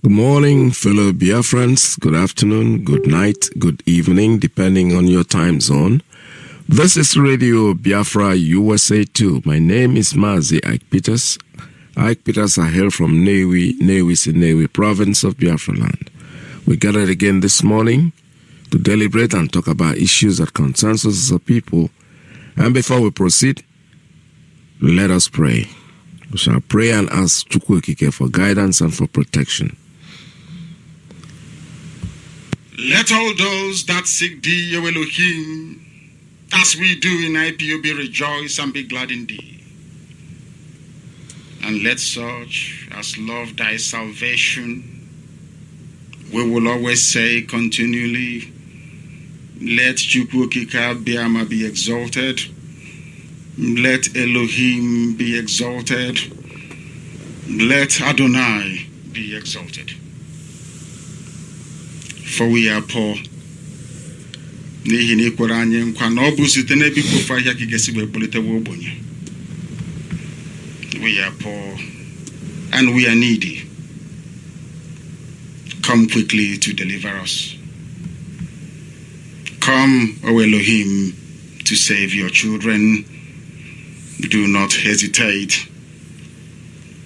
Good morning, fellow Biafrans. Good afternoon, good night, good evening, depending on your time zone. This is Radio Biafra USA 2. My name is Mazi Iyke. Iyke I hail from Newi province of Biafra land. We gathered again this morning to deliberate and talk about issues that concern us as a people. And before we proceed, let us pray. We shall pray and ask 20th Feb for guidance and for protection. Let all those that seek thee, O Elohim, as we do in IPOB, rejoice and be glad in thee. And let such as love thy salvation, we will always say continually, let 20th Feb be exalted, let Elohim be exalted, let Adonai be exalted. For we are poor. We are poor and we are needy. Come quickly to deliver us. Come, O Elohim, to save your children. Do not hesitate.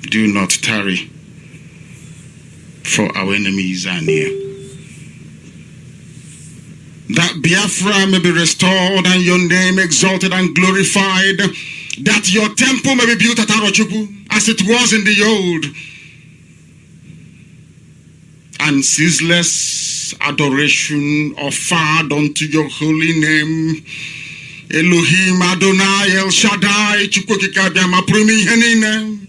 Do not tarry, for our enemies are near. That Biafra may be restored and your name exalted and glorified, that your temple may be built at Arochukwu as it was in the old, and ceaseless adoration offered unto your holy name. Elohim, Adonai, El Shaddai, 20th Feb aprumi henine.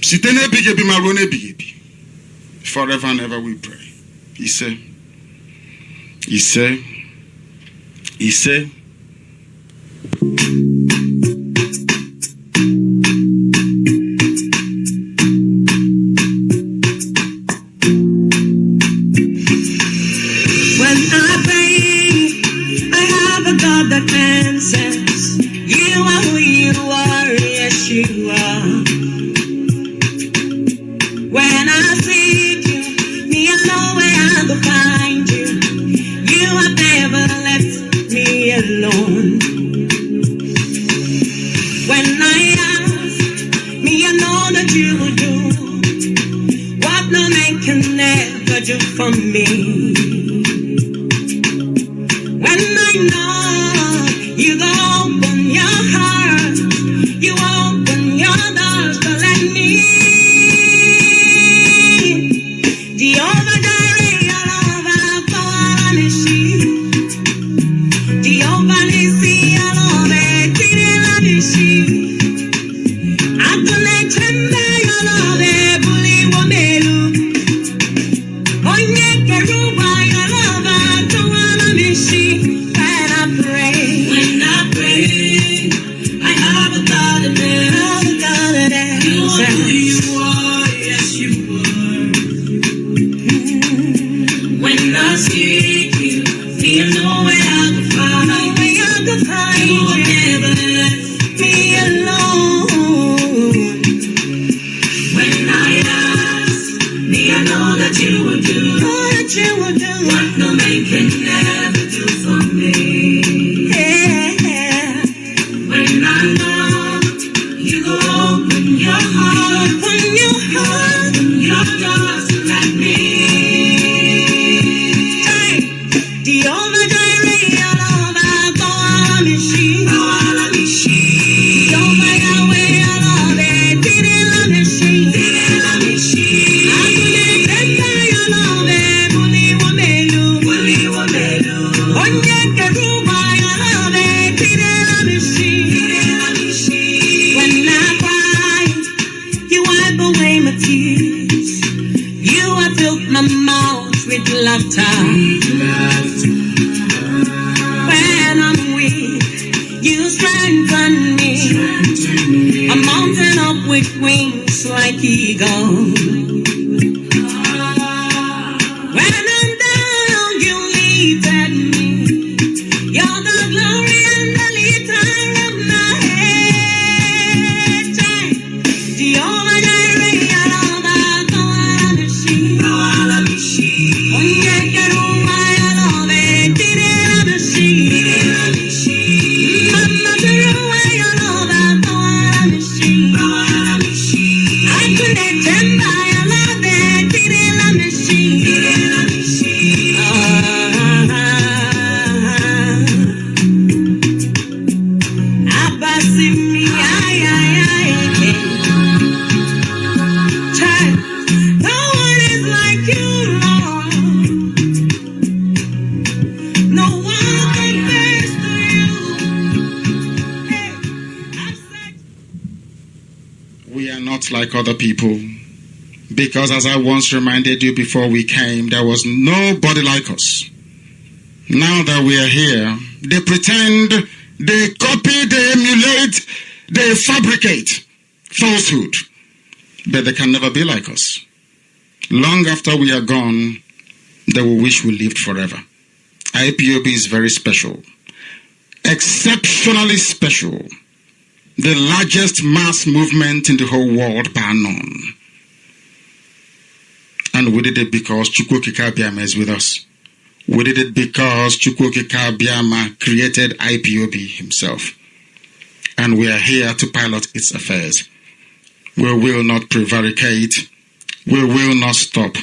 Sitene bigebi marone bigebi. Forever and ever we pray. He said. you are. When I seek you, me I know where I will find you. You have never left me alone. When I ask, me I know that you will do what no man can never do for me. When I knock, you go open your heart, you open your doors to let me. Jehovah Jireh, Jehovah Nissi, Jehovah Nissi, Jehovah Nissi. Atune chembe Jehovah buli wamelu, onye keruba Jehovah Jehovah Nissi. When I pray, I have a God in there. You are who you are, yes you are. When I seek you, you know where I can find you. You will never let me alone. When I ask, me I know that you will do what no man can never do for me. Yeah. When I know, you go open your heart, open your doors to let me. Hey, Jehovah Jireh, Jehovah Nissi, Jehovah Yahweh, Jehovah Nissi. Atune chembe Jehovah buli wamelu, onye keruba Jehovah Nissi. When I cry, you wipe away my tears. You have filled my mouth with laughter. When I'm weak, you strengthen me. I'm mounting up with wings like eagle. When I'm down, you lifted me. You're the glory and the lifter of my head. Jehovah Jireh, Jehovah Nissi, onye keruba Jehovah Nissi. Mama Jehovah, Jehovah Nissi. Atune chembe Jehovah Nissi. Abasimi, no one is like you, Lord. No one compares to you. Hey, We are not like other people. Because as I once reminded you before we came, there was nobody like us. Now that we are here, they pretend, they copy, they emulate, they fabricate falsehood. But they can never be like us. Long after we are gone, they will wish we lived forever. IPOB is very special. Exceptionally special. The largest mass movement in the whole world bar none. And we did it because Chukwokika Biama is with us. We did it because Chukwokika Biama created IPOB himself. And we are here to pilot its affairs. We will not prevaricate. We will not stop.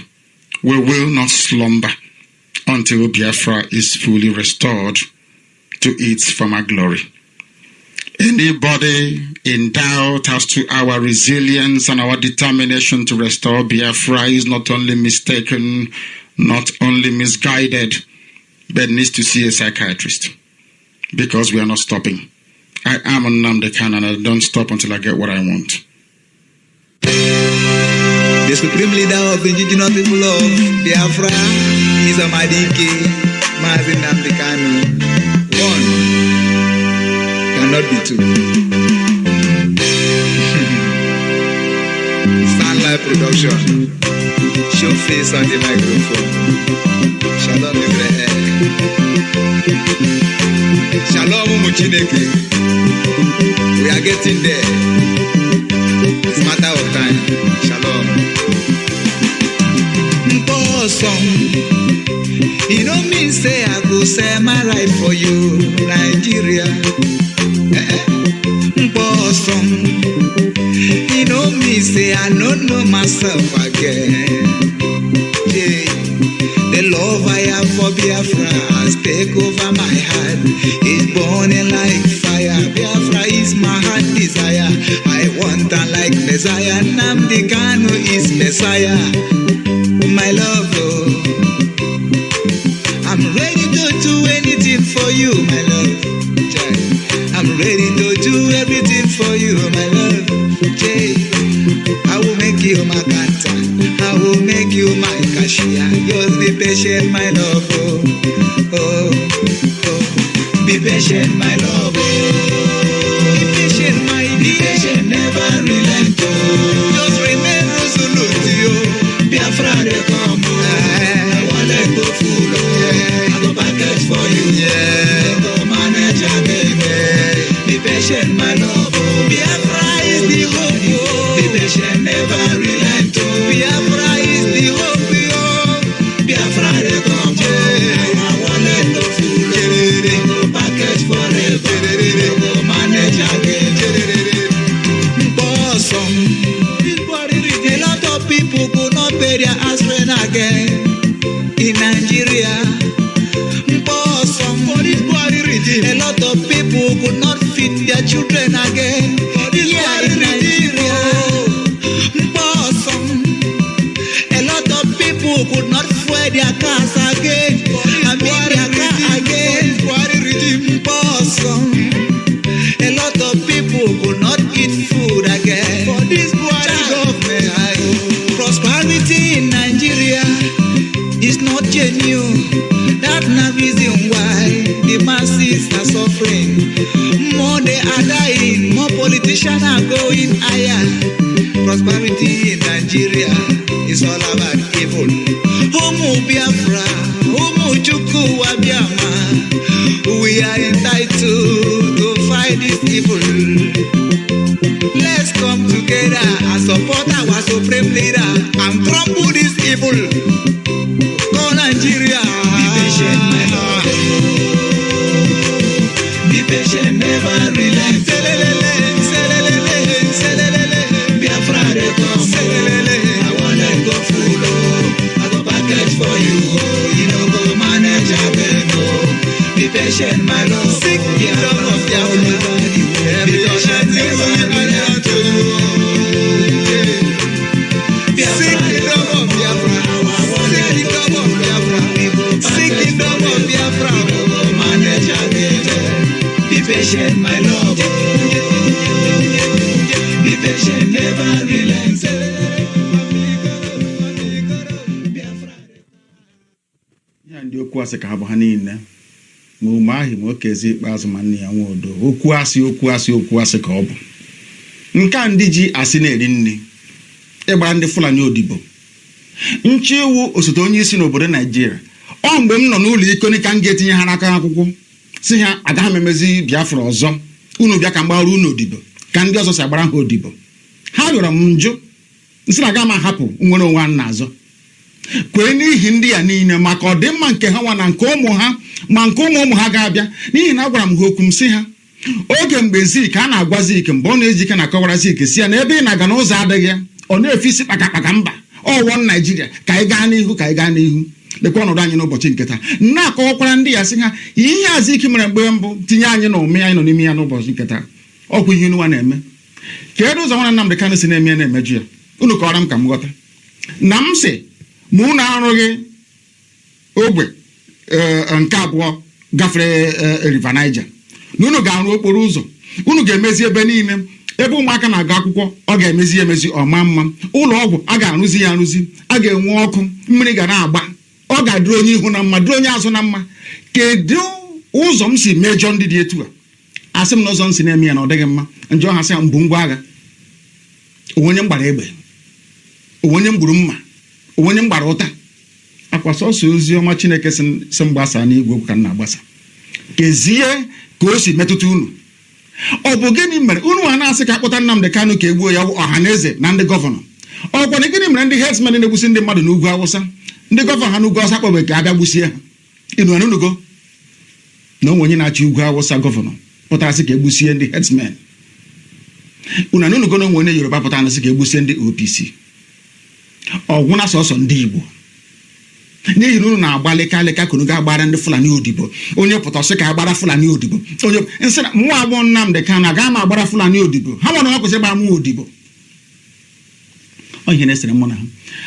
We will not slumber until Biafra is fully restored to its former glory. Anybody in doubt as to our resilience and our determination to restore Biafra is not only mistaken, not only misguided, but needs to see a psychiatrist. Because we are not stopping. I am on Nnamdi Kanu and I don't stop until I get what I want. The supreme leader of indigenous people of Biafra is Mazi Iyke, Mazi Kanu. One cannot be two. Stand live production. Show face on the microphone. Shalom Israel. Shalom Muchineke. We are getting there. time. Shalom. You know me say I go say my right for you, Nigeria. You know me say I don't know myself again. Yeah. The love I have for Biafra has taken over my heart. It's burning like fire. Biafra is my heart desire. I want her like Messiah. Nnamdi Kanu is Messiah. My love, oh. I'm ready to do anything for you, my love. I'm ready to do everything for you, my love. I will make you my kanta. I will make you my cashier. Just be patient, my love. Oh, oh, oh. Be patient, my love. Oh. Be patient, my dear. Be patient, never relent. Oh. Just remain resolute, yo. Biafra, they come. I want to go full. I go package for you. Yeah. Go manage again. Be patient, my love. Oh. Biafra is the hope. Be patient, never relent. Biafra is the hope. Biafra, they come. I want to go full. Go package forever. Go manage again. Awesome. A lot of people could not pay their house rent again in Nigeria. Awesome. A lot of people could not feed their children again. Yeah, in Nigeria. Awesome. A lot of people could not fuel their cars again. I mean their car again. Awesome. A lot of people could not eat food again. For this government, prosperity in Nigeria is not genuine. That's the reason why the masses are suffering. More they are dying, more politicians are going higher. Prosperity in Nigeria is all about evil. Homo Biafra, Homo Chukwu Wabiama. We are entitled to fight this evil. Let's come together and support our supreme leader and trample this evil. Go Nigeria. Be patient, my love. Be patient, never relent. Biafra, they come. I want to go full. I go package for you. You know, go manage again. Be patient, my love. Sick Biafra of Biafra. Be patient, never relent. Sick kingdom of Biafra. Sick kingdom of Biafra. Sick kingdom of Biafra. Go manage again. Be patient, my love. Be patient, never relent. Ya ndị okwu asị ka ha bụ ha niile ma ụmụ ahụ ma okezi ikpeazụ ma nne ya nwa odo okwu asị ka ọ bụ nke a ndị ji asị na-eri nri ịgbara ndị Fulani odibo nchi iwu osote onye isi n'obodo Naijiria ọ mgbe m nọ n'ụlọ ikoni ka m ga-etinye ha n'aka akwụkwọ si ha agaghị m emezi Biafra ọzọ unu bịa ka m gbara unu odibo ka ndị ọzọ si agbara ha odibo ha rịọrọ m njụ nsị na aga m ahapụ nwere onwe a na-azọ kwee n'ihi ndị ya niile maka ọdịmma nke ha nwa na nke ụmụ ha ma nke ụmụ ha ga-abịa n'ihi na agwara m ha okwu m si ha oge mgbe Zik a na-agwa Zik mgbe ọ na-eji ike na-akọwara Zik si ya na ebe ị na-aga n'ụzọ adịghị ya ọ na-efe isi kpakakpaka mba ọwụwa Naijiria ka anyị gaa n'ihu lekwa ọnọdụ anyị n'ụbọchị nke taa na-akọwakwara ndị ya sị ha ihe a Zik mere mgbe mbụ tinye anyị na ụmụ anyị nọ n'ime ya n'ụbọchị nke taa ọkwa ihe unu na-eme kedu ụzọ nwana Nnamdi Kanu si na-eme na-emeju ya unu kọwara m ka m ghọta na m sị ma unu arụghị ogbe nke abụọ gafere River Niger na unu ga-arụ okporo ụzọ unu ga-emezi ebe niile ebe ụmụaka na-aga akwụkwọ ọ ga-emezi ọma mma ụlọ ọgwụ a ga-arụzi ya arụzi a ga-enwe ọkụ mmiri ga na-agba ọ ga-adịrị onye ihu na mma dịrị onye azụ na mma kedu ụzọ m si mejọ ndị dị etu a asị m na ụzọ m si na-eme ya na ọ dịghị mma njọ ha sị ya mbụ ngwa agha onye m gbara egbe onye m gburu mma onye m gbara ụta akwa sọsọ ozi ọma Chineke si mgbasa n'igwe okwu ka m na-agbasa kezie ka o si metụta unu Obogeni mere unu anasị ka akpọta Nnamdi Kanu ka egbuo ya ọhaneze na ndị gọvanọ. Ọkwa na gịnị mere ndị herdsmen na-egbusi ndị mmadụ n'ugwu Awụsa ndị gọvanọ ha n'ugwu Awụsa kpọbe ka abịa gbusie ha. Inu anunugo na onwe onye na-achị ugwu Awụsa gọvanọ pụtara sị ka egbusie ndị herdsmen. Unu anunugo na onwe onye Yoruba pụtara sị ka egbusie ndị OPC. Ọgwụna sọsọ ndị Igbo n'ihi na unu na-agbalịka alịka ka unu ga-agbara ndị Fulani odibo. Onye pụta sị ka agbara Fulani odibo. Onye nsị na mụ agbọ Nnamdi Kanu aga ma agbara Fulani odibo. Ha nwere ha kwesịrị ịgba mụ odibo. Ihe na-esere mụ na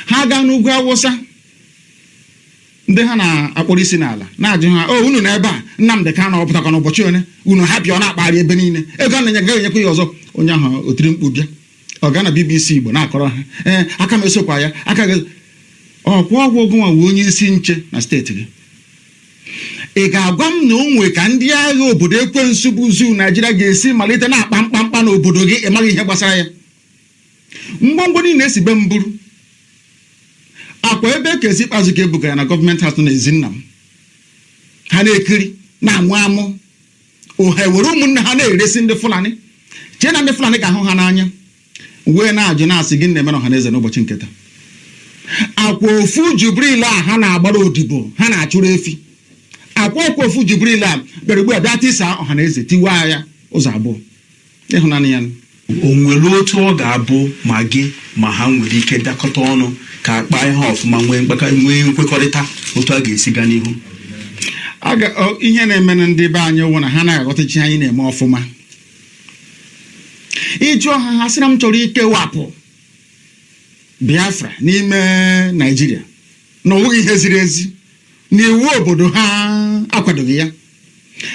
ha gaa n'ugwu Awụsa ndị ha na-akpọrọ isi n'ala na-ajụ ha unu na ebe a Nnamdi Kanu ọ pụtakwa n'ụbọchị one unu hapịa ọ na-akpagharị ebe niile ego a na-enye gaghị enyekwa ya ọzọ. Onye ahụ otiri mkpu bịa ọ gaa na BBC Igbo na-akọrọ ha aka m esokwa ya aka gị ọkwa ọgwụ ogonwa wee onye isi nche na steeti gị. Ị ga-agwa m na onwe ka ndị agha obodo ekwensu bụ zu Naijiria ga-esi malite na-akpa mkpamkpa n'obodo gị ịmaghị ihe gbasara ya. Ngwongwo niile esi be mburu akwa ebe ka esi ikpeazụ ka ebugara na gọọmenti hatụ na Ezinna m ha na-ekiri na-amụ amụ oha were ụmụnne ha na-eresi ndị Fulani chee na ndị Fulani ga-ahụ ha n'anya wee na-ajụ na-asị gị na-eme na ọhaneze n'ụbọchị nketa. Akwa ofu Jibril a ha na-agbara odibo ha na-achụrụ efi. Akwa ofu Jibril a bịara ugbu a bịa tisa ọhaneze tiwa ya ụzọ abụọ. Ịhụnanya ya o nwere otu ọ ga-abụ ma gị ma ha nwere ike dakọta ọnụ ka akpa ihe ọfụma nwee nkwekọrịta otu a ga-esi gaa n'ihu. Ihe na-eme na ndị be anyị wụ na ha na-aghọtachi anyị na-eme ọfụma. Ịjụọ ha sị na m chọrọ ikewapụ Biafra n'ime Nigeria na ọ nweghị ihe ziri ezi na iwu obodo ha akwadoghị ya.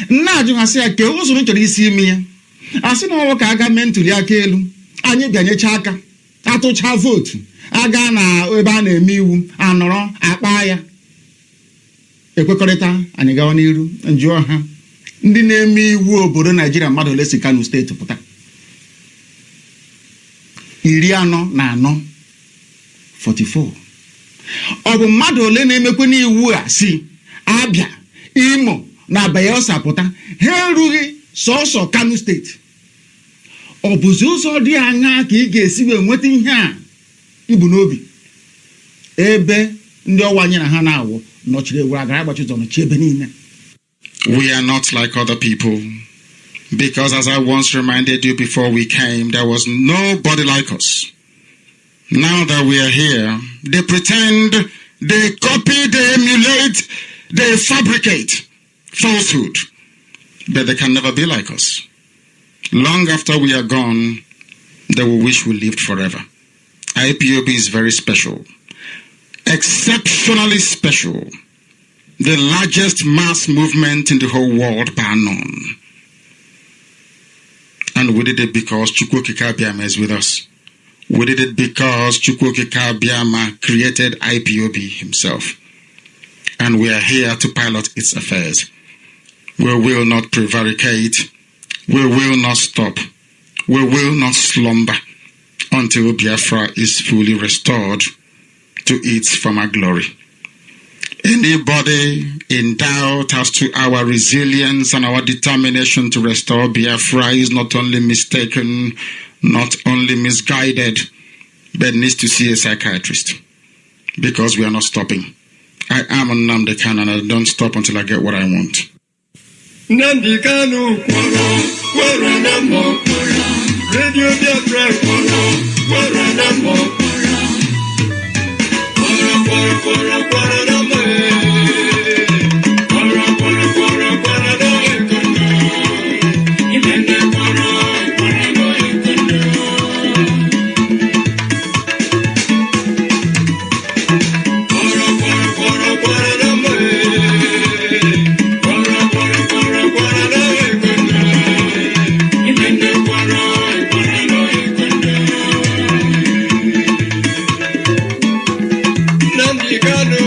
Na-ajụ ha sị ya ka ụzọ chọrọ isi ime ya asị na ọwụ ka aga mee ntuli aka elu anyị bịanyecha aka atụcha vootu aga na ebe a na-eme iwu anọrọ akpa ya ekwekọrịta anyị gawa n'iru. Njụọ ha ndị na-eme iwu obodo Naijiria mmadụ ole si Kano steeti pụta 44. Ọ bụ mmadụ ole na-emekwa n'iwu a si Abia, Imo na Bayelsa pụta ha erughị sọsọ Kano steeti. Ọ bụzi ụzọ dị anya ka ị ga-esi wee nweta ihe a ibu n'obi ebe ndị ọwa anyị na ha na-awụ nọchiri ewu agara agbachi ụzọ nọchi ebe niile. We are not like other people because as I once reminded you before we came, there was nobody like us. Now that we are here, they pretend, they copy, they emulate, they fabricate falsehood, but they can never be like us. Long after we are gone, they will wish we lived forever. IPOB is very special, exceptionally special, the largest mass movement in the whole world bar none. And we did it because Chukwokika Abiyama is with us. We did it because Chukwokika Abiyama created IPOB himself. And we are here to pilot its affairs. We will not prevaricate. We will not stop. We will not slumber until Biafra is fully restored to its former glory. Anybody in doubt as to our resilience and our determination to restore Biafra is not only mistaken, not only misguided, but needs to see a psychiatrist. Because we are not stopping. I am Nnamdi Kanu and I don't stop until I get what I want. Nnamdi Kanu, Radio Biafra, Nnamdi Kanu,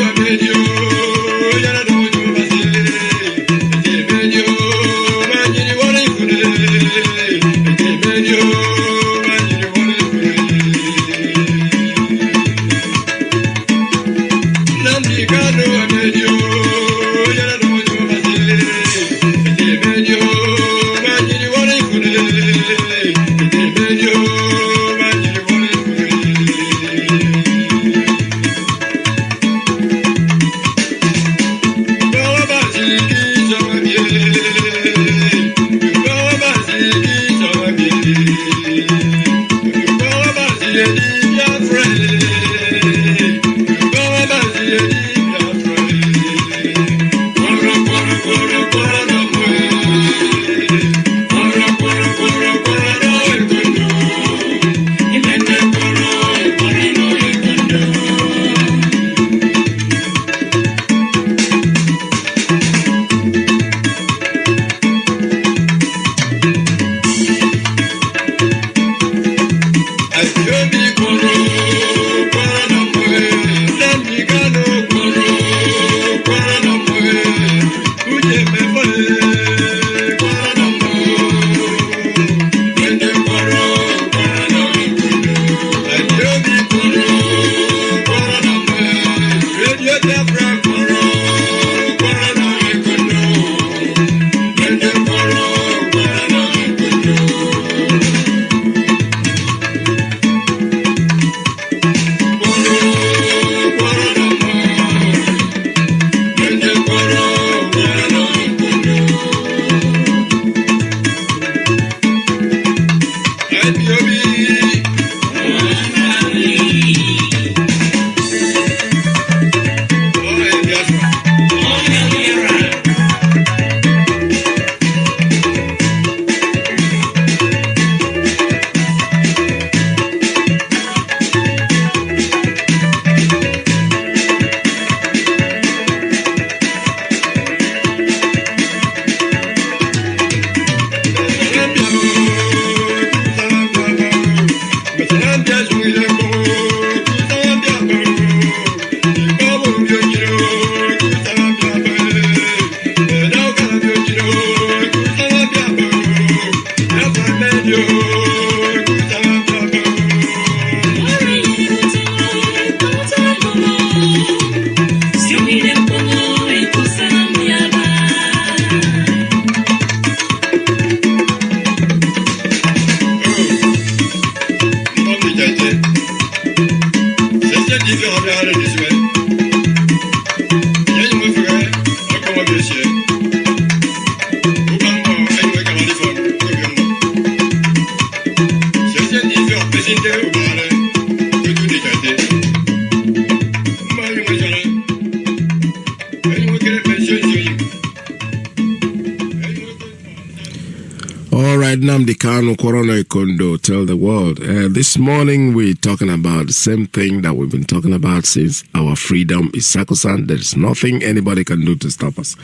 Nnamdi Kanu, Corona Kondo, tell the world. This morning we're talking about the same thing that we've been talking about since our freedom is sacrosanct. There is nothing anybody can do to stop us.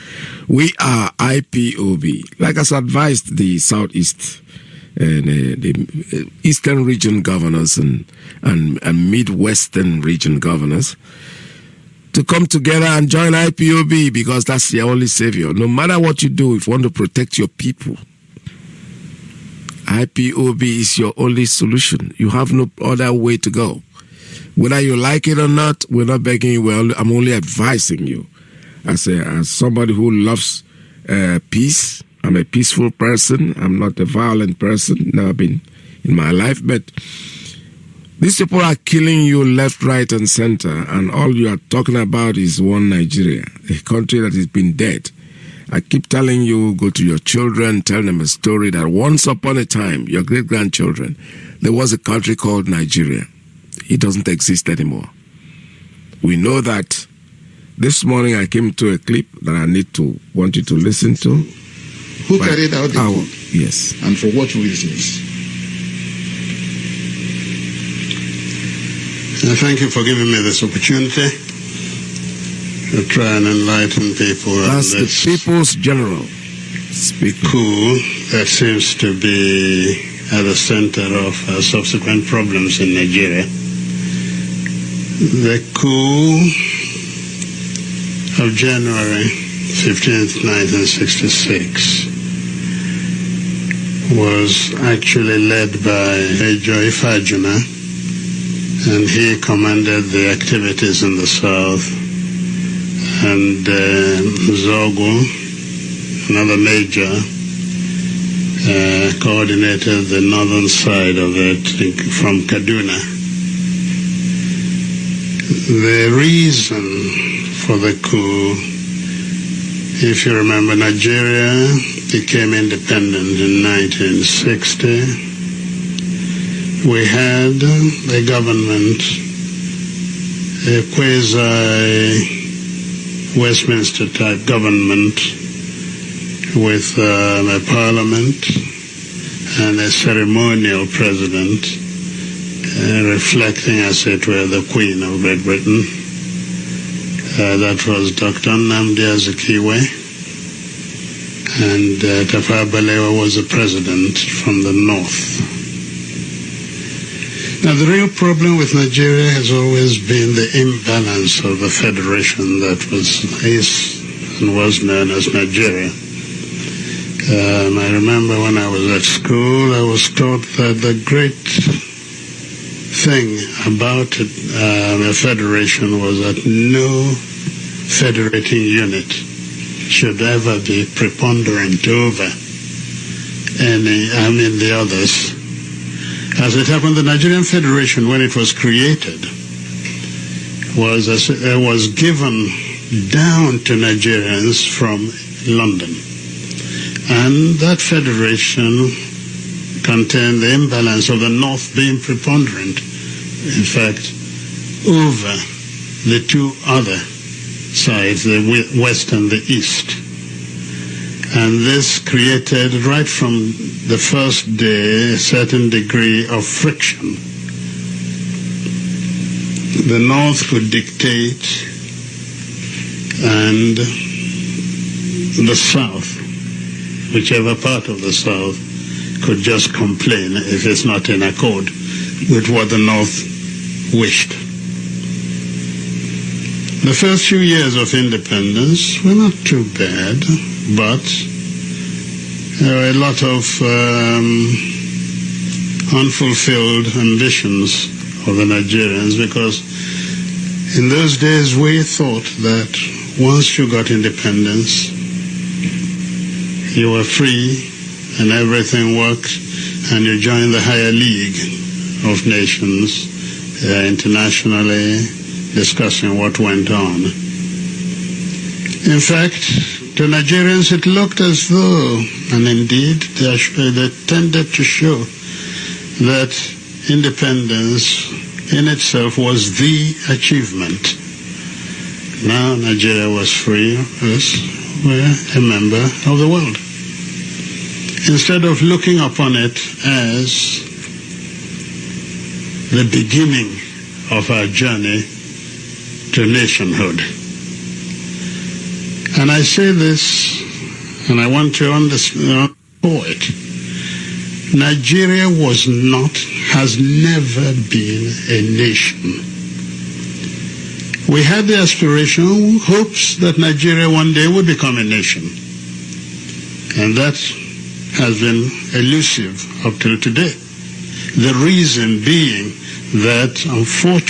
We are IPOB. Like as advised the Southeast and the Eastern region governors and Midwestern region governors to come together and join IPOB because that's the only savior. No matter what you do, if you want to protect your people, IPOB is your only solution. You have no other way to go. Whether you like it or not, we're not begging you. I'm only advising you. As somebody who loves peace, I'm a peaceful person. I'm not a violent person. Never been in my life. But these people are killing you left, right, and center. And all you are talking about is one Nigeria, a country that has been dead. I keep telling you, go to your children, tell them a story that once upon a time, your great-grandchildren, there was a country called Nigeria. It doesn't exist anymore. We know that. This morning I came to a clip that I want you to listen to. Who carried out the coup? Yes. And for what reasons? Thank you for giving me this opportunity to try and enlighten people on this the People's General speaking. Coup that seems to be at the center of subsequent problems in Nigeria. The coup of January 15th, 1966 was actually led by Major Ifajuna, and he commanded the activities in the south. And Zogo, another major, coordinated the northern side of it from Kaduna. The reason for the coup, if you remember, Nigeria became independent in 1960. We had a government, a quasi Westminster-type government with a parliament and a ceremonial president reflecting, as it were, the Queen of Great Britain. That was Dr. Nnamdi Azikiwe, and Tafawa Balewa was the president from the north. Now, the real problem with Nigeria has always been the imbalance of the federation that was known as Nigeria. I remember when I was at school, I was taught that the great thing about a federation was that no federating unit should ever be preponderant over the others. As it happened, the Nigerian Federation, when it was created, was given down to Nigerians from London. And that federation contained the imbalance of the North being preponderant, in fact, over the two other sides, the West and the East. And this created, right from the first day, a certain degree of friction. The North could dictate, and the South, whichever part of the South, could just complain if it's not in accord with what the North wished. The first few years of independence were not too bad, but there were a lot of unfulfilled ambitions of the Nigerians, because in those days we thought that once you got independence, you were free and everything worked, and you joined the higher league of nations internationally, discussing what went on. In fact, to Nigerians it looked as though, and indeed they tended to show, that independence in itself was the achievement. Now Nigeria was free, we're a member of the world. Instead of looking upon it as the beginning of our journey to nationhood. And I say this, and I want to understand it. Nigeria was not, has never been a nation. We had the aspiration, hopes that Nigeria one day would become a nation. And that has been elusive up till today. The reason being that,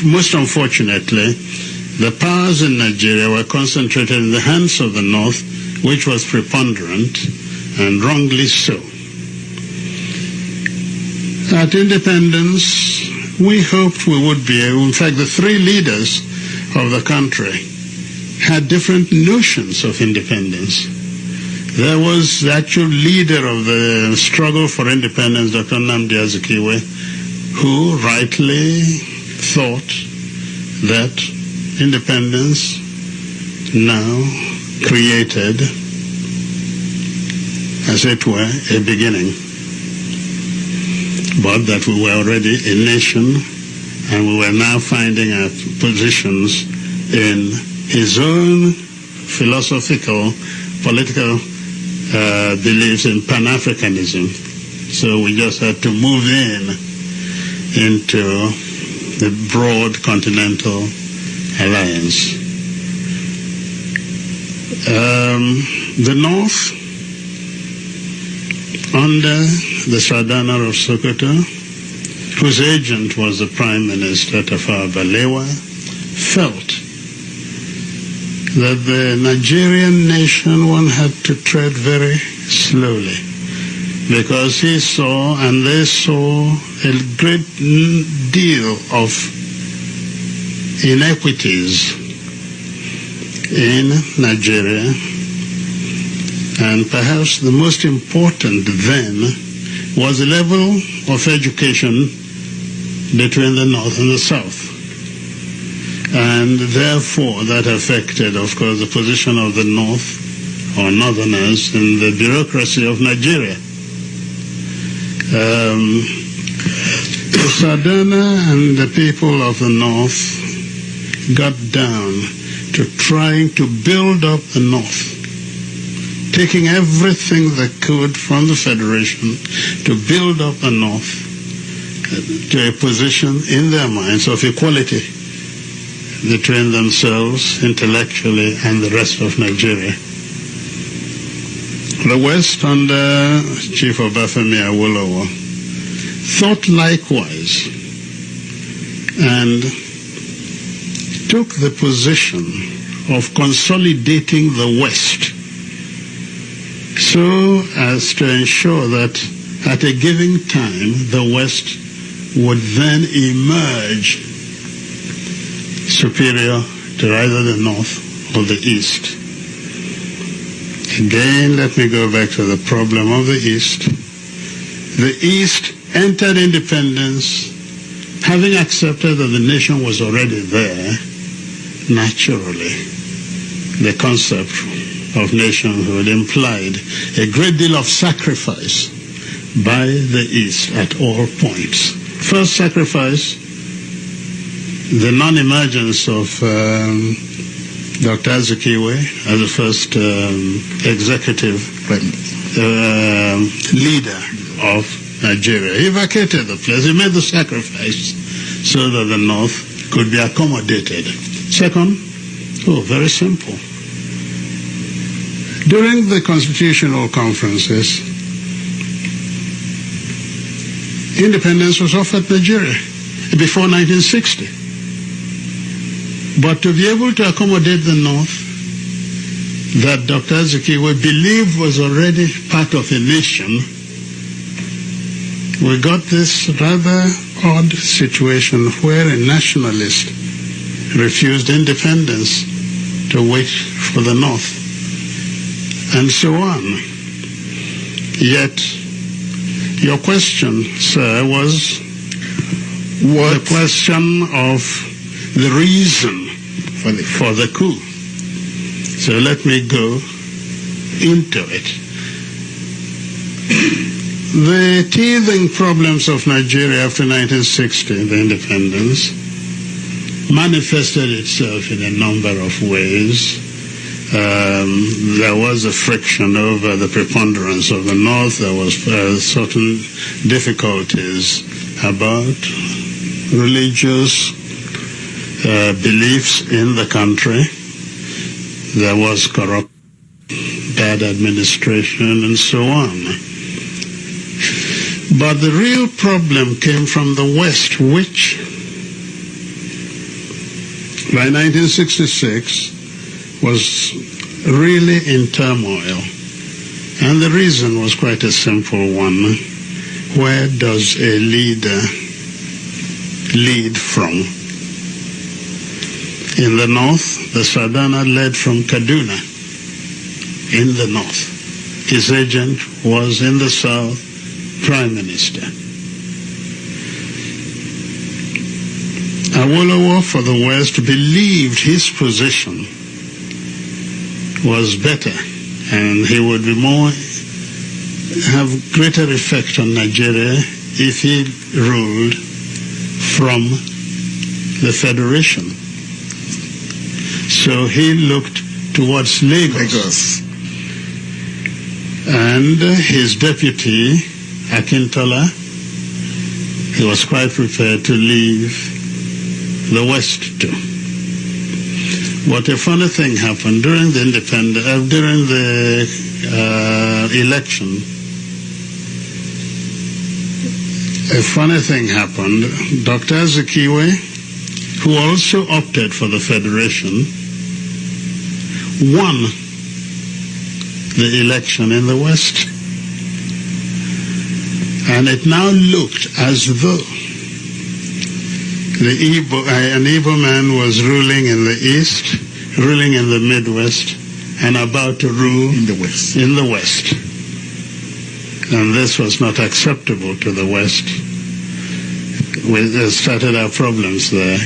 most unfortunately, the powers in Nigeria were concentrated in the hands of the North, which was preponderant, and wrongly so. At independence, we hoped we would be able, in fact, the three leaders of the country had different notions of independence. There was the actual leader of the struggle for independence, Dr. Nnamdi Azikiwe, who rightly thought that independence now created, as it were, a beginning. But that we were already a nation, and we were now finding our positions in his own philosophical, political beliefs in Pan-Africanism. So we just had to move into the broad continental alliance. The North, under the Sardauna of Sokoto, whose agent was the Prime Minister Tafawa Balewa, felt that the Nigerian nation, one had to tread very slowly, because he saw and they saw a great deal of inequities in Nigeria, and perhaps the most important then was the level of education between the North and the South. And therefore that affected, of course, the position of the North, or Northerners, in the bureaucracy of Nigeria. The Sardauna and the people of the North got down to trying to build up the North, taking everything they could from the Federation to build up the North to a position in their minds of equality between themselves intellectually and the rest of Nigeria. The West, under Chief Obafemi Awolowo, thought likewise and took the position of consolidating the West so as to ensure that at a given time the West would then emerge superior to either the North or the East. Again, let me go back to the problem of the East the East entered independence, having accepted that the nation was already there. Naturally, the concept of nationhood implied a great deal of sacrifice by the East at all points. First sacrifice, the non-emergence of Dr. Azikiwe as the first executive leader of Nigeria. He vacated the place. He made the sacrifice so that the North could be accommodated. Second, very simple. During the constitutional conferences, independence was offered Nigeria before 1960. But to be able to accommodate the North, that Dr. Azikiwe believed was already part of a nation, we got this rather odd situation where a nationalist refused independence to wait for the North, and so on. Yet, your question, sir, was the question of the reason for the coup. So let me go into it. The teething problems of Nigeria after 1960, the independence, manifested itself in a number of ways. There was a friction over the preponderance of the North. There was certain difficulties about religious beliefs in the country. There was corrupt, bad administration, and so on. But the real problem came from the West, which by 1966 was really in turmoil. And the reason was quite a simple one. Where does a leader lead from? In the North, the Sadhana led from Kaduna, in the North. His agent was in the South, Prime Minister. Awolowo for the West believed his position was better and he would be have greater effect on Nigeria if he ruled from the Federation. So he looked towards Lagos. And his deputy, Akintola, he was quite prepared to leave the West too. But a funny thing happened during the election. A funny thing happened. Dr. Azikiwe, who also opted for the Federation, won the election in the West. And it now looked as though an Igbo man was ruling in the East, ruling in the Midwest, and about to rule in the West. And this was not acceptable to the West. We started our problems there,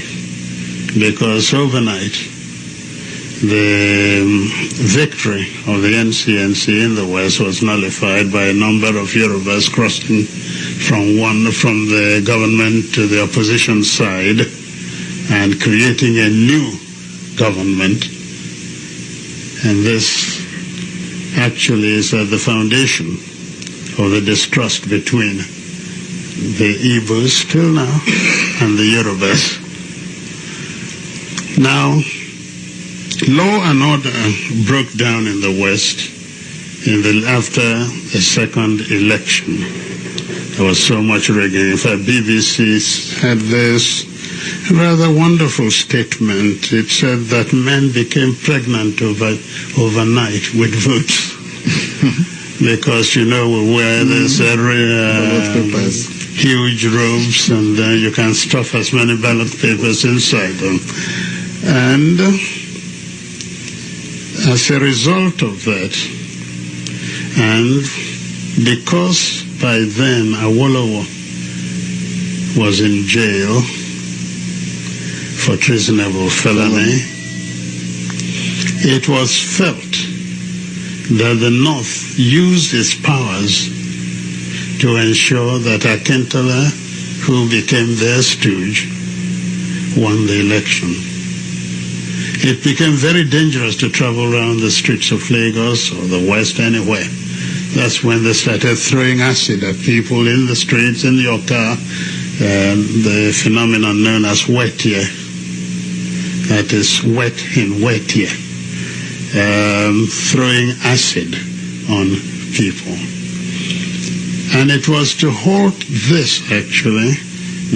because overnight the victory of the NCNC in the West was nullified by a number of Yorubas crossing from the government to the opposition side and creating a new government. And this actually is at the foundation of the distrust between the Igbos till now and the Yorubas. Now, law and order broke down in the West after the second election. There was so much rigging. In fact, BBC had this rather wonderful statement. It said that men became pregnant overnight with votes. Because, we wear these huge robes and you can stuff as many ballot papers inside them. And as a result of that, and because by then Awolowo was in jail for treasonable felony, it was felt that the North used its powers to ensure that Akintola, who became their stooge, won the election. It became very dangerous to travel around the streets of Lagos or the West, anywhere. That's when they started throwing acid at people in the streets, in your car, the phenomenon known as wet year. That is wet in wet year. Throwing acid on people. And it was to halt this, actually,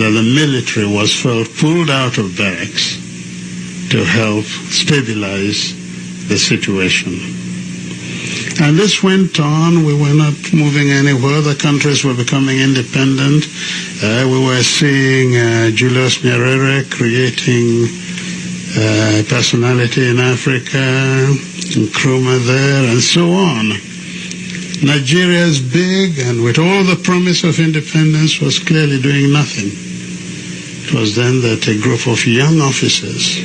that the military was pulled out of barracks to help stabilize the situation. And this went on. We were not moving anywhere. The countries were becoming independent. We were seeing Julius Nyerere creating personality in Africa, Nkrumah there, and so on. Nigeria is big, and with all the promise of independence, was clearly doing nothing. It was then that a group of young officers,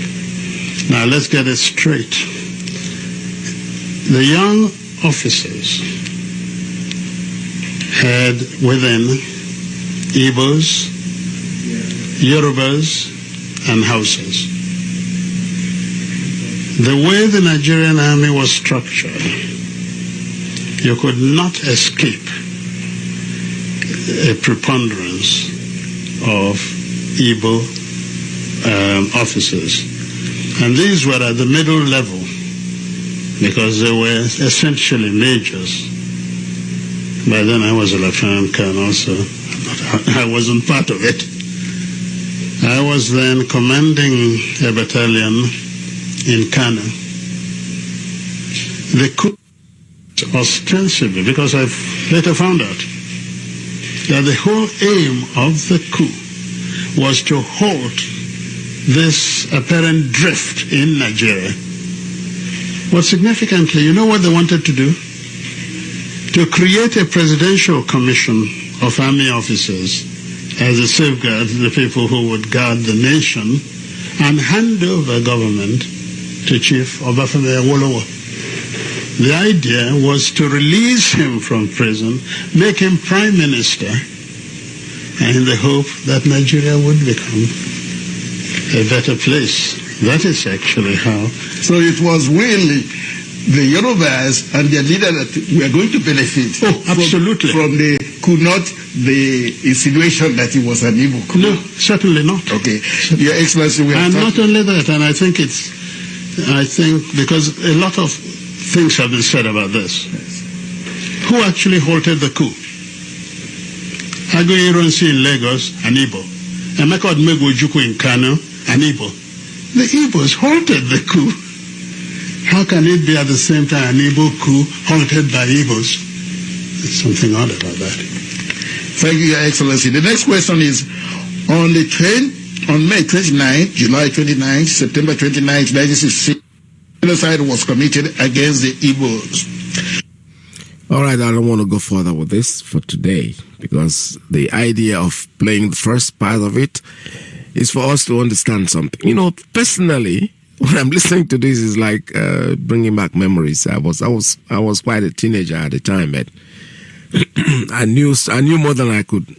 now let's get it straight, the young officers had within Igbos, Yorubas, and Hausas. The way the Nigerian army was structured, you could not escape a preponderance of Igbo officers. And these were at the middle level because they were essentially majors. By then I was a lieutenant colonel, so I wasn't part of it. I was then commanding a battalion in Kano. The coup, ostensibly, because I've later found out that the whole aim of the coup was to halt this apparent drift in Nigeria. But significantly, you know what they wanted to do? To create a presidential commission of army officers as a safeguard to the people who would guard the nation and hand over government to Chief Obafemi Awolowo. The idea was to release him from prison, make him prime minister, and in the hope that Nigeria would become a better place. That is actually how. So it was really the Yorubas and their leader that were going to benefit. Oh, absolutely. From the coup, not the insinuation that it was an evil coup. No, certainly not. Okay. Your Excellency, we have and not only that, and I think because a lot of things have been said about this. Yes. Who actually halted the coup? Aguiyi Ironsi in Lagos, an Igbo. Emeka Odumegwu in Kano, an Igbo. The Igbos halted the coup. How can it be at the same time an Igbo coup halted by Igbos? There's something odd about that. Thank you, Your Excellency. The next question is, on May 29th, July 29th, September 29th, 1966, genocide was committed against the Igbos. All right, I don't want to go further with this for today because the idea of playing the first part of it is for us to understand something. You know, personally, when I'm listening to this, is like bringing back memories. I was quite a teenager at the time, but I knew more than I could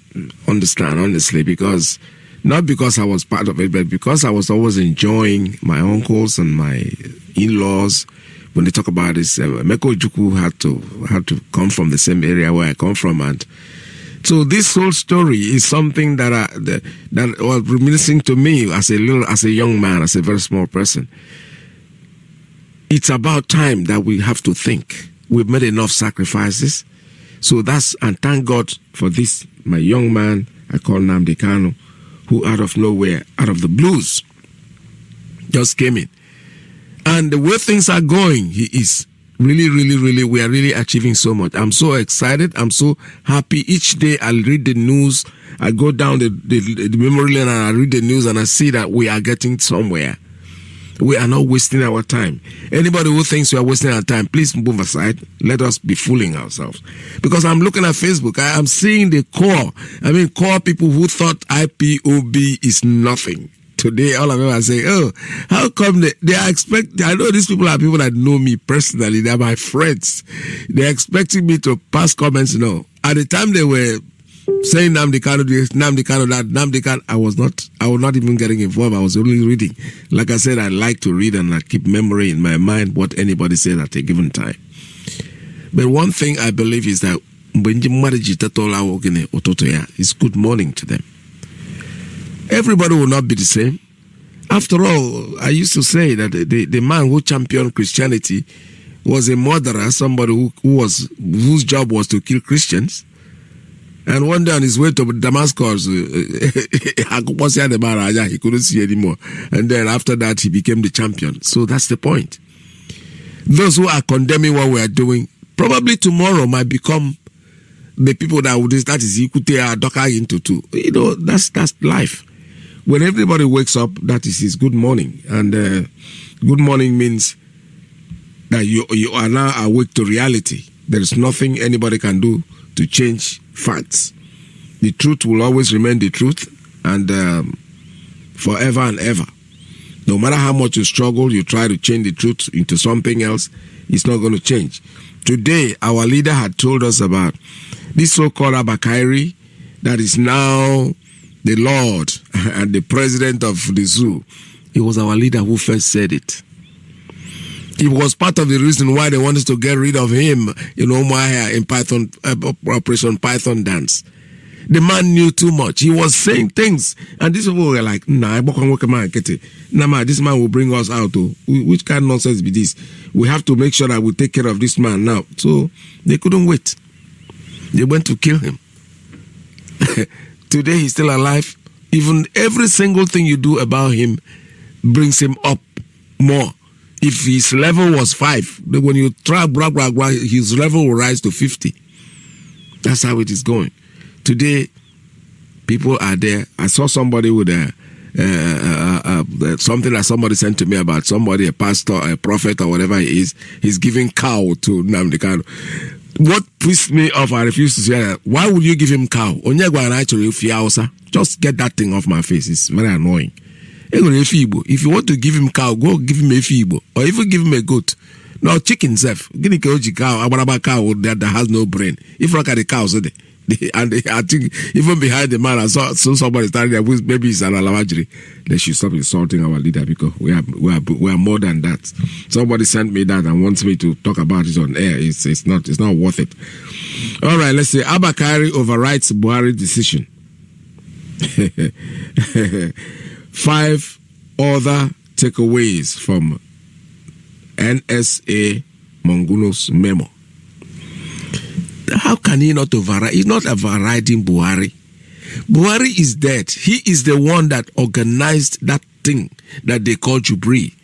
understand, honestly, because not because I was part of it, but because I was always enjoying my uncles and my in-laws. When they talk about this, Emeka Ojukwu had to come from the same area where I come from, and so this whole story is something that was reminiscing to me as a young man, as a very small person. It's about time that we have to think. We've made enough sacrifices, so and thank God for this. My young man, I call Nnamdi Kanu, who out of nowhere, out of the blues, just came in. And the way things are going, he is really, we are really achieving so much. I'm so excited. I'm so happy. Each day I read the news. I go down the memory lane and I read the news and I see that we are getting somewhere. We are not wasting our time. Anybody who thinks we are wasting our time, please move aside. Let us be fooling ourselves. Because I'm looking at Facebook, I am seeing the core. Core people who thought IPOB is nothing. Today, all of them are saying, oh, how come they are expecting, I know these people are people that know me personally, they are my friends. They're expecting me to pass comments, At the time they were saying Nnamdi Kanu this, Nnamdi Kanu that, Nnamdi Kanu, I was not even getting involved. I was only reading. Like I said, I like to read and I keep memory in my mind what anybody said at a given time. But one thing I believe is that it's good morning to them. Everybody will not be the same. After all, I used to say that the man who championed Christianity was a murderer, somebody whose job was to kill Christians. And one day on his way to Damascus, he couldn't see anymore. And then after that, he became the champion. So that's the point. Those who are condemning what we are doing, probably tomorrow might become the people that is Ikute Doka into too. That's life. When everybody wakes up, that is his good morning. And good morning means that you are now awake to reality. There is nothing anybody can do to change facts. The truth will always remain the truth and forever and ever. No matter how much you struggle, you try to change the truth into something else, it's not going to change. Today, our leader had told us about this so-called Abakairi that is now the Lord and the president of the zoo. It was our leader who first said it. It was part of the reason why they wanted to get rid of him in Operation Python Dance. The man knew too much. He was saying things, and these people were like, "Nah, this man will bring us out. Which kind of nonsense be this? We have to make sure that we take care of this man now." So they couldn't wait. They went to kill him. Today he's still alive. Even every single thing you do about him brings him up more. If his level was 5, when you try his level will rise to 50. That's how it is going. Today, people are there. I saw somebody with something that somebody sent to me about somebody, a pastor, a prophet, or whatever he is. He's giving cow to Nnamdi Kanu. What pissed me off, I refuse to say that. Why would you give him cow? Just get that thing off my face. It's very annoying. If you want to give him cow, go give him a fibo, or even give him a goat. No, chicken self. Give him a cow, cow that has no brain. If you look at the cows, and I think even behind the man, I saw somebody standing there with maybe it's an alawajiri. They should stop insulting our leader because we are more than that. Somebody sent me that and wants me to talk about it on air. It's not worth it. All right, let's say Abakairi overrides Buhari decision. 5 other takeaways from NSA Monguno's memo. How can he not override? He's not overriding Buhari. Buhari is dead. He is the one that organized that thing that they call Jubri,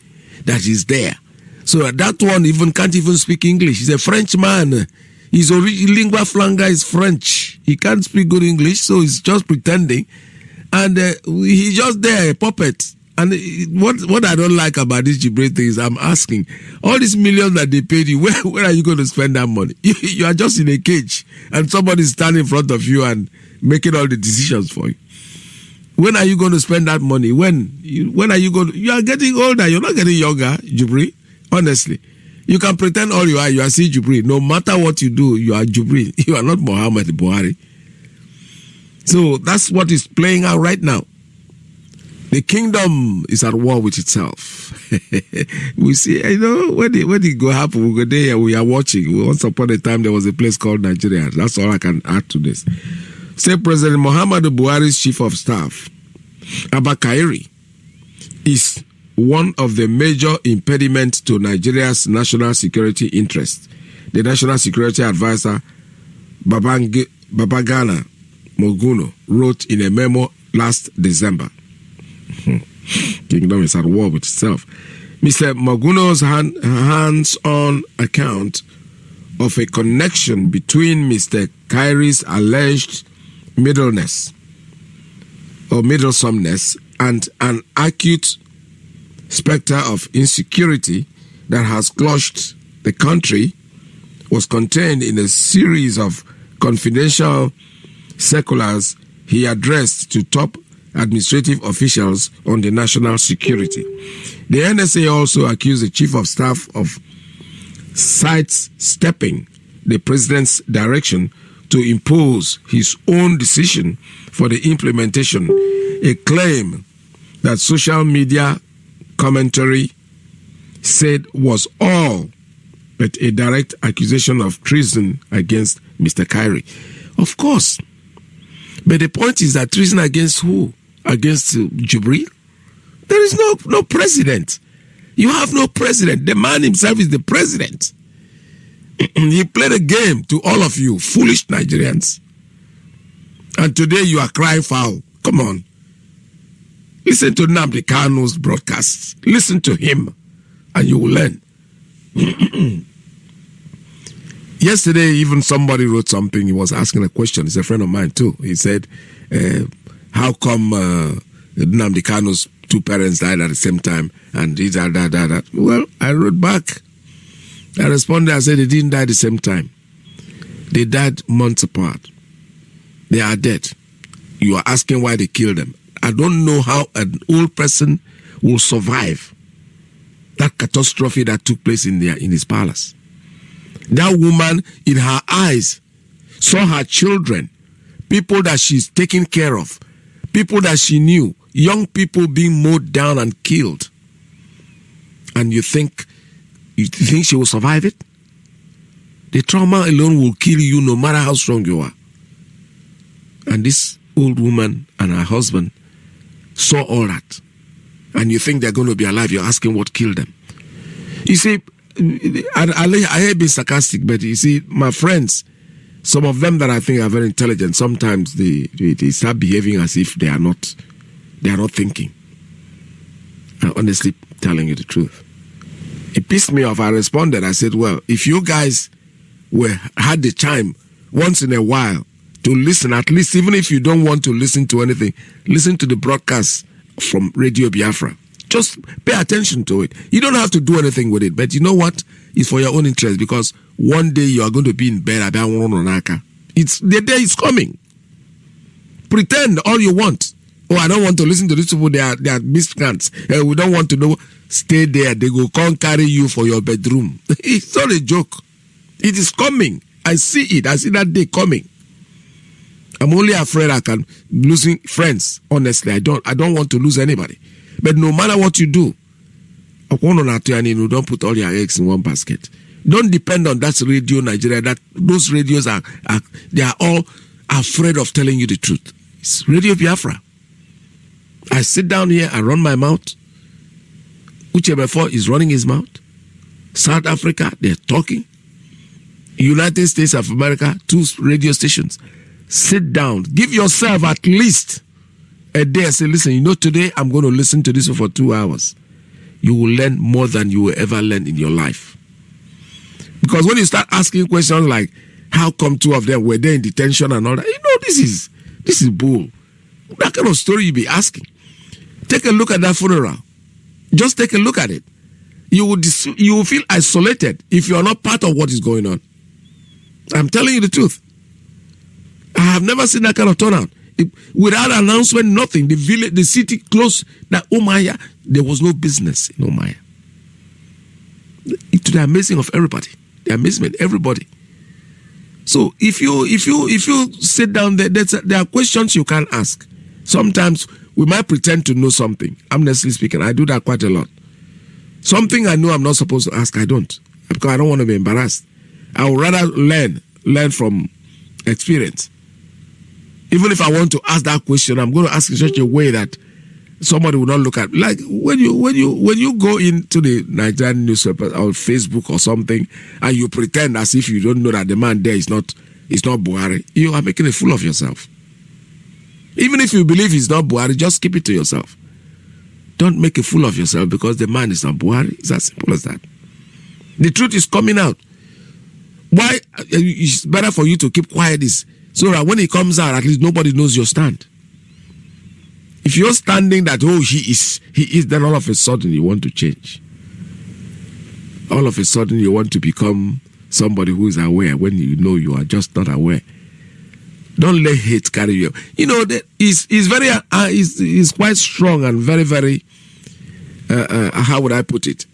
that is there. So that one even can't even speak English. He's a French man. His lingua franca is French. He can't speak good English, so he's just pretending. And he's just there, a puppet. And what I don't like about this Jubri thing is I'm asking, all these millions that they paid you, where are you going to spend that money? You are just in a cage and somebody's standing in front of you and making all the decisions for you. When are you going to spend that money? When are you going to, you are getting older, you're not getting younger, Jubri. Honestly. You can pretend all you are still Jubri. No matter what you do, you are Jubri. You are not Muhammad Buhari. So that's what is playing out right now. The kingdom is at war with itself. We see, when it go happen, we go there, we are watching. Once upon a time, there was a place called Nigeria. That's all I can add to this. Say President Muhammadu Buhari's chief of staff, Abakairi, is one of the major impediments to Nigeria's national security interests. The National Security Advisor, Babagana Moguno, wrote in a memo last December. Kingdom is at war with itself. Mr. Moguno's hands-on account of a connection between Mr. Kairi's alleged middlesomeness and an acute specter of insecurity that has clutched the country was contained in a series of confidential circulars he addressed to top administrative officials on the national security. The NSA also accused the chief of staff of sidestepping the president's direction to impose his own decision for the implementation, a claim that social media commentary said was all but a direct accusation of treason against Mr. Kyrie. Of course. But the point is that treason against who? Against Jubril? There is no president. You have no president. The man himself is the president. He played a game to all of you, foolish Nigerians. And today you are crying foul. Come on. Listen to Nnamdi Kanu's broadcasts. Listen to him and you will learn. Yesterday, even somebody wrote something. He was asking a question. It's a friend of mine too. He said, how come Nnamdi Kanu's two parents died at the same time? And that. Well, I wrote back. I responded, I said they didn't die at the same time. They died months apart. They are dead. You are asking why they killed them. I don't know how an old person will survive that catastrophe that took place in his palace. That woman, in her eyes, saw her children, people that she's taking care of, people that she knew, young people being mowed down and killed. And you think she will survive it? The trauma alone will kill you no matter how strong you are. And this old woman and her husband saw all that. And you think they're going to be alive. You're asking what killed them. You see, I hate being sarcastic, but you see, my friends, some of them that I think are very intelligent, sometimes they start behaving as if they are not thinking. I'm honestly telling you the truth. It pissed me off. I responded. I said, well, if you guys had the time once in a while to listen, at least even if you don't want to listen to anything, listen to the broadcast from Radio Biafra. Just pay attention to it. You don't have to do anything with it. But you know what? It's for your own interest, because one day you are going to be in bed. The day is coming. Pretend all you want. Oh, I don't want to listen to these people. They are miscreants. We don't want to know. Stay there. They will come carry you for your bedroom. It's not a joke. It is coming. I see it. I see that day coming. I'm only afraid I can losing friends. Honestly, I don't want to lose anybody. But no matter what you do, don't put all your eggs in one basket. Don't depend on that radio Nigeria. That those radios they are all afraid of telling you the truth. It's Radio Biafra. I sit down here, I run my mouth. Uchebefo is running his mouth. South Africa, they're talking. United States of America, 2 radio stations. Sit down. Give yourself at least a day. Say, listen, today I'm going to listen to this for 2 hours. You will learn more than you will ever learn in your life. Because when you start asking questions like, how come 2 of them were there in detention and all that, this is bull. That kind of story you be asking. Take a look at that funeral. Just take a look at it. You will feel isolated if you are not part of what is going on. I'm telling you the truth. I have never seen that kind of turnout. Without announcement, nothing. The village, the city closed. That Omaya, there was no business in Omaya. To the amazing of everybody, the amazement everybody. So if you sit down there, there are questions you can ask. Sometimes we might pretend to know something. Honestly speaking, I do that quite a lot. Something I know I'm not supposed to ask, I don't, because I don't want to be embarrassed. I would rather learn from experience. Even if I want to ask that question, I'm going to ask in such a way that somebody will not look at. Like when you go into the Nigerian newspaper or Facebook or something, and you pretend as if you don't know that the man there is not Buhari, you are making a fool of yourself. Even if you believe he's not Buhari, just keep it to yourself. Don't make a fool of yourself because the man is not Buhari. It's as simple as that. The truth is coming out. Why it's better for you to keep quiet is so that when it comes out, at least nobody knows your stand. If you're standing that, oh, he is, then all of a sudden you want to change. All of a sudden you want to become somebody who is aware when you know you are just not aware. Don't let hate carry you. You know, that is very, is quite strong and very, very, how would I put it?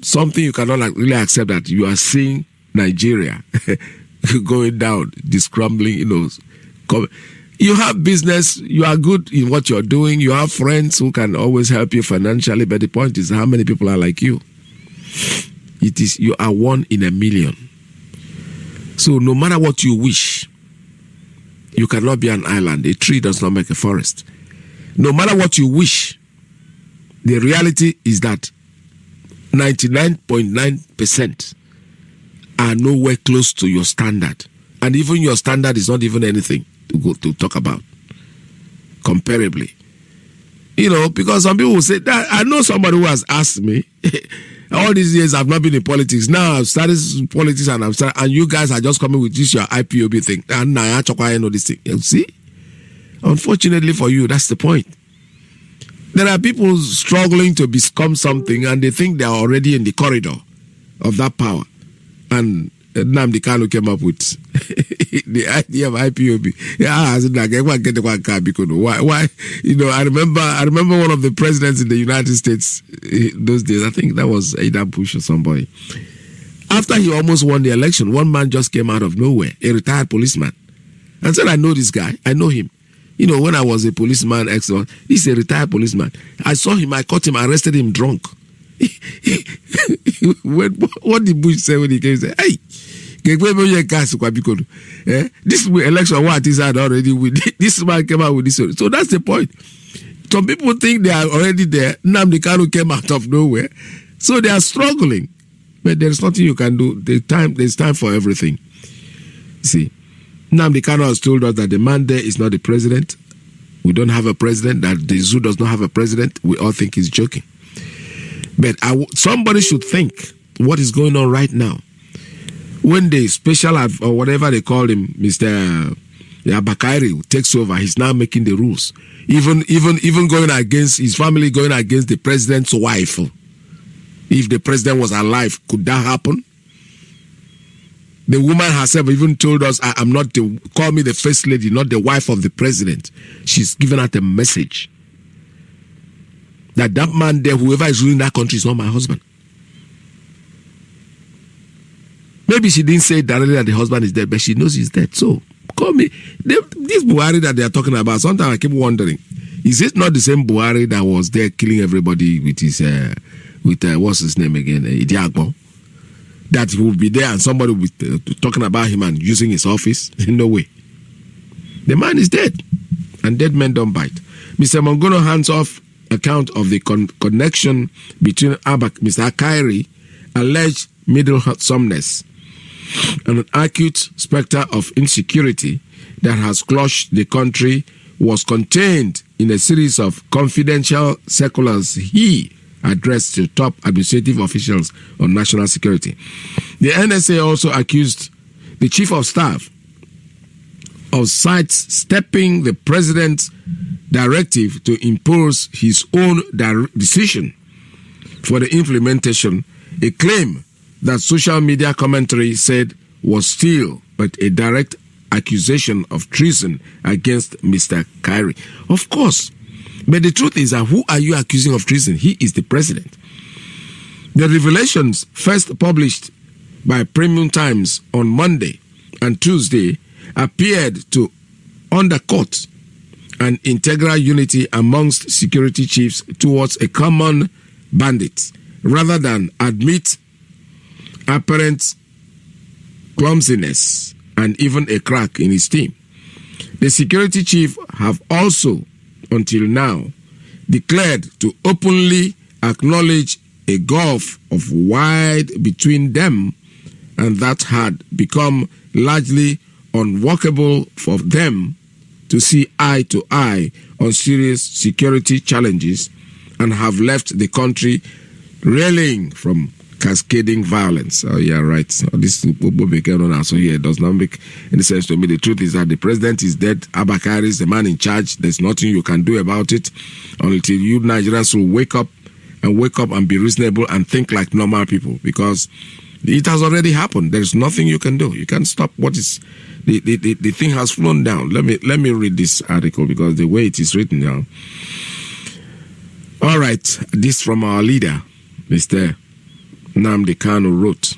Something you cannot really accept, that you are seeing Nigeria going down, discrumbling, you know. You have business, you are good in what you're doing, you have friends who can always help you financially, but the point is how many people are like you? It is, you are 1 in a million. So no matter what you wish, you cannot be an island. A tree does not make a forest. No matter what you wish, the reality is that 99.9% are nowhere close to your standard. And even your standard is not even anything to talk about comparably. You know, because some people will say that. I know somebody who has asked me, all these years I've not been in politics. Now I've started politics and and you guys are just coming with this your IPOB thing. And now I know this thing. You see? Unfortunately for you, that's the point. There are people struggling to become something and they think they are already in the corridor of that power. And Nnamdi Kanu came up with the idea of IPOB. Why? You know, I remember one of the presidents in the United States those days. I think that was Adam Bush or somebody. After he almost won the election, one man just came out of nowhere, a retired policeman, and said, "I know this guy. I know him. You know, when I was a policeman, this is a retired policeman. I saw him. I caught him. I arrested him drunk." What did Bush say when he came? He said, "Hey, this election, what is that already with this man came out with this." So that's the point. Some people think they are already there. Nnamdi Kanu came out of nowhere, so they are struggling. But there's nothing you can do. There's time for everything. See, Nnamdi Kanu has told us that the man there is not the president. We don't have a president. That the zoo does not have a president. We all think he's joking. But somebody should think what is going on right now. When the special or whatever they call him, Mr. Bakari takes over, he's now making the rules. Even going against his family, going against the president's wife. If the president was alive, could that happen? The woman herself even told us, "I'm not call me the first lady, not the wife of the president." She's given out a message that man there, whoever is ruling that country, is not my husband. Maybe she didn't say directly that the husband is dead, but she knows he's dead. So, call me. This Buhari that they are talking about, sometimes I keep wondering, is it not the same Buhari that was there killing everybody with his, what's his name again, Idiagbo? That he will be there and somebody will be talking about him and using his office? No way. The man is dead. And dead men don't bite. Mr. Mongono hands off account of the connection between Mr. Akairi, alleged middlesomeness, and an acute specter of insecurity that has clutched the country was contained in a series of confidential circulars he addressed to top administrative officials on national security. The NSA also accused the chief of staff of sidestepping the president's directive to impose his own decision for the implementation, a claim that social media commentary said was still but a direct accusation of treason against Mr. Kairi. Of course, but the truth is that who are you accusing of treason? He is the president. The revelations, first published by Premium Times on Monday and Tuesday, appeared to undercut an integral unity amongst security chiefs towards a common bandit, rather than admit apparent clumsiness and even a crack in his team. The security chief have also, until now, declared to openly acknowledge a gulf of wide between them, and that had become largely unworkable for them to see eye to eye on serious security challenges, and have left the country reeling from cascading violence. Oh, yeah, right. So this so here does not make any sense to me. The truth is that the president is dead. Abakari is the man in charge. There's nothing you can do about it until you Nigerians will wake up and be reasonable and think like normal people, because it has already happened. There's nothing you can do. You can't stop what is the thing has flown down. Let me read this article, because the way it is written down. All right, this from our leader, Mr. Nnamdi Kanu, wrote,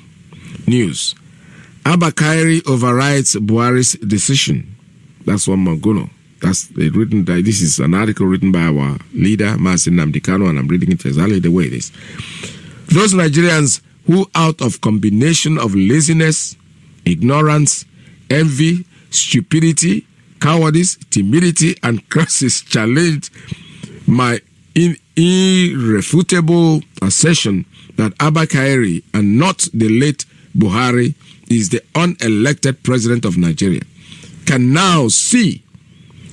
news. Abakari overrides Buhari's decision. That's one Monguno. This is an article written by our leader, Mazi Iyke, and I'm reading it exactly the way it is. Those Nigerians who, out of combination of laziness, ignorance, envy, stupidity, cowardice, timidity, and crisis, challenged my irrefutable assertion that Abakari and not the late Buhari is the unelected president of Nigeria, can now see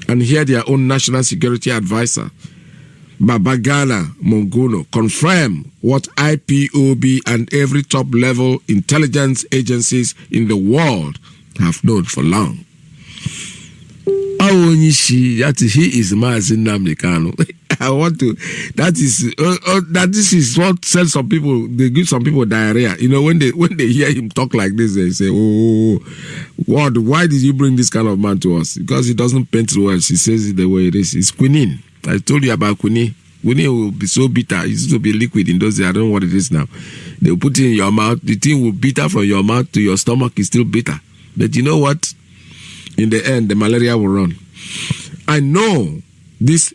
and hear their own national security advisor, Babagana Monguno, confirm what IPOB and every top-level intelligence agencies in the world have known for long. He is Mazi Nnamdi. I want to. That this is what sends some people. They give some people diarrhea. You know, when they hear him talk like this, they say, "Oh, what? Why did you bring this kind of man to us?" Because he doesn't paint the words. He says it the way it is. It's quinine. I told you about quinine. Quinine will be so bitter. It used to be liquid in those days. I don't know what it is now. They will put it in your mouth. The thing will bitter from your mouth to your stomach. Is still bitter. But you know what? In the end, the malaria will run. I know this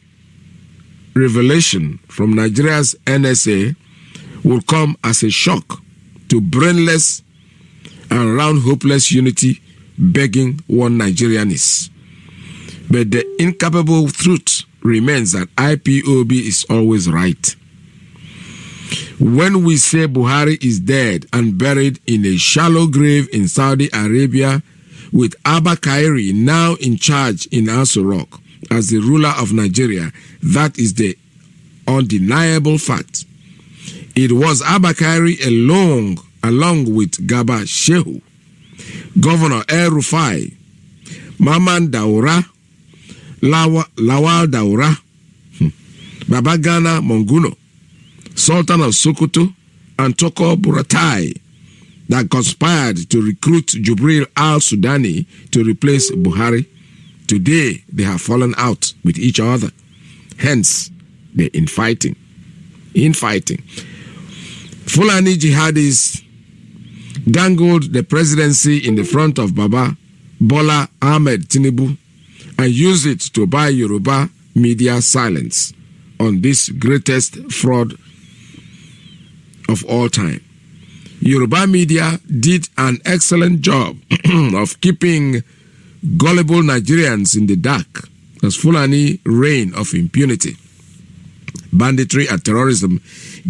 revelation from Nigeria's NSA will come as a shock to brainless and round hopeless unity begging one Nigerianist. But the incapable truth remains that IPOB is always right. When we say Buhari is dead and buried in a shallow grave in Saudi Arabia, with Abakari now in charge in Aso Rock as the ruler of Nigeria, that is the undeniable fact. It was Abakari along with Gaba Shehu, Governor El Rufai, Maman Daura, Lawal Daura, Babagana Monguno, Sultan of Sokoto, and Toko Buratai, that conspired to recruit Jubril al-Sudani to replace Buhari. Today, they have fallen out with each other. Hence, they're infighting. Fulani jihadis dangled the presidency in the front of Baba Bola Ahmed Tinubu and used it to buy Yoruba media silence on this greatest fraud of all time. Yoruba media did an excellent job of keeping gullible Nigerians in the dark as Fulani reign of impunity, banditry, and terrorism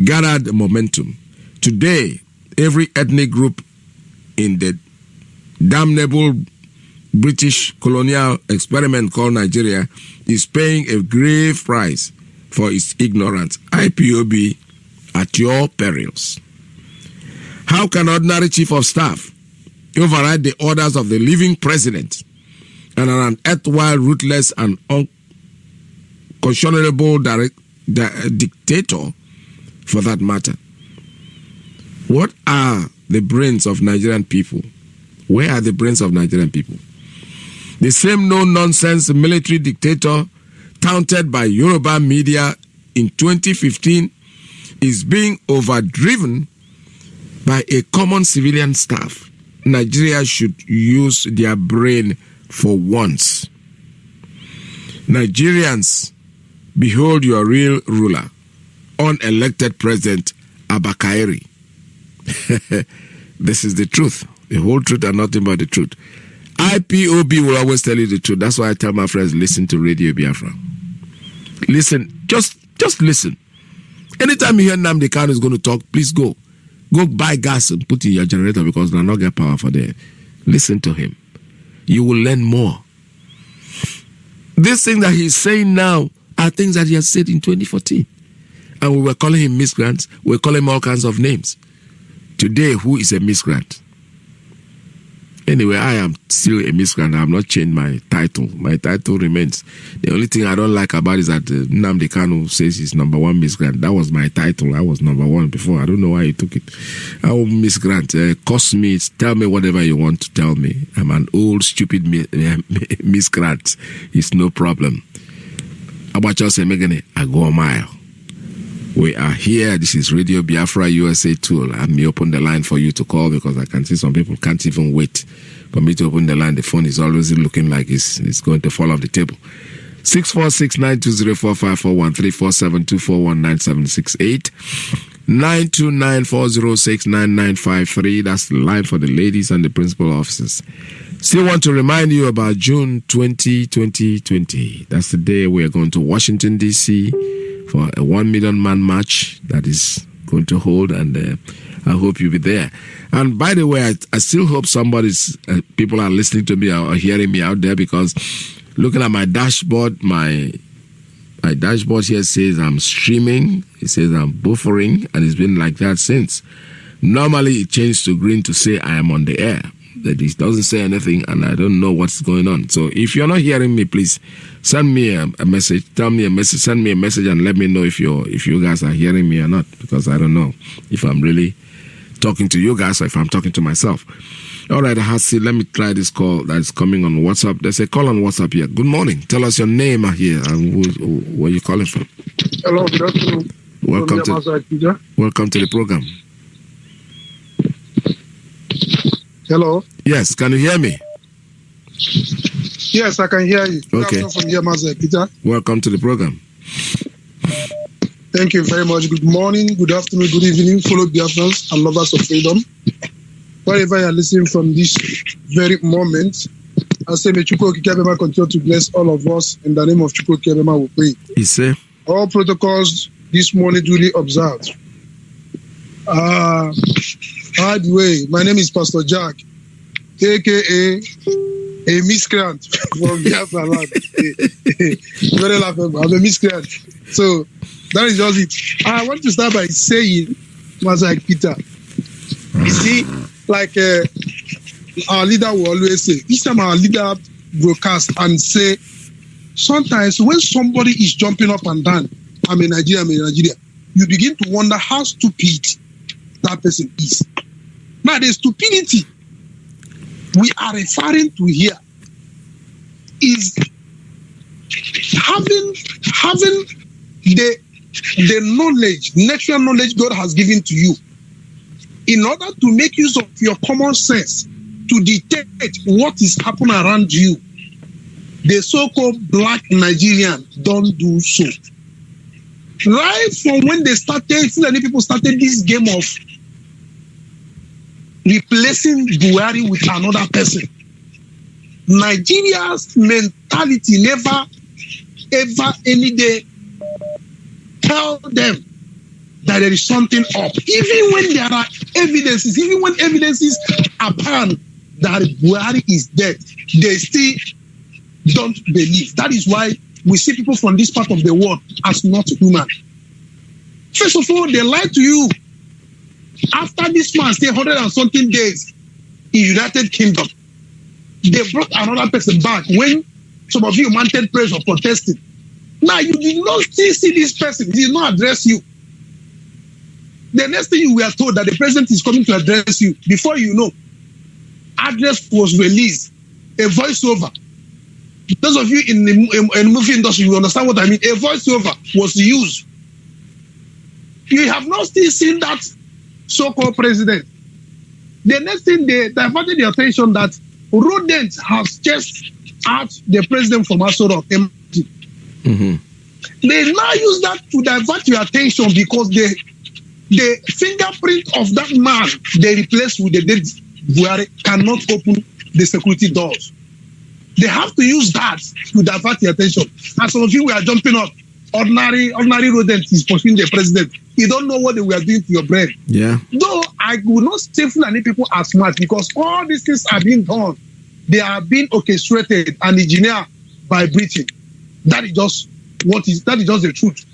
gathered momentum. Today, every ethnic group in the damnable British colonial experiment called Nigeria is paying a grave price for its ignorance. IPOB at your perils. How can ordinary chief of staff override the orders of the living president and an erstwhile ruthless and unconscionable dictator, for that matter? What are the brains of Nigerian people? Where are the brains of Nigerian people? The same no-nonsense military dictator touted by Yoruba media in 2015 is being overdriven by a common civilian staff. Nigeria should use their brain for once. Nigerians, behold your real ruler, unelected President Abakari. This is the truth, the whole truth and nothing but the truth. IPOB will always tell you the truth. That's why I tell my friends, listen to Radio Biafra. Listen, just listen. Anytime you hear Nnamdi Kanu is going to talk, please go buy gas and put in your generator, because they'll not get power for that. Listen to him. You will learn more. These things that he's saying now are things that he has said in 2014. And we were calling him miscreants. We were calling him all kinds of names. Today, who is a miscreant? Anyway, I am still a miscreant. I have not changed my title. My title remains. The only thing I don't like about it is that Nnamdi Kanu says he's number one miscreant. That was my title. I was number one before. I don't know why he took it. I will miscreant. Cost me. Tell me whatever you want to tell me. I'm an old, stupid miscreant. It's no problem. About just say, Megane, I go a mile. We are here. This is Radio Biafra USA Tool. I may open the line for you to call because I can see some people can't even wait for me to open the line. The phone is always looking like it's going to fall off the table. 646-920-4541, 347-241-9768, 929-406-9953. That's the line for the ladies and the principal officers. Still want to remind you about June 2020. That's the day we are going to Washington, D.C., for a 1 million man march that is going to hold, and I hope you'll be there. And by the way, I still hope people are listening to me or hearing me out there, because looking at my dashboard, my dashboard here says I'm streaming. It says I'm buffering, and it's been like that since. Normally, it changed to green to say I am on the air. That it doesn't say anything, and I don't know what's going on. So if you're not hearing me, please send me a message. Tell me a message. Send me a message and let me know if you guys are hearing me or not, because I don't know if I'm really talking to you guys or if I'm talking to myself. All right, let me try this call that is coming on WhatsApp. There's a call on WhatsApp here. Good morning. Tell us your name here and where you're calling from. Hello, good afternoon. Welcome to the program. Hello. Yes, can you hear me? Yes, I can hear you. Okay. From here, Mazi Iyke. Welcome to the program. Thank you very much. Good morning, good afternoon, good evening, fellow Biafrans and lovers of freedom. Wherever you are listening from this very moment, I say, may Chukwu Okike Abema continue to bless all of us. In the name of Chukwu Okike Abema, we pray. Yes, All protocols this morning duly observed. By the way, my name is Pastor Jack, a.k.a. a miscreant from Biafra land. Very laughable. I'm a miscreant. So that is just it. I want to start by saying, Mazi Iyke, you see, like our leader will always say, each time our leader broadcast and say, sometimes when somebody is jumping up and down, I'm in Nigeria, you begin to wonder how stupid that person is. Now, the stupidity we are referring to here is having the knowledge, natural knowledge God has given to you, in order to make use of your common sense to detect what is happening around you. The so-called black Nigerian don't do so. Right from when they started, many people started this game of replacing Buhari with another person, Nigeria's mentality never, ever, any day tell them that there is something up. Even when there are evidences, even when evidences apparent that Buhari is dead, they still don't believe. That is why we see people from this part of the world as not human. First of all, they lie to you. After this man stayed 100 and something days in United Kingdom, they brought another person back when some of you mounted pressure protesting. Now you did not still see this person. He did not address you. The next thing you were told that the president is coming to address you. Before you know, address was released, a voiceover. Those of you in the movie industry, you understand what I mean. A voiceover was used. You have not still seen that so-called president. The next thing, they diverted the attention that rodent has just asked the president from Aso Rock. Mm-hmm. They now use that to divert your attention because the fingerprint of that man they replaced with the dead Buhari cannot open the security doors. They have to use that to divert your attention. And some of you were jumping up. Ordinary rodent is pursuing the president. You don't know what they were doing to your brain. Yeah. Though I will not say Fulani people are smart because all these things are being done. They are being orchestrated and engineered by Britain. That is just the truth.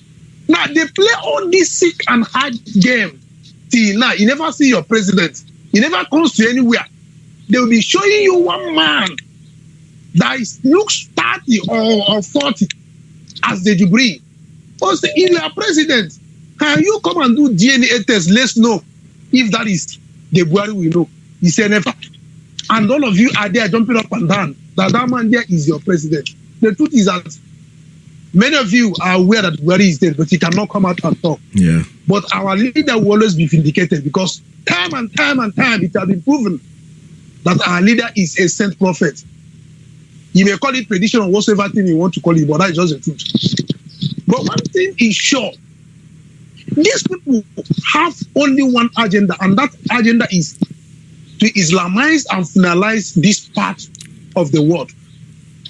Now they play all this sick and hard game till now, you never see your president. He never comes to anywhere. They will be showing you one man that looks 30 or 40 as the degree. Also, if you are president, can you come and do DNA test? Let's know if that is the Buhari we know. He said never. And all of you are there jumping up and down. That man there is your president. The truth is that many of you are aware that Buhari is dead, but he cannot come out and talk. Yeah. But our leader will always be vindicated because time and time and time it has been proven that our leader is a sent prophet. You may call it prediction or whatever thing you want to call it, but that is just the truth. But one thing is sure, these people have only one agenda, and that agenda is to Islamize and finalize this part of the world.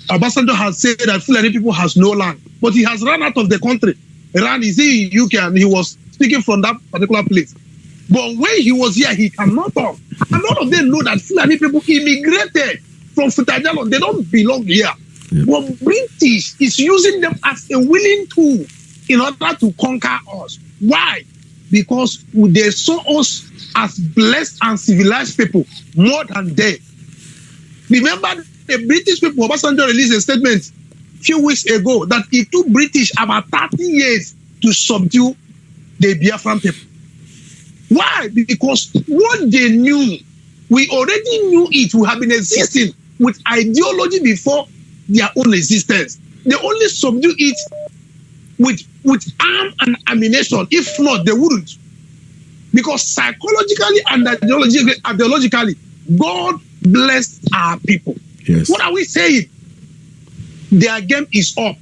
Obasanjo has said that Fulani people has no land, but he has run out of the country. Is in UK and he was speaking from that particular place. But when he was here, he cannot talk. And all of them know that Fulani people immigrated from Futajalo. They don't belong here. Yeah. But British is using them as a willing tool in order to conquer us. Why? Because they saw us as blessed and civilized people more than they. Remember, the British people, Obasanjo released a statement a few weeks ago that it took British about 30 years to subdue the Biafran people. Why? Because what they knew, we already knew it. We have been existing with ideology before their own existence. They only subdue it with arm and ammunition. If not, they wouldn't. Because psychologically and ideologically, God blessed our people. Yes. What are we saying? Their game is up.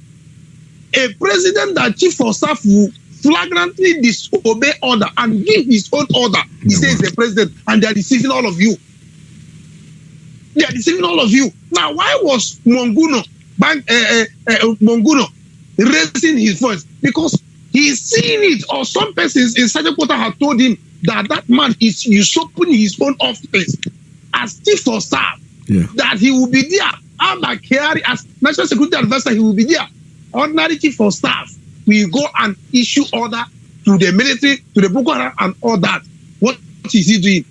A president that chief of staff will flagrantly disobey order and give his own order. He says the president, and they are deceiving all of you. They are deceiving all of you. Now, why was Monguno raising his voice? Because he is seeing it, or some persons in Sergeant Porter have told him that that man is usurping his own office as chief of staff. Yeah. That he will be there. Al-Bakari, as national security advisor, he will be there. Ordinary chief of staff will go and issue order to the military, to the Boko Haram, and all that. What is he doing?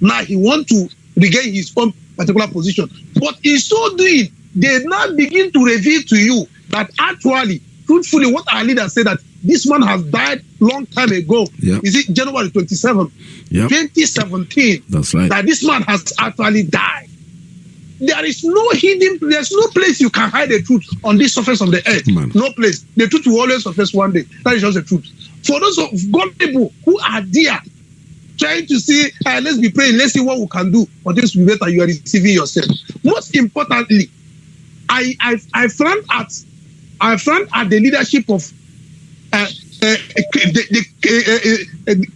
Now he wants to regain his own particular position. But in so doing, they now begin to reveal to you that actually, truthfully, what our leader said that this man has died long time ago. Yep. Is it January 27, 2017? That's right. That this man has actually died. There is no there's no place you can hide the truth on this surface of the earth. Man. No place. The truth will always surface one day. That is just the truth. For those of God people who are there, trying to see, let's be praying, let's see what we can do for this to be better, you are deceiving yourself. Most importantly, I frown at the leadership of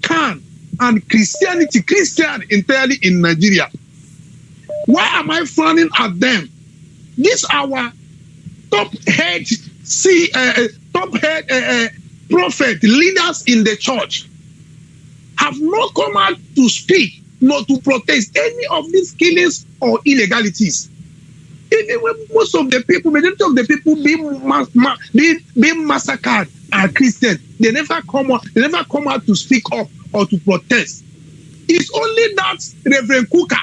Khan and Christian entirely in Nigeria. Why am I frowning at them? These our top head prophet leaders in the church have not come out to speak, nor to protest any of these killings or illegalities. Even when most of the people, majority of the people being massacred are Christian, they never come out to speak up or to protest. It's only that Reverend Kuka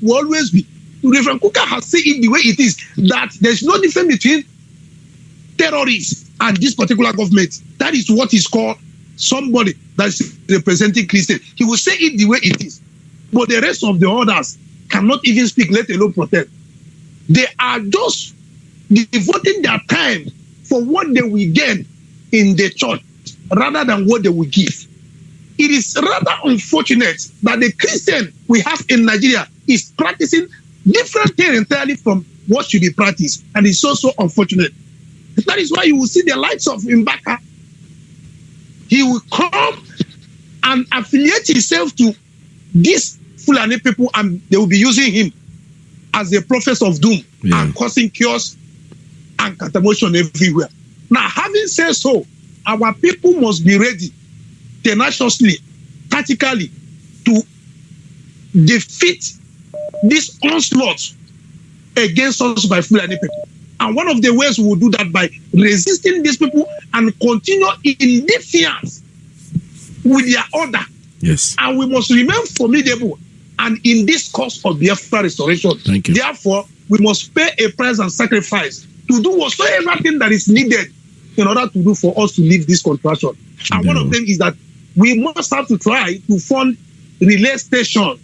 will always be. Reverend Kuka has said it the way it is, that there's no difference between terrorists and this particular government. That is what is called somebody that's representing Christian. He will say it the way it is. But the rest of the others cannot even speak, let alone protest. They are just devoting their time for what they will gain in the church rather than what they will give. It is rather unfortunate that the Christian we have in Nigeria is practicing different things entirely from what should be practiced. And it's so unfortunate. That is why you will see the likes of Mbaka. He will come and affiliate himself to these Fulani people, and they will be using him as a prophet of doom and causing chaos and catamation everywhere. Now, having said so, our people must be ready tenaciously, tactically, to defeat this onslaught against us by Fulani people. And one of the ways we will do that by resisting these people and continue in defiance with their order Yes. And we must remain formidable. And in this cause of Biafra restoration, Thank you. Therefore, we must pay a price and sacrifice to do whatsoever thing that is needed in order to do for us to leave this contraction. And one of them is that we must have to try to fund relay station.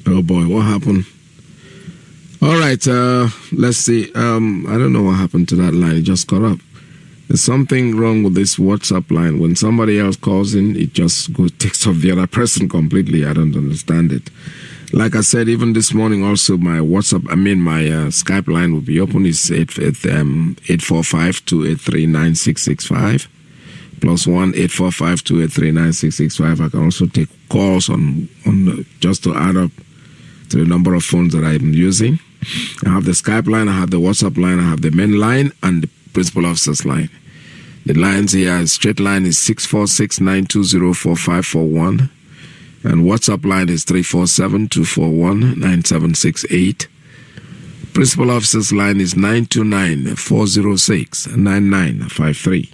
Oh boy, what happened? All right, let's see. I don't know what happened to that line. It just cut up. There's something wrong with this WhatsApp line. When somebody else calls in, it just takes off the other person completely. I don't understand it. Like I said, even this morning also, my WhatsApp, my Skype line will be open. It's 845-283-9665 +1 845-283-9665. I can also take calls on just to add up to the number of phones that I'm using. I have the Skype line, I have the WhatsApp line, I have the main line, and the principal officer's line. The lines here, straight line is 646-920-4541. And WhatsApp line is 347-241-9768. Principal officer's line is 929-406-9953.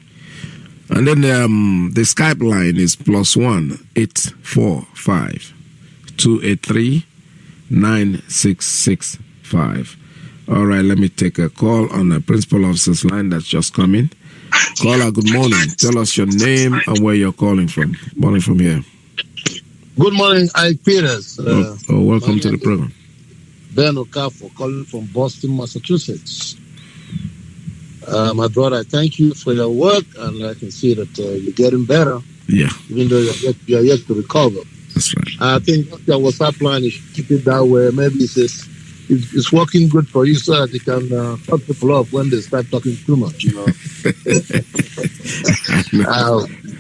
And then the Skype line is +1 845-283-9665. All right, let me take a call on the principal officer's line that's just coming. Caller, good morning. Tell us your name and where you're calling from. Morning from here. Good morning, Ike Peters. Welcome to the program. Ben Okafor, calling from Boston, Massachusetts. My brother, I thank you for your work, and I can see that you're getting better. Yeah. Even though you're yet to recover. That's right. I think your WhatsApp line, you should keep it that way. Maybe it's working good for you so that you can cut people off when they start talking too much,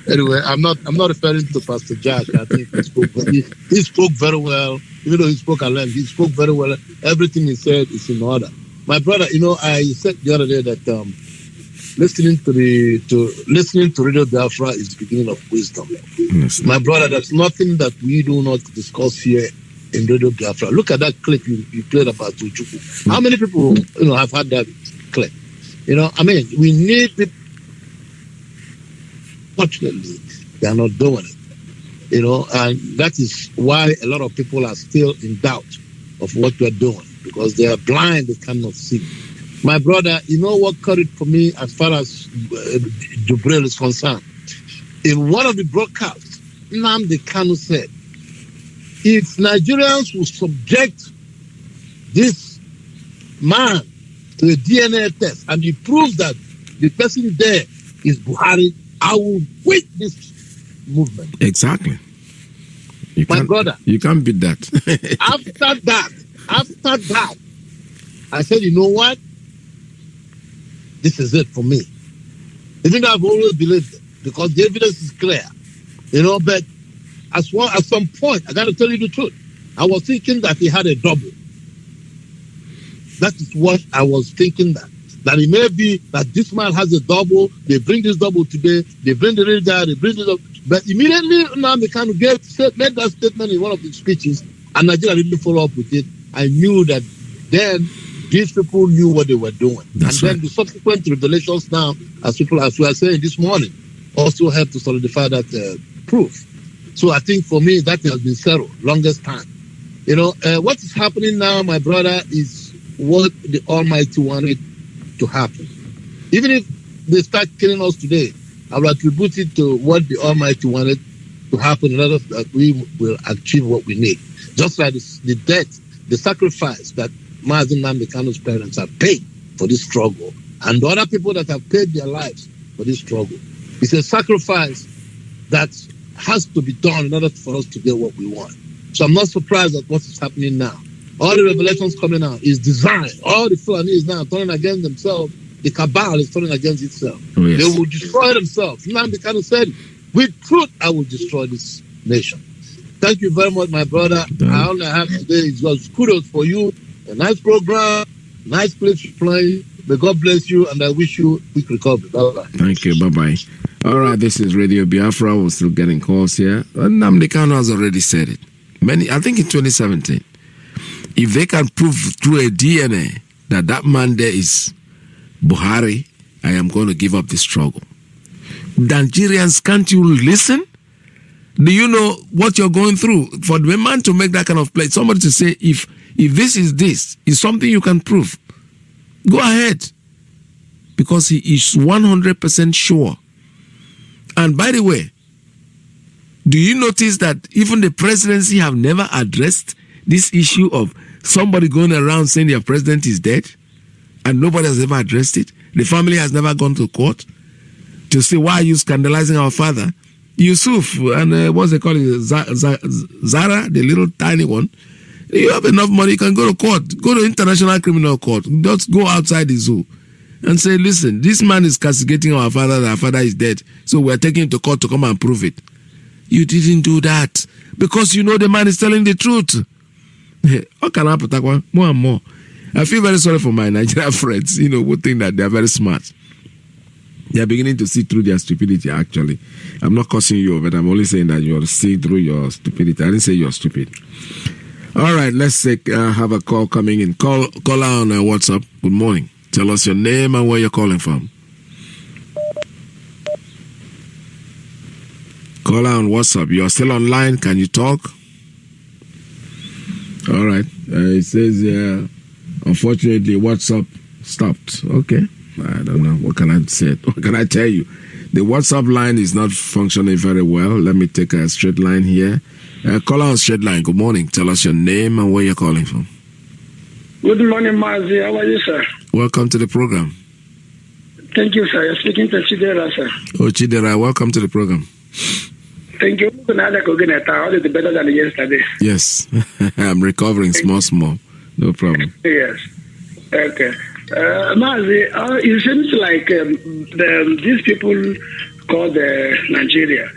Anyway, I'm not referring to Pastor Jack. I think he spoke very well. Even though he spoke at length, he spoke very well. Everything he said is in order. My brother, I said the other day that listening to Radio Biafra is the beginning of wisdom. Yes. My brother, there's nothing that we do not discuss here in Radio Biafra. Look at that clip you played about Ujuku. How many people have had that clip? We need people. Fortunately, they are not doing it. And that is why a lot of people are still in doubt of what we're doing, because they are blind, they cannot see. My brother, you know what cut it for me as far as Jubril is concerned? In one of the broadcasts, Nnamdi Kanu said, if Nigerians will subject this man to a DNA test and he proves that the person there is Buhari, I will quit this movement. Exactly. My brother. You can't beat that. After that, I said, you know what? This is it for me. Even though I've always believed it, because the evidence is clear. But at some point, I got to tell you the truth, I was thinking that he had a double. That is what I was thinking, that it may be that this man has a double, they bring this double today, they bring the real guy, they bring this double. But immediately now they kind of made that statement in one of his speeches, and Nigeria didn't follow up with it. I knew that then these people knew what they were doing. Then the subsequent revelations now, as we are saying this morning, also helped to solidify that proof. So I think for me, that has been settled longest time. What is happening now, my brother, is what the Almighty wanted to happen. Even if they start killing us today, I will attribute it to what the Almighty wanted to happen in order that we will achieve what we need. Just like the debt, the sacrifice that Mazi Iyke's parents have paid for this struggle, and the other people that have paid their lives for this struggle. It's a sacrifice that has to be done in order for us to get what we want. So I'm not surprised at what is happening now. All the revelations coming out is designed. All the Fulani is now turning against themselves. The cabal is turning against itself. Oh, yes. They will destroy themselves. Nnamdi Kanu said, with truth, I will destroy this nation. Thank you very much, my brother. All I have today is just kudos for you. A nice program, nice place to play. May God bless you, and I wish you quick recovery. Bye-bye. Thank you. Bye-bye. All right, this is Radio Biafra. We're still getting calls here. Nnamdi Kanu has already said it. I think in 2017. If they can prove through a DNA that man there is Buhari, I am going to give up the struggle. Nigerians, can't you listen? Do you know what you're going through? For the man to make that kind of play, somebody to say, if this is something you can prove, go ahead. Because he is 100% sure. And by the way, do you notice that even the presidency have never addressed this issue of somebody going around saying their president is dead? And nobody has ever addressed it. The family has never gone to court to say, why are you scandalizing our father? Yusuf, and what's they call it? Zara, the little tiny one. You have enough money, you can go to court. Go to International Criminal Court. Just go outside the zoo and say, listen, this man is castigating our father. Our father is dead. So we're taking him to court to come and prove it. You didn't do that because you know the man is telling the truth. What can happen? More and more. I feel very sorry for my Nigerian friends, who think that they are very smart. They are beginning to see through their stupidity, actually. I'm not cursing you, but I'm only saying that you're seeing through your stupidity. I didn't say you're stupid. All right, let's have a call coming in. Call on WhatsApp. Good morning. Tell us your name and where you're calling from. Call on WhatsApp. You're still online. Can you talk? All right. It says, unfortunately, WhatsApp stopped. Okay. I don't know. What can I say? What can I tell you? The WhatsApp line is not functioning very well. Let me take a straight line here. Call on straight line. Good morning. Tell us your name and where you're calling from. Good morning, Mazi. How are you, sir? Welcome to the program. Thank you, sir. You're speaking to Chidera, sir. Oh, Chidera, welcome to the program. Thank you. How is it better than yesterday? Yes. I'm recovering small. No problem. Yes. Okay. Mazi, it seems like these people called Nigeria,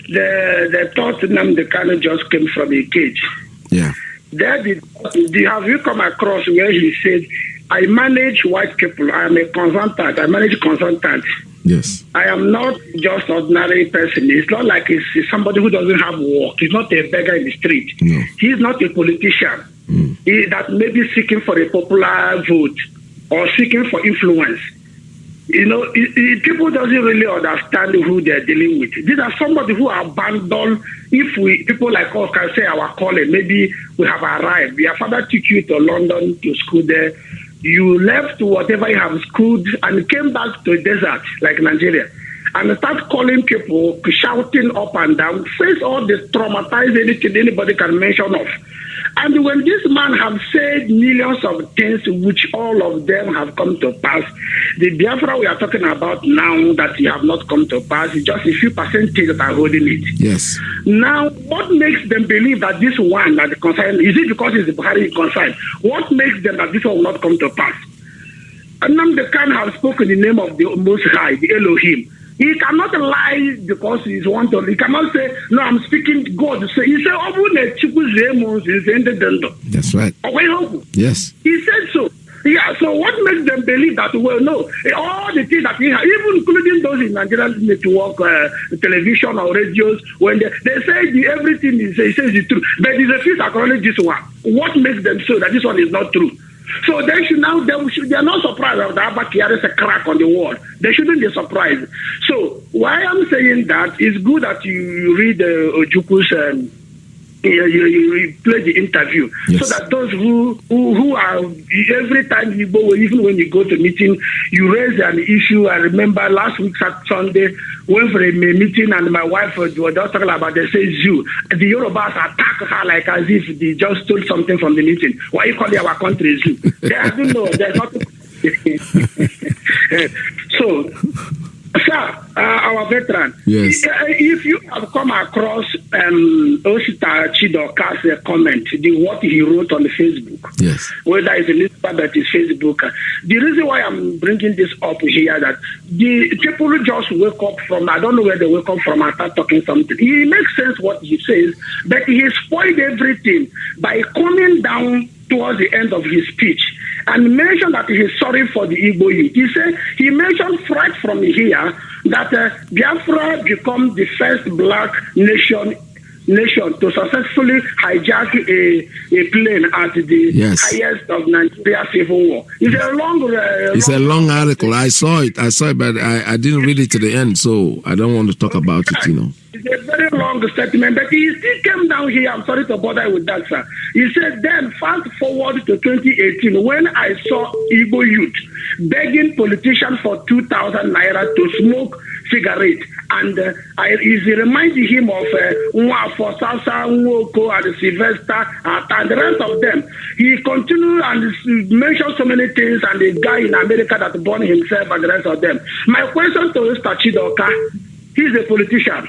they thought Nnamdi Kanu just came from a cage. Yeah. Have you come across where he said, I manage white people, I am a consultant, I manage consultants. Yes. I am not just ordinary person. It's not like it's somebody who doesn't have work. He's not a beggar in the street. No. He's not a politician. That may be seeking for a popular vote or seeking for influence. People doesn't really understand who they're dealing with. These are somebody who are abandoned. People like us can say our calling, maybe we have arrived. Your father took you to London to school there. You left whatever you have schooled and came back to a desert like Nigeria and start calling people, shouting up and down, face all the traumatized anything anybody can mention of. And when this man have said millions of things, which all of them have come to pass, the Biafra we are talking about now that you have not come to pass is just a few percentage that are holding it. Yes. Now, what makes them believe that this one that concern, is it because it's the Buhari concern? What makes them that this one will not come to pass? Nnamdi Kanu have spoken in the name of the Most High, the Elohim. He cannot lie because he's one to. He cannot say, no, I'm speaking to God. He said, that's right. Yes. He said so. Yeah, so what makes them believe that, well, no, all the things that we have, even including those in Nigerian network, television or radios, when they say everything he says is true, but there's a few that acknowledge this one. What makes them so that this one is not true? So they are not surprised that Abba is a crack on the wall. They shouldn't be surprised. So why I'm saying that, it's good that you read Ojuku's you play the interview, yes, so that those who are, every time you go, even when you go to meeting, you raise an issue. I remember last week Sunday, went for a meeting and my wife was just talking about, they say zoo. The Yorubas attack her like as if they just stole something from the meeting. Why you call our country zoo? They don't know. There's nothing. So, sir, our veteran, yes, if you have come across Osita Chidoka's comment, what he wrote on the Facebook, yes, whether it's Elizabeth that is Facebook, the reason why I'm bringing this up here, that the people just wake up from, I don't know where they wake up from and start talking something. It makes sense what he says, but he spoiled everything by coming down towards the end of his speech and mentioned that he is sorry for the Igbo youth. He said, he mentioned right from here that Biafra become the first black nation nation to successfully hijack a plane at the highest of Nigeria civil war. It's a long article. I saw it, but I didn't read it to the end, so I don't want to talk about it, It's a very long statement, but he still came down here. I'm sorry to bother with that, sir. He said, then fast forward to 2018, when I saw Igbo youth begging politicians for 2,000 naira to smoke cigarette, and he reminded him of Nwafo, Salsa, Nwoko, and Sylvester, and the rest of them. He continued and mentioned so many things, and the guy in America that born himself and the rest of them. My question to Mr. Chidoka, he's a politician.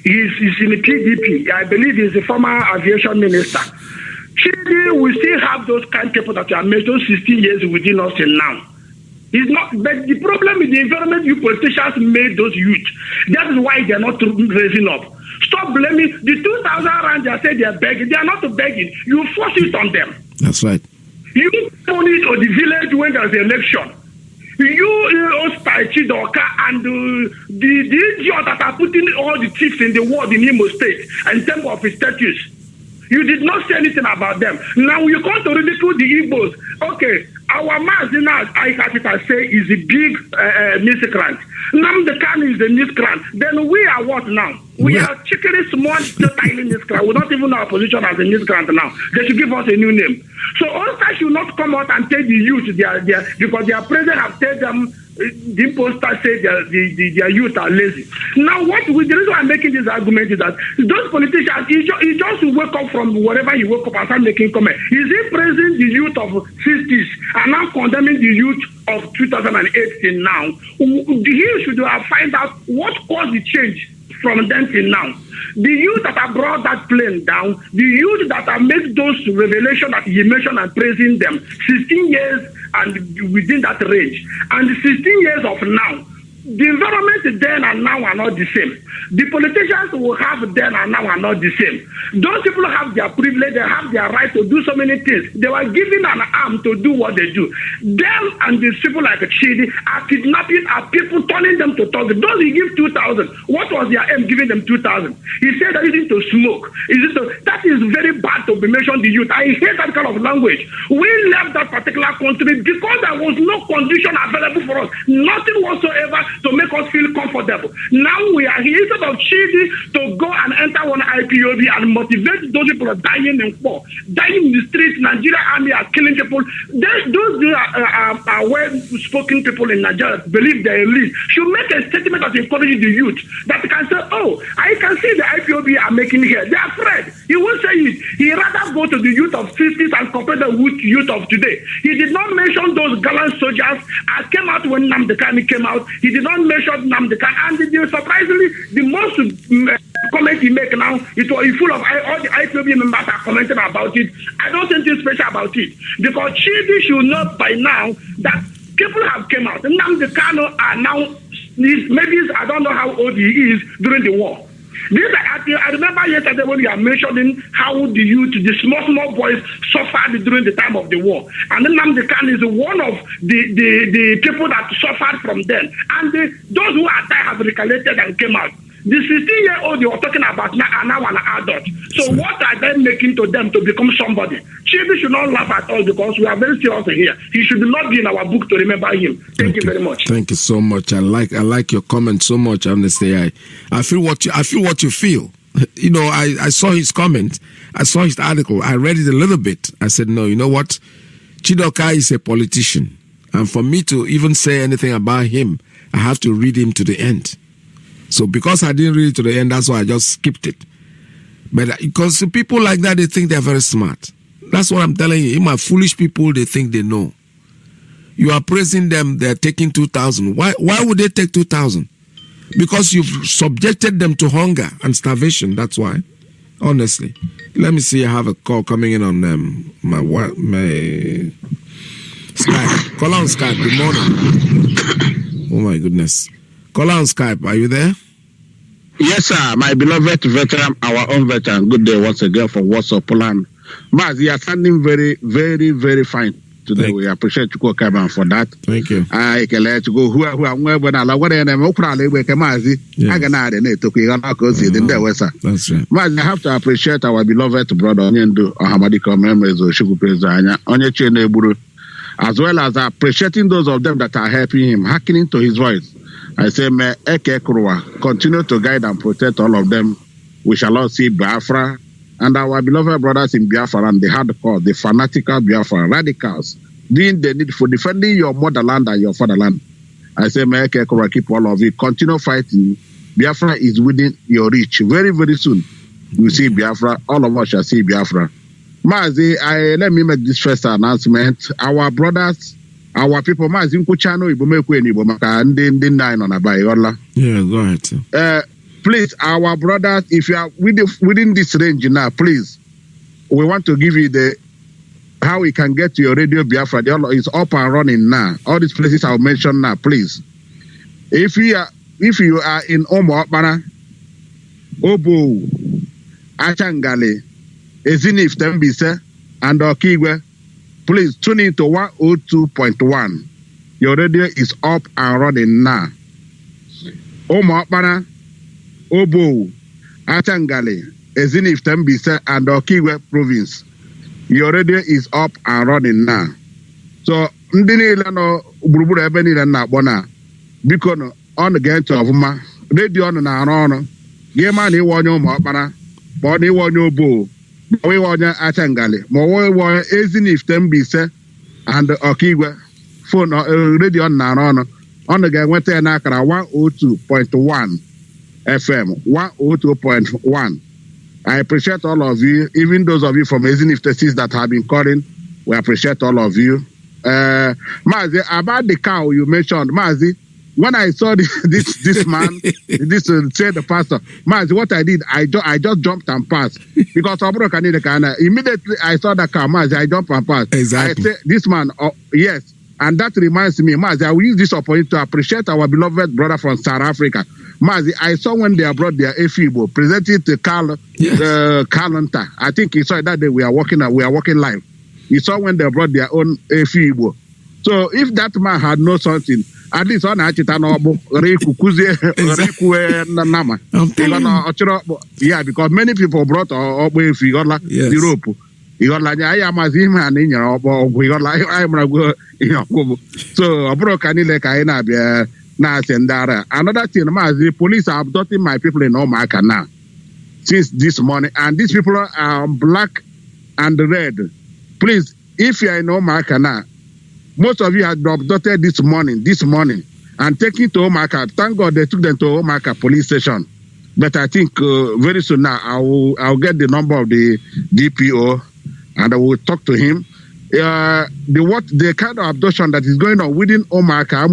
He's in the PDP. I believe he's a former aviation minister. Chidi, we still have those kind of people that are made those 16 years within us till now. It's not, but the problem is the environment you politicians made those youth. That is why they're not raising up. Stop blaming the 2,000 rand they say they're begging. They are not begging. You force it on them. That's right. You put it on the village when there's an election. You Chidoka and the idiot that are putting all the chiefs in the world in Imo State and terms of his status. You did not say anything about them. Now you come to ridicule the Igbos. Okay, our Mazi Iyke say is a big miscreant. Nnamdi Kanu is a miscreant. Then we are what now? We are chickeny small, tiny miscreant. We don't even know our position as a miscreant now. They should give us a new name. So also should not come out and tell the youth because their president have told them. The imposters say their youth are lazy. Now, the reason I'm making this argument is that those politicians, he just wake up from wherever he woke up and start making comments. Is he praising the youth of 60s and now condemning the youth of 2008 till now? He should have find out what caused the change from then till now. The youth that have brought that plane down, the youth that have made those revelations that he mentioned and praising them, 16 years and within that range, and 16 years of now, the environment then and now are not the same. The politicians who have then and now are not the same. Those people have their privilege, they have their right to do so many things. They were given an arm to do what they do. Them and these people like Chidi are kidnapping, are people turning them to talk. Those he give 2,000. What was their aim giving them 2,000? He said that is it to smoke. That is very bad to be mentioned the youth. I hate that kind of language. We left that particular country because there was no condition available for us. Nothing whatsoever to make us feel comfortable. Now we are here instead of Chidi to go and enter one IPOB and motivate those people dying in war, dying in the streets. Nigeria army are killing people. Those are well-spoken people in Nigeria believe they lead should make a statement that encourages the youth that can say, oh, I can see the IPOB are making here. They are afraid. He won't say it. He rather go to the youth of 50s and compare them with youth of today. He did not mention those gallant soldiers that came out when Nnamdi Kanu came out. He did not mention Nnamdi Kanu. And surprisingly, the most comment he make now, it was full of all the IPOB members are commenting about it. I don't think it's special about it because Chidi should know by now that people have come out. Nnamdi Kanu are now, maybe I don't know how old he is during the war. I remember yesterday when you are mentioning how the youth, the small boys suffered during the time of the war. And then Nnamdi Kanu is one of the people that suffered from them. And those who are died have recollected and came out. The 16-year-old you are talking about now are now an adult. So what are they making to them to become somebody? Chidi should not laugh at all because we are very serious here. He should not be in our book to remember him. Thank you very much. Thank you so much. I like your comment so much. Honestly, I feel what you feel. You know, I saw his comment. I saw his article. I read it a little bit. I said, no, you know what? Chidoka is a politician. And for me to even say anything about him, I have to read him to the end. So because I didn't read it to the end, that's why I just skipped it. But because people like that, they think they're very smart. That's what I'm telling you. My foolish people, they think they know. You are praising them, they're taking 2,000. Why would they take 2,000? Because you've subjected them to hunger and starvation. That's why. Honestly. Let me see. I have a call coming in on my Skype. Call on Skype. Good morning. Oh my goodness. Call on Skype. Are you there? Yes, sir. My beloved veteran, our own veteran. Good day once again from Warsaw, Poland. Mazi, you are sounding very, very, very fine today. We appreciate you coming for that. Thank you. I can let you go. Who are when I love what I am. Probably we can Mazi. I can add it to King in the West. That's right. Mazi, I have to appreciate our beloved brother Onyendu Ohamadiko members of Shuku Prezanya, Onyeche Neburu, as well as appreciating those of them that are helping him, hearkening to his voice. I say, may Eke Kurwa continue to guide and protect all of them. We shall all see Biafra and our beloved brothers in Biafra and the hardcore, the fanatical Biafra radicals, doing the need for defending your motherland and your fatherland. I say, may Eke Kurwa keep all of you. Continue fighting. Biafra is within your reach. Very, very soon, you see Biafra. All of us shall see Biafra. Mazi, let me make this first announcement. Our brothers, our people, Mazi Nkuchano, Ibomekwe, Ibomaka, and then 9 on a bayola. Yeah, go ahead, sir. Please, our brothers, if you are within this range now, please, we want to give you how we can get to your radio Biafra. It's up and running now. All these places I'll mention now, please. If you are in Omo Okpara, Obo, Achangale, Ezinif Tembise, and Okigwe, please tune into 102.1. Your radio is up and running now. Omo Okpara, Obo, Achangale, Ezinif Tembise, and Okigwe province. Your radio is up and running now. So, ndị niile nọ gburugburu ebe niile na-akpọ na biko nọ ọnụ ga-ntị ọfụma redio ọnụ na-arụ ọrụ gị ma na iwe onye Ụmụ Ọkpara ma ọ na iwe onye Obo ma iwe onye Achangale ma ọ iwe onye Ezinif Tembise and Okigwe fon redio ọnụ na-arụ ọnụ ga-enweta ya n'akara 102.1 FM 102.1. I appreciate all of you, even those of you from Ezinif Texas that have been calling. We appreciate all of you. Mazi, about the cow you mentioned, Mazi, when I saw this man, say the pastor, Mazi, what I did, I just jumped and passed because immediately I saw the cow, Mazi, I jumped and passed. Exactly. I said, this man, yes, and that reminds me, Mazi, I will use this opportunity to appreciate our beloved brother from South Africa. Mazi, I saw when they brought their Efibo, presented to Calanta. I think he saw that day we are working live. He saw when they brought their own Efibo. So if that man had known something, at least on Achitanobo, yeah, because many people brought Efigola, Europe. You like I am as him and in your we got like I'm so abroad can like I na sendara. Another thing, the police are abducting my people in Omaka now since this morning, and these people are black and red. Please, if you are in Omaka now, most of you have been abducted this morning, and taken to Omaka. Thank God they took them to Omaka police station. But I think very soon now I'll get the number of the DPO. And I will talk to him. The kind of abduction that is going on within Omaka,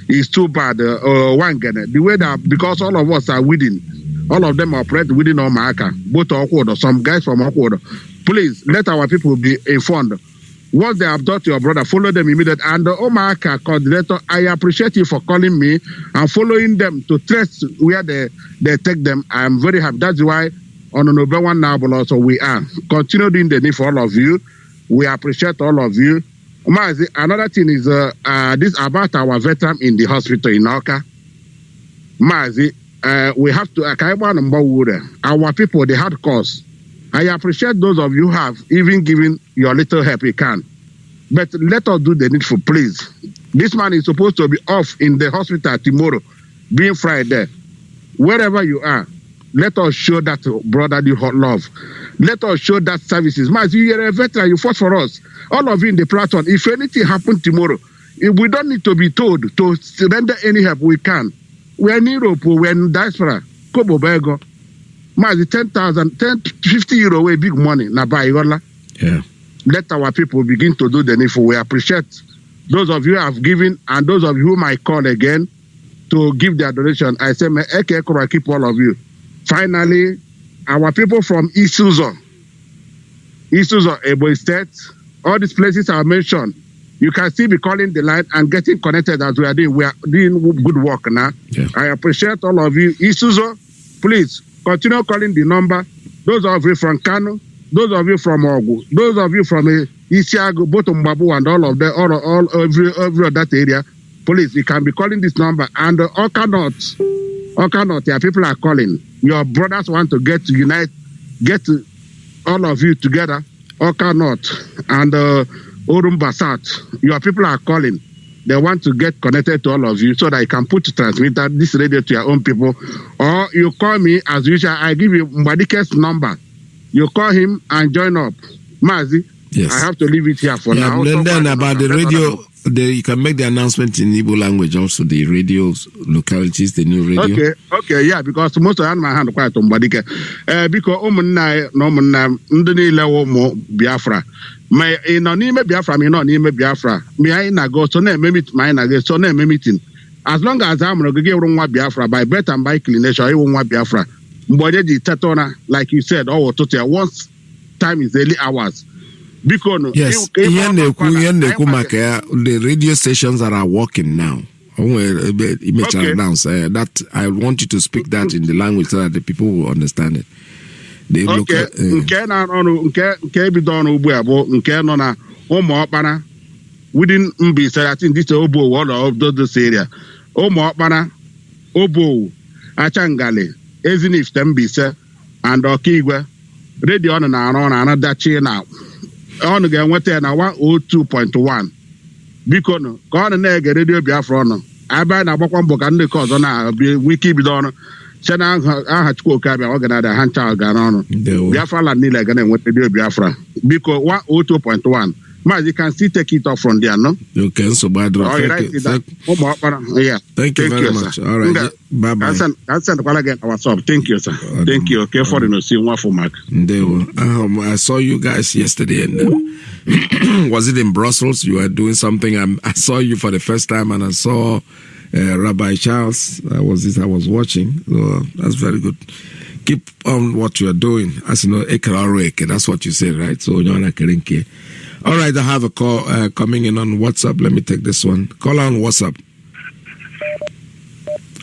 is too bad. The way that, because all of us are within, all of them operate within Omaka, both Okwodo, some guys from Okwodo. Please let our people be informed. Once they abduct your brother, follow them immediately. And the Omaka coordinator, I appreciate you for calling me and following them to trace where they take them. I am very happy. That's why on November 1 now, but also we are continue doing the need for all of you. We appreciate all of you. Mazi, another thing is this about our veteran in the hospital in Oka. Mazi, we have to our people, they had cause. I appreciate those of you who have even given your little help you can. But let us do the needful, please. This man is supposed to be off in the hospital tomorrow, being Friday. Wherever you are, let us show that brotherly love. Let us show that services. Mazi, you're a veteran, you fought for us. All of you in the platform, if anything happens tomorrow, we don't need to be told to render any help we can. We're in Europe, we're in diaspora. Kobo Bego. Mazi, 50 euro away, big money. Yeah. Let our people begin to do the needful. We appreciate those of you who have given and those of you who might call again to give their donation. I say, may Eke Kora keep all of you. Finally, our people from Isuzo, Ebonyi State, all these places I mentioned, you can still be calling the line and getting connected as we are doing. We are doing good work now. Yeah. I appreciate all of you. Isuzo, please continue calling the number. Those of you from Kano, those of you from Ogu, those of you from Isiago, both Mbabu and all of them, every of that area. Police, you can be calling this number, and all cannot, yeah, people are calling. Your brothers want to get all of you together, all cannot, and Orum Basat, your people are calling. They want to get connected to all of you so that you can transmitter this radio to your own people. Or you call me as usual. I give you Mbadike's number. You call him and join up. Mazi, yes. I have to leave it here for now. Then about the radio, you can make the announcement in Igbo language also, the radio localities, the new radio. Okay, yeah, because most of my hand quite on Mbadike. Because Omunna, Ndini Biafra. My in on Biafra, me not name Biafra. Me I na go so na meet my na go so na meeting. As long as I'm not going to Biafra by birth and by inclination, I won't Biafra. Mbojeji Tetona, like you said, once time is early hours. Because yes, the radio stations that are working now. That I want you to speak that in the language so that the people will understand it. Okay, nke bidon ugbu a bụ nke nọ na ụmụ ọkpara within Mbise. I think this is Obo, one of those area. Ụmụ ọkpara, Obo, Achangale, Ezinif Mbise, and Okigwe. Radio on na another chain now. On ga-enweta na 102.1. Biko no, ka ọ na-ege Radio Biafra ọnụ. Aba na agbakwa mbọ ka ndị ọzọ na wiki bidon. Chena aha Chukwuka bịa ọ ga na hancha ga n'ọnụ. Biafra land niile ga na-enweta Radio Biafra. Biko 102.1. Mazi, you can still take it off from there, no? Okay, so bad. Thank you very much. All right. Bye-bye. I'll send again our sub. Thank you, sir. Thank you. Okay, for the see one for Mark. I saw you guys yesterday, and was it in Brussels? You were doing something. I saw you for the first time, and I saw Rabbi Charles. I was watching. So that's very good. Keep on what you are doing. As you know, that's what you say, right? So you're not Kerinke. All right, I have a call coming in on WhatsApp. Let me take this one. Call on WhatsApp.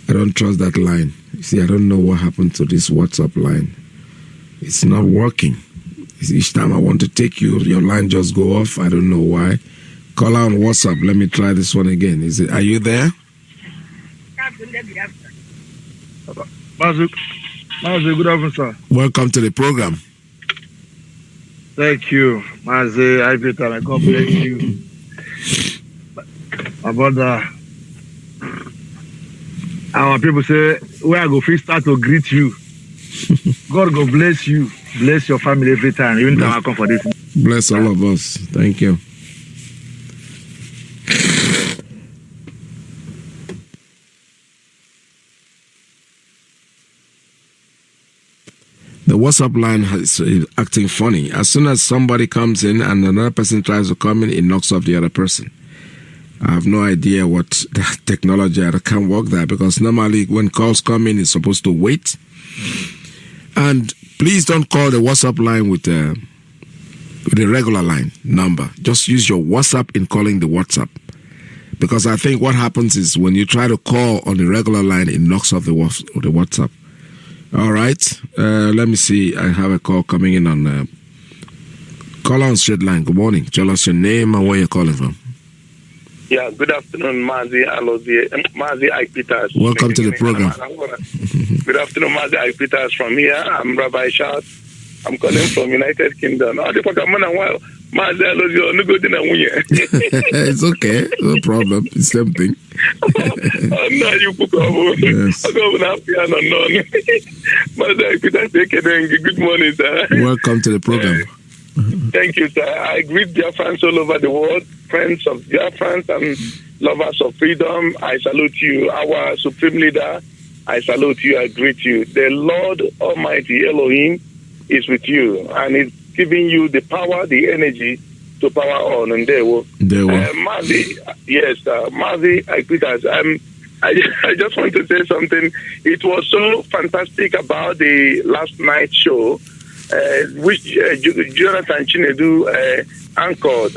I don't trust that line. You see, I don't know what happened to this WhatsApp line. It's not working. Each time I want to take you, your line just go off. I don't know why. Call on WhatsApp. Let me try this one again. Are you there? Mazi, good afternoon, sir. Welcome to the program. Thank you, Mazi Iyke. God bless you. My brother, our people say, where I go first start to greet you. God go bless you. Bless your family every time. Even time I come for this. Bless all of us. Thank you. The WhatsApp line is acting funny. As soon as somebody comes in and another person tries to come in, it knocks off the other person. I have no idea what that technology, I can't work that, because normally when calls come in, it's supposed to wait. And please don't call the WhatsApp line with the regular line number. Just use your WhatsApp in calling the WhatsApp. Because I think what happens is when you try to call on the regular line, it knocks off the WhatsApp. All right. Let me see. I have a call coming in on call on straight line. Good morning. Tell us your name and where you're calling from. Yeah, good afternoon, Mazi Iyke. Welcome to the program. Good afternoon, Mazi Iyke from here. I'm Rabbi Charles. I'm calling from United Kingdom. It's okay, no problem. It's same thing. Good morning, sir. Welcome to the program. Thank you, sir. I greet Biafrans all over the world, friends of Biafrans and lovers of freedom. I salute you, our supreme leader. I salute you. I greet you. The Lord Almighty Elohim is with you, and is giving you the power, the energy to power on. And there will. Mazi, yes, Mazi Iyke. I just want to say something. It was so fantastic about the last night show, which Jonathan Chinedu anchored.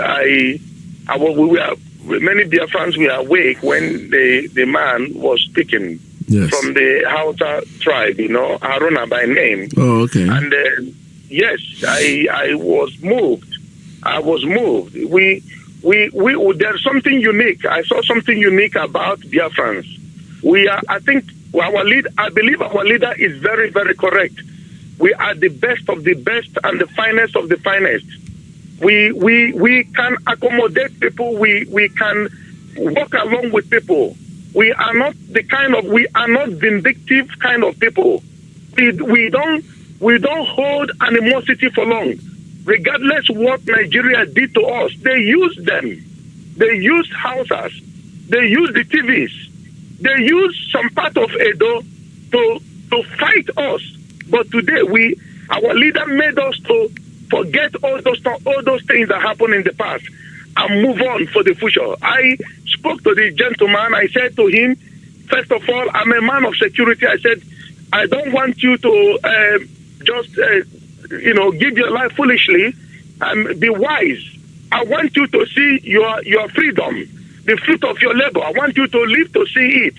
Many Biafrans were awake when the man was speaking. Yes. From the Hausa tribe, Haruna by name. Oh, okay. And yes, I was moved. I was moved. There's something unique. I saw something unique about Biafrans. I believe our leader is very, very correct. We are the best of the best and the finest of the finest. We can accommodate people. We can walk along with people. We are not vindictive kind of people. We don't hold animosity for long. Regardless what Nigeria did to us, they used them. They used houses. They used the TVs. They used some part of Edo to fight us. But today, our leader made us to forget all those things that happened in the past and move on for the future. I spoke to the gentleman. I said to him, first of all, I'm a man of security. I said, I don't want you to give your life foolishly and be wise. I want you to see your freedom, the fruit of your labor. I want you to live to see it.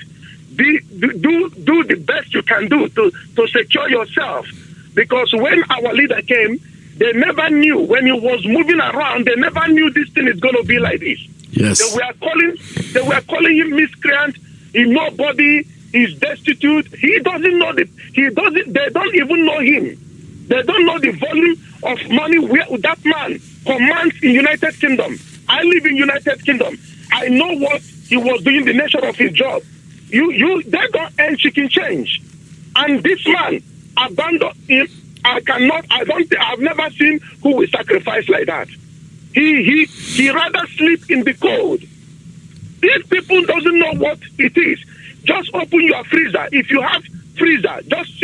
Do the best you can do to secure yourself. Because when our leader came, they never knew. When he was moving around, they never knew this thing is going to be like this. Yes. They were calling him miscreant. He's nobody. He's destitute. He doesn't know they don't even know him. They don't know the volume of money that man commands in United Kingdom. I live in United Kingdom. I know what he was doing, the nature of his job. They don't earn chicken change. And this man abandoned him. I've never seen who will sacrifice like that. He rather sleep in the cold. These people doesn't know what it is. Just open your freezer. If you have freezer, just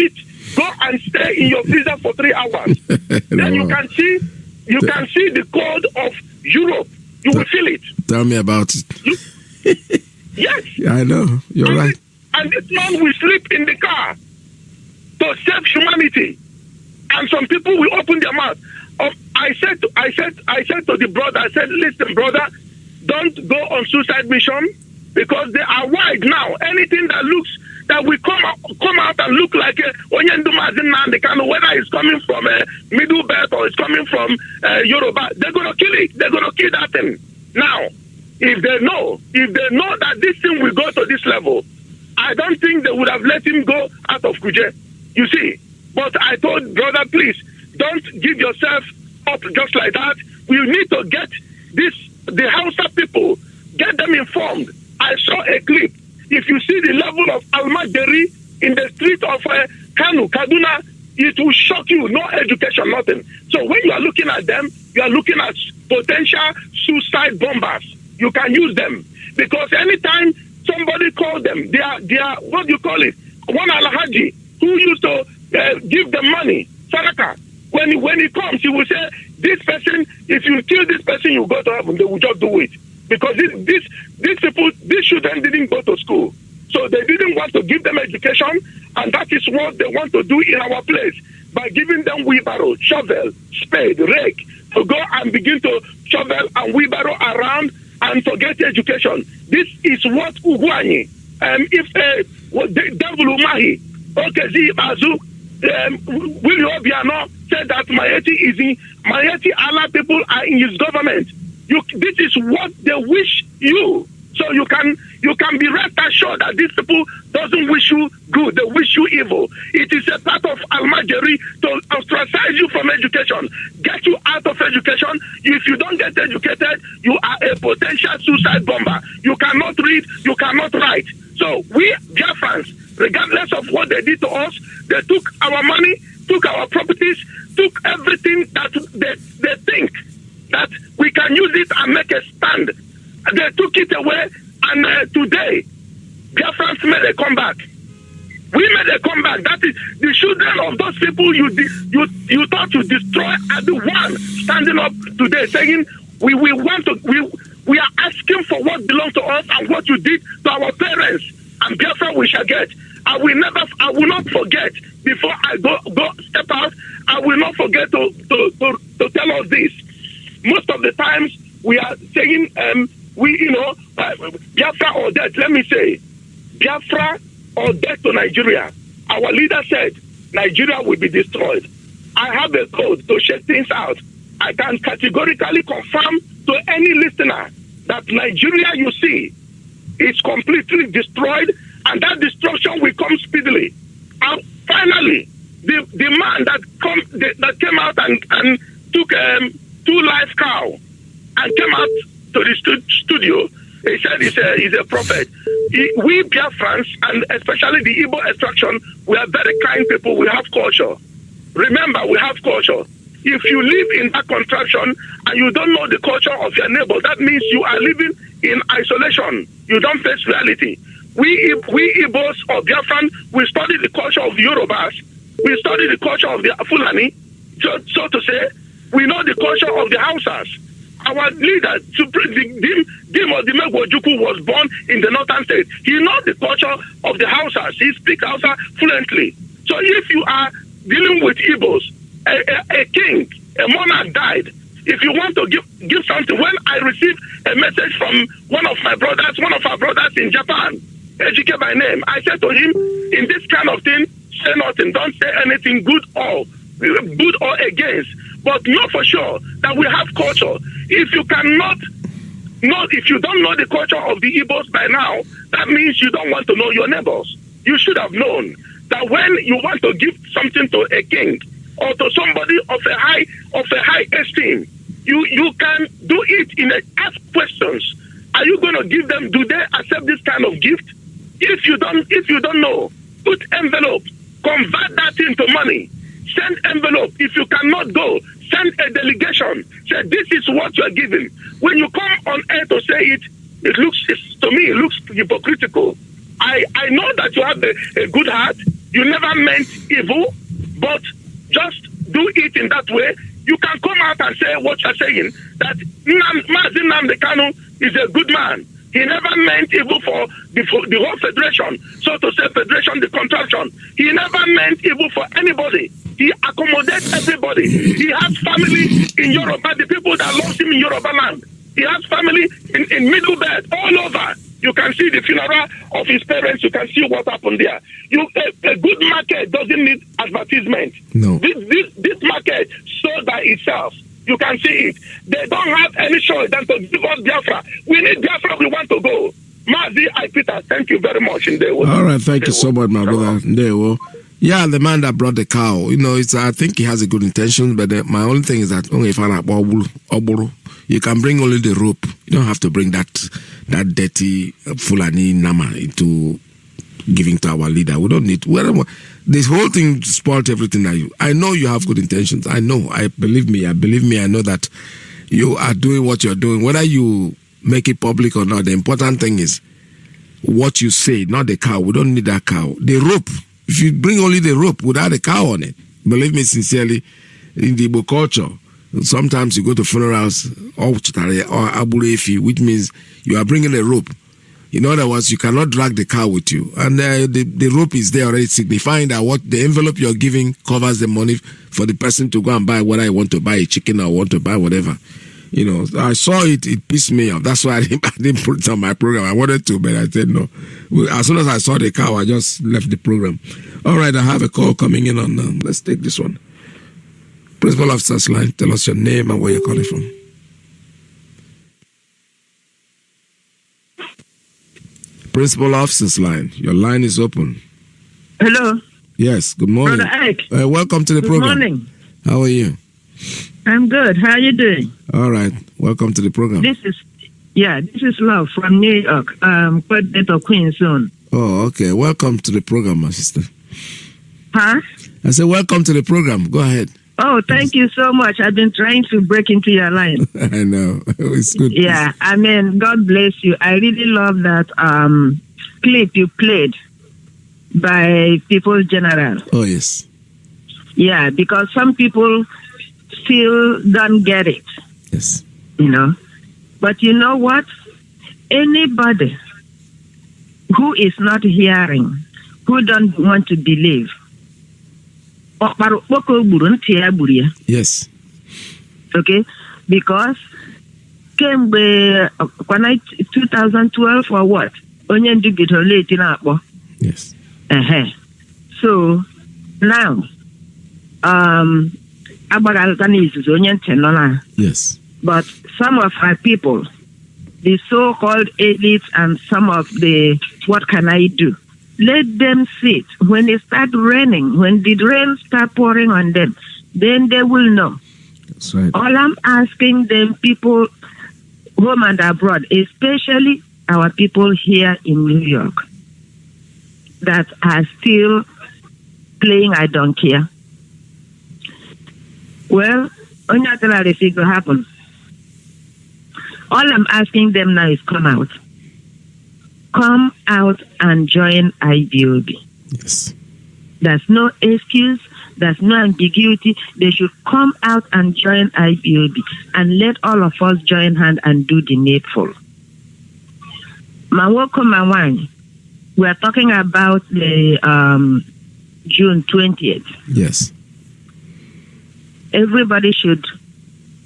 go and stay in your freezer for 3 hours. Then you can see the cold of Europe. You will feel it. Tell me about it. Yes. I know. You're right. And this man will sleep in the car to save humanity. And some people will open their mouth. I said to the brother, I said, listen, brother, don't go on suicide mission because they are wide now. Anything that will come out and look like whether it's coming from Middle Belt or it's coming from Yoruba, they're gonna kill it. They're gonna kill that thing. Now, if they know that this thing will go to this level, I don't think they would have let him go out of Kuje. You see. But I told brother, please, don't give yourself up just like that. We need to get the Hausa people, get them informed. I saw a clip. If you see the level of Almajeri in the street of Kaduna, it will shock you. No education, nothing. So when you are looking at them, you are looking at potential suicide bombers. You can use them. Because anytime somebody calls them, they are what do you call it? One Alhaji who used to give them money, Saraka. When he comes, he will say, this person, if you kill this person, you go to heaven. They will just do it. Because these children didn't go to school. So they didn't want to give them education, and that is what they want to do in our place. By giving them wheelbarrow, shovel, spade, rake, to go and begin to shovel and wheelbarrow around and to get education. This is what Ugwani, Devil Umahi, Okezi Bazu, Willie Obiano said that Mayeti Allah people are in his government. This is what they wish you. So you can be rest assured that these people doesn't wish you good, they wish you evil. It is a part of Almajeri to ostracize you from education, get you out of education. If you don't get educated, you are a potential suicide bomber. You cannot read, you cannot write. So we, Biafrans, regardless of what they did to us, they took our money, took our properties, took everything that they think that we can use it and make a stand. They took it away, and today, Biafrans made a comeback. We made a comeback. That is the children of those people you thought to destroy are the one standing up today saying we are asking for what belongs to us and what you did to our parents, and Biafra we shall get. I will not forget. Before I go step out, I will not forget to tell us this. Most of the times we are saying Biafra or death. Let me say, Biafra or death to Nigeria. Our leader said Nigeria will be destroyed. I have a code to shake things out. I can categorically confirm to any listener that Nigeria, you see, is completely destroyed, and that destruction will come speedily. And finally, the man that came out and took 2 live cow and came out to the studio, he said he's a prophet. We Biafrans, and especially the Igbo extraction, we are very kind people. We have culture. Remember, we have culture. If you live in that contraption and you don't know the culture of your neighbor, that means you are living in isolation. You don't face reality. We Igbos or Biafran, we study the culture of the Yorubas. We study the culture of the Fulani. So to say, we know the culture of the Hausas. Our leader, Dimo Ojukwu, was born in the northern state. He knows the culture of the Hausas. He speaks Hausa fluently. So if you are dealing with Igbos, a king, a monarch died. If you want to give something, when I received a message from one of our brothers in Japan, Ejike by name, I said to him, in this kind of thing, say nothing. Don't say anything good or against. But know for sure that we have culture. If you don't know the culture of the Igbos by now, that means you don't want to know your neighbors. You should have known that when you want to give something to a king or to somebody of a high esteem, you can do it ask questions. Are you going to give them? Do they accept this kind of gift? If you don't know, put envelope, convert that into money. Send envelope. If you cannot go, send a delegation. Say, this is what you are giving. When you come on air to say it, to me, it looks hypocritical. I know that you have a good heart. You never meant evil, but just do it in that way. You can come out and say what you're saying, that Mazi Nnamdi is a good man. He never meant evil for the whole federation. So to say federation, the contraction. He never meant evil for anybody. He accommodates everybody. He has family in Yoruba, the people that love him in Yoruba land. He has family in Middle Belt, all over. You can see the funeral of his parents. You can see what happened there. A good market doesn't need advertisement. No. This market sold by itself. You can see it. They don't have any choice than to give us Biafra. We need Biafra. We want to go. Mazi Iyke, thank you very much. All right, thank you so much, my brother. Yeah, the man that brought the cow, I think he has a good intention, but my only thing is that you can bring only the rope. You don't have to bring that dirty Fulani Nama into giving to our leader. We don't need this whole thing spoiled everything. I know you have good intentions. I know. Believe me. I know that you are doing what you're doing. Whether you make it public or not, the important thing is what you say, not the cow. We don't need that cow. The rope. If you bring only the rope without a cow on it, believe me sincerely, in the Igbo culture, sometimes you go to funerals or aburefi, which means you are bringing a rope. In other words, you cannot drag the cow with you. And the rope is there already signifying that what the envelope you're giving covers the money for the person to go and buy whether I want to buy a chicken or want to buy whatever. I saw it pissed me off. That's why I didn't put it on my program. I wanted to, but I said no. As soon as I saw the cow, I just left the program. All right, I have a call coming in on, let's take this one. Principal Officer's line, tell us your name and where you're calling from. Principal Officer's line, your line is open. Hello. Yes, good morning. Brother Ike. Welcome to the program. Good morning. How are you? I'm good. How are you doing? All right. Welcome to the program. This is Love from New York, coordinator of Queen's Zone. Oh, okay. Welcome to the program, my sister. Huh? I said welcome to the program. Go ahead. Oh, thank you so much. I've been trying to break into your line. I know. It's good. Yeah, I mean, God bless you. I really love that clip you played by People's General. Oh, yes. Yeah, because some people still don't get it. Yes. But you know what? Anybody who is not hearing, who don't want to believe, yes. Okay? Because came by 2012 or what? Yes. So now Yes. But some of our people, the so-called elites and some of the, what can I do? Let them sit. When it start raining, when the rain start pouring on them, then they will know. That's right. All I'm asking them, people home and abroad, especially our people here in New York, that are still playing I don't care. Well, only until I think will happen. All I'm asking them now is come out. Come out and join IBOB. Yes. There's no excuse. There's no ambiguity. They should come out and join IBOB and let all of us join hand and do the needful. Mawoko Mawani, we are talking about the June 20th. Yes. Everybody should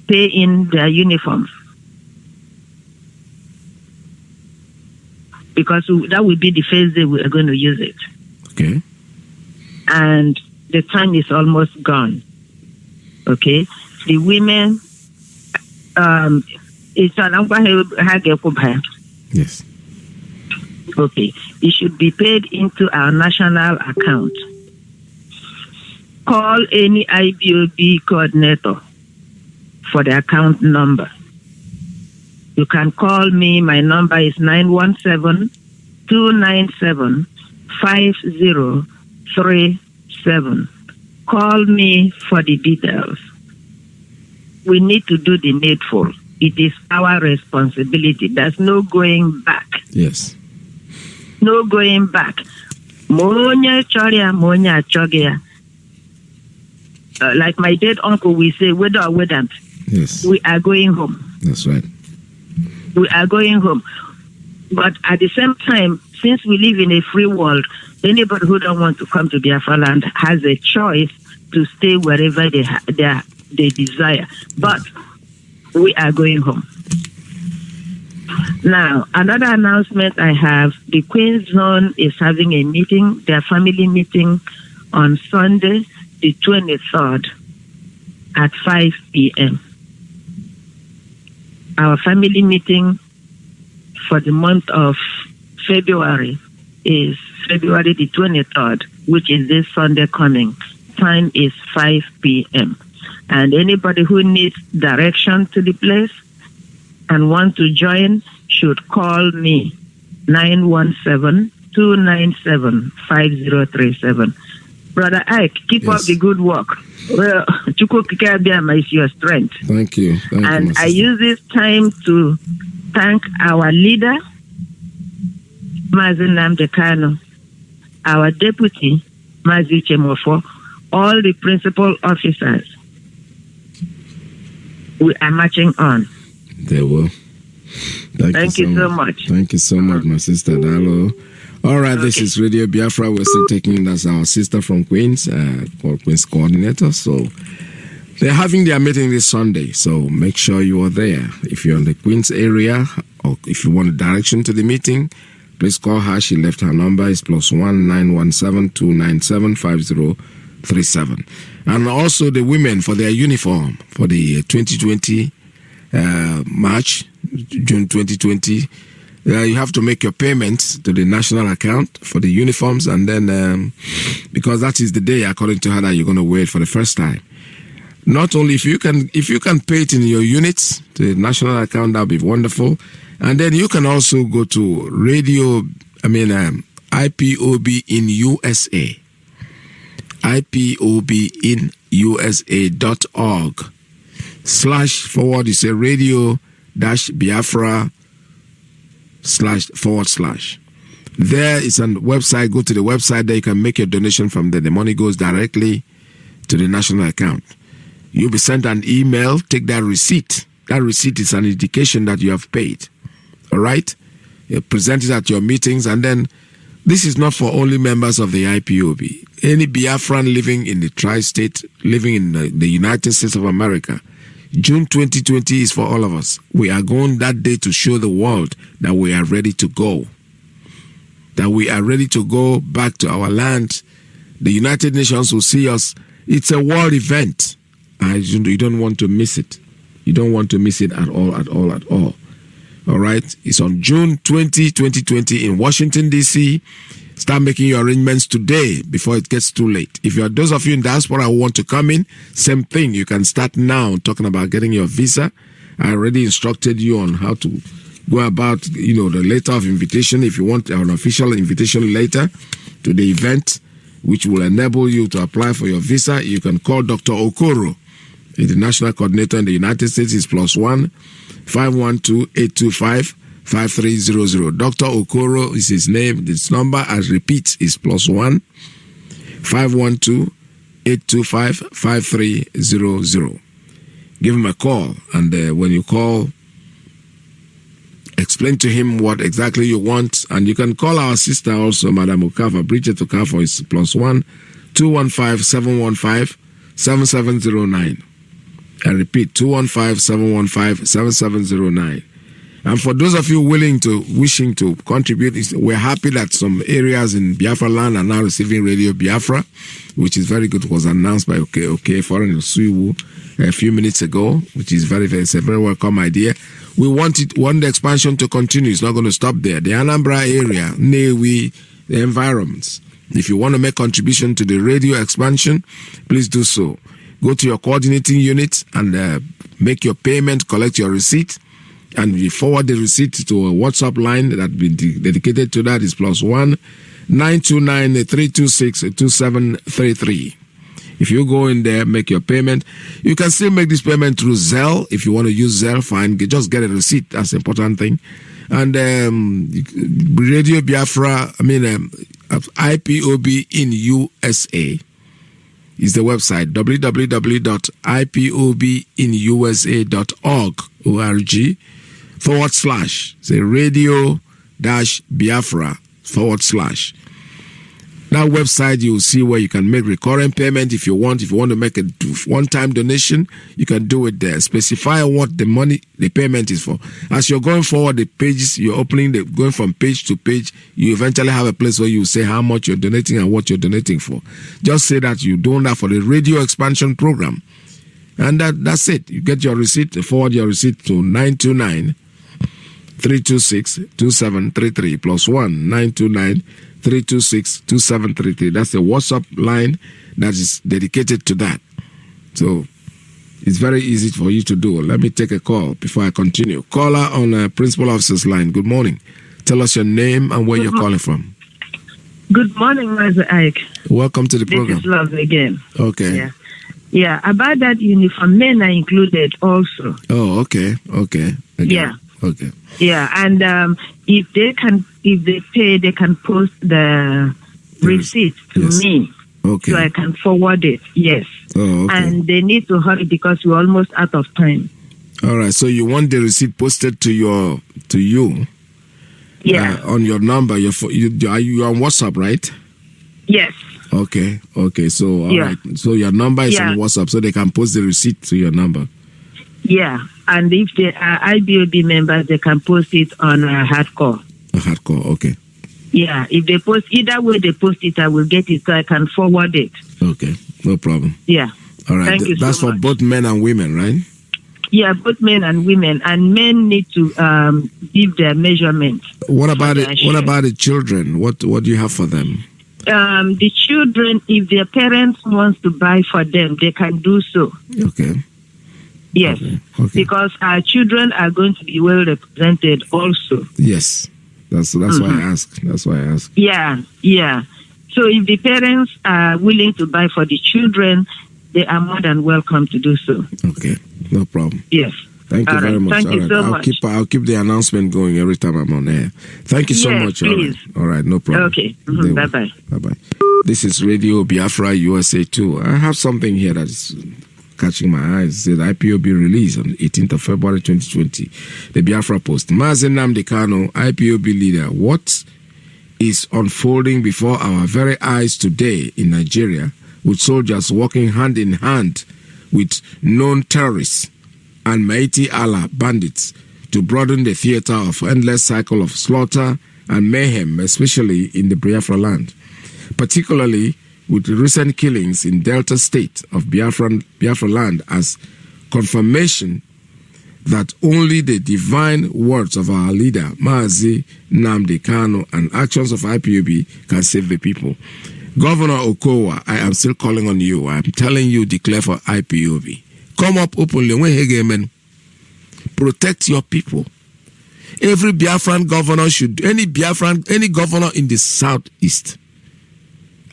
pay in their uniforms, because that will be the first day we are going to use it. Okay. And the time is almost gone. Okay. The women, yes. Okay. It should be paid into our national account. Call any IBOB coordinator for the account number. You can call me. My number is 917-297-5037. Call me for the details. We need to do the needful. It is our responsibility. There's no going back. Yes. No going back. Monya choria, monya chogia. Like my dead uncle, we say, whether or whether. Yes. We are going home. That's right. We are going home. But at the same time, since we live in a free world, anybody who don't want to come to Biafra land has a choice to stay wherever they desire. But we are going home. Now, another announcement I have, the Queen's Zone is having a meeting, their family meeting on Sunday, the 23rd at 5 p.m. Our family meeting for the month of February is February the 23rd, which is this Sunday coming. Time is 5 p.m. And anybody who needs direction to the place and want to join should call me, 917-297-5037. Brother Ike, keep up the good work. Well, Chukwukikabiyama is your strength. Thank you. And I use this time to thank our leader, Mazi Iyke, our deputy, Mazi Iyke, all the principal officers. We are marching on. They will. Thank you so much. Thank you so much, my sister Dalo. All right, This is Radio Biafra. We're still taking as our sister from Queens, for Queens coordinator. So they're having their meeting this Sunday. So make sure you are there. If you're in the Queens area, or if you want a direction to the meeting, please call her. She left her number. It's +1 917 297 5037. And also the women for their uniform for the 2020 March, June 2020. You have to make your payments to the national account for the uniforms, and then because that is the day, according to her, that you're going to wear it for the first time. Not only if you can pay it in your units to the national account, that would be wonderful. And then you can also go to IPOB in USA, IPOBinusa.org// you say radio-Biafra // There is a website. Go to the website. There you can make your donation from there. The money goes directly to the national account. You'll be sent an email. Take that receipt. That receipt is an indication that you have paid. All right? You present it at your meetings. And then this is not for only members of the IPOB. Any Biafran living in the tri-state, living in the United States of America, June 2020 is for all of us. We are going that day to show the world that we are ready to go. That we are ready to go back to our land. The United Nations will see us. It's a world event. You don't want to miss it. You don't want to miss it at all. All right. It's on June 20, 2020 in Washington, D.C. Start making your arrangements today before it gets too late. If you're those of you in diaspora who want to come in, same thing. You can start now talking about getting your visa. I already instructed you on how to go about, the letter of invitation. If you want an official invitation letter to the event, which will enable you to apply for your visa, you can call Dr. Okoro. The national coordinator in the United States is +1 512-825-5300. Dr. Okoro is his name. This number, I repeat, is +1 512-825-5300. Give him a call, and when you call, explain to him what exactly you want. And you can call our sister also, Madam Okafor. Bridget Okafor is +1 215-715-7709. I repeat, 215-715-7709. And for those of you wishing to contribute, we're happy that some areas in Biafra land are now receiving Radio Biafra, which is very good. It was announced by OK Foreign Suiwu a few minutes ago, which is it's a very welcome idea. We want the expansion to continue. It's not going to stop there. The Anambra area, Newi, the environments. If you want to make contribution to the radio expansion, please do so. Go to your coordinating unit and make your payment, collect your receipt, and we forward the receipt to a WhatsApp line that has been dedicated to that. Is +1 929-326-2733. If you go in there, make your payment. You can still make this payment through Zelle. If you want to use Zelle, fine. Just get a receipt. That's the important thing. And Radio Biafra, IPOB in USA is the website, www.ipobinusa.org, /, radio-biafra /. That website, you'll see where you can make recurring payment if you want. If you want to make a one-time donation, you can do it there. Specify what the payment is for. As you're going forward, the pages you're opening, going from page to page, you eventually have a place where you say how much you're donating and what you're donating for. Just say that you're doing that for the radio expansion program. And that's it. You get your receipt, forward your receipt to 929-326-2733 +1 929-326-2733. That's the WhatsApp line that is dedicated to that. So it's very easy for you to do. Let me take a call before I continue. Caller on Principal Officer's line. Good morning. Tell us your name and where you're calling from. Good morning, Mazi Iyke. Welcome to the program. This is Love again. Okay. Yeah, about that uniform, men are included also. Oh, okay. Again. Yeah. Okay. Yeah, and if they pay, they can post the receipt to me. Okay. So I can forward it. Yes. Oh, okay. And they need to hurry because we're almost out of time. All right. So you want the receipt posted to you? Yeah. On your number. Are you on WhatsApp, right? Yes. Okay. So all right. So your number is on WhatsApp, so they can post the receipt to your number. Yeah, and if they are IBOB members, they can post it on hardcore. Hardcore, okay. Yeah, if they post, either way they post it, I will get it so I can forward it. Okay, no problem. Yeah. All right. Thank you That's so for much. both men and women, right? Yeah, both men and women, and men need to give their measurements. What about it? What about the children? What do you have for them? The children, if their parents want to buy for them, they can do so. Okay. Yes, okay. Because our children are going to be well represented also. Yes, that's why I ask. That's why I ask. Yeah. So if the parents are willing to buy for the children, they are more than welcome to do so. Okay, no problem. Yes. Thank you very much. Thank you so much. I'll keep the announcement going every time I'm on air. Thank you so much. Please. All right, no problem. Okay. Bye-bye. Bye-bye. This is Radio Biafra USA 2. I have something here that's catching my eyes. It said IPOB release on 18th of February 2020. The Biafra Post. Mazi Iyke, IPOB leader. What is unfolding before our very eyes today in Nigeria, with soldiers working hand in hand with known terrorists and Mighty Allah bandits to broaden the theater of endless cycle of slaughter and mayhem, especially in the Biafra land, particularly with the recent killings in Delta State of Biafra land as confirmation that only the divine words of our leader, Mazi Nnamdi Kanu, and actions of IPOB can save the people. Governor Okowa, I am still calling on you. I am telling you, declare for IPOB. Come up openly. Protect your people. Every Biafran governor should, any governor in the southeast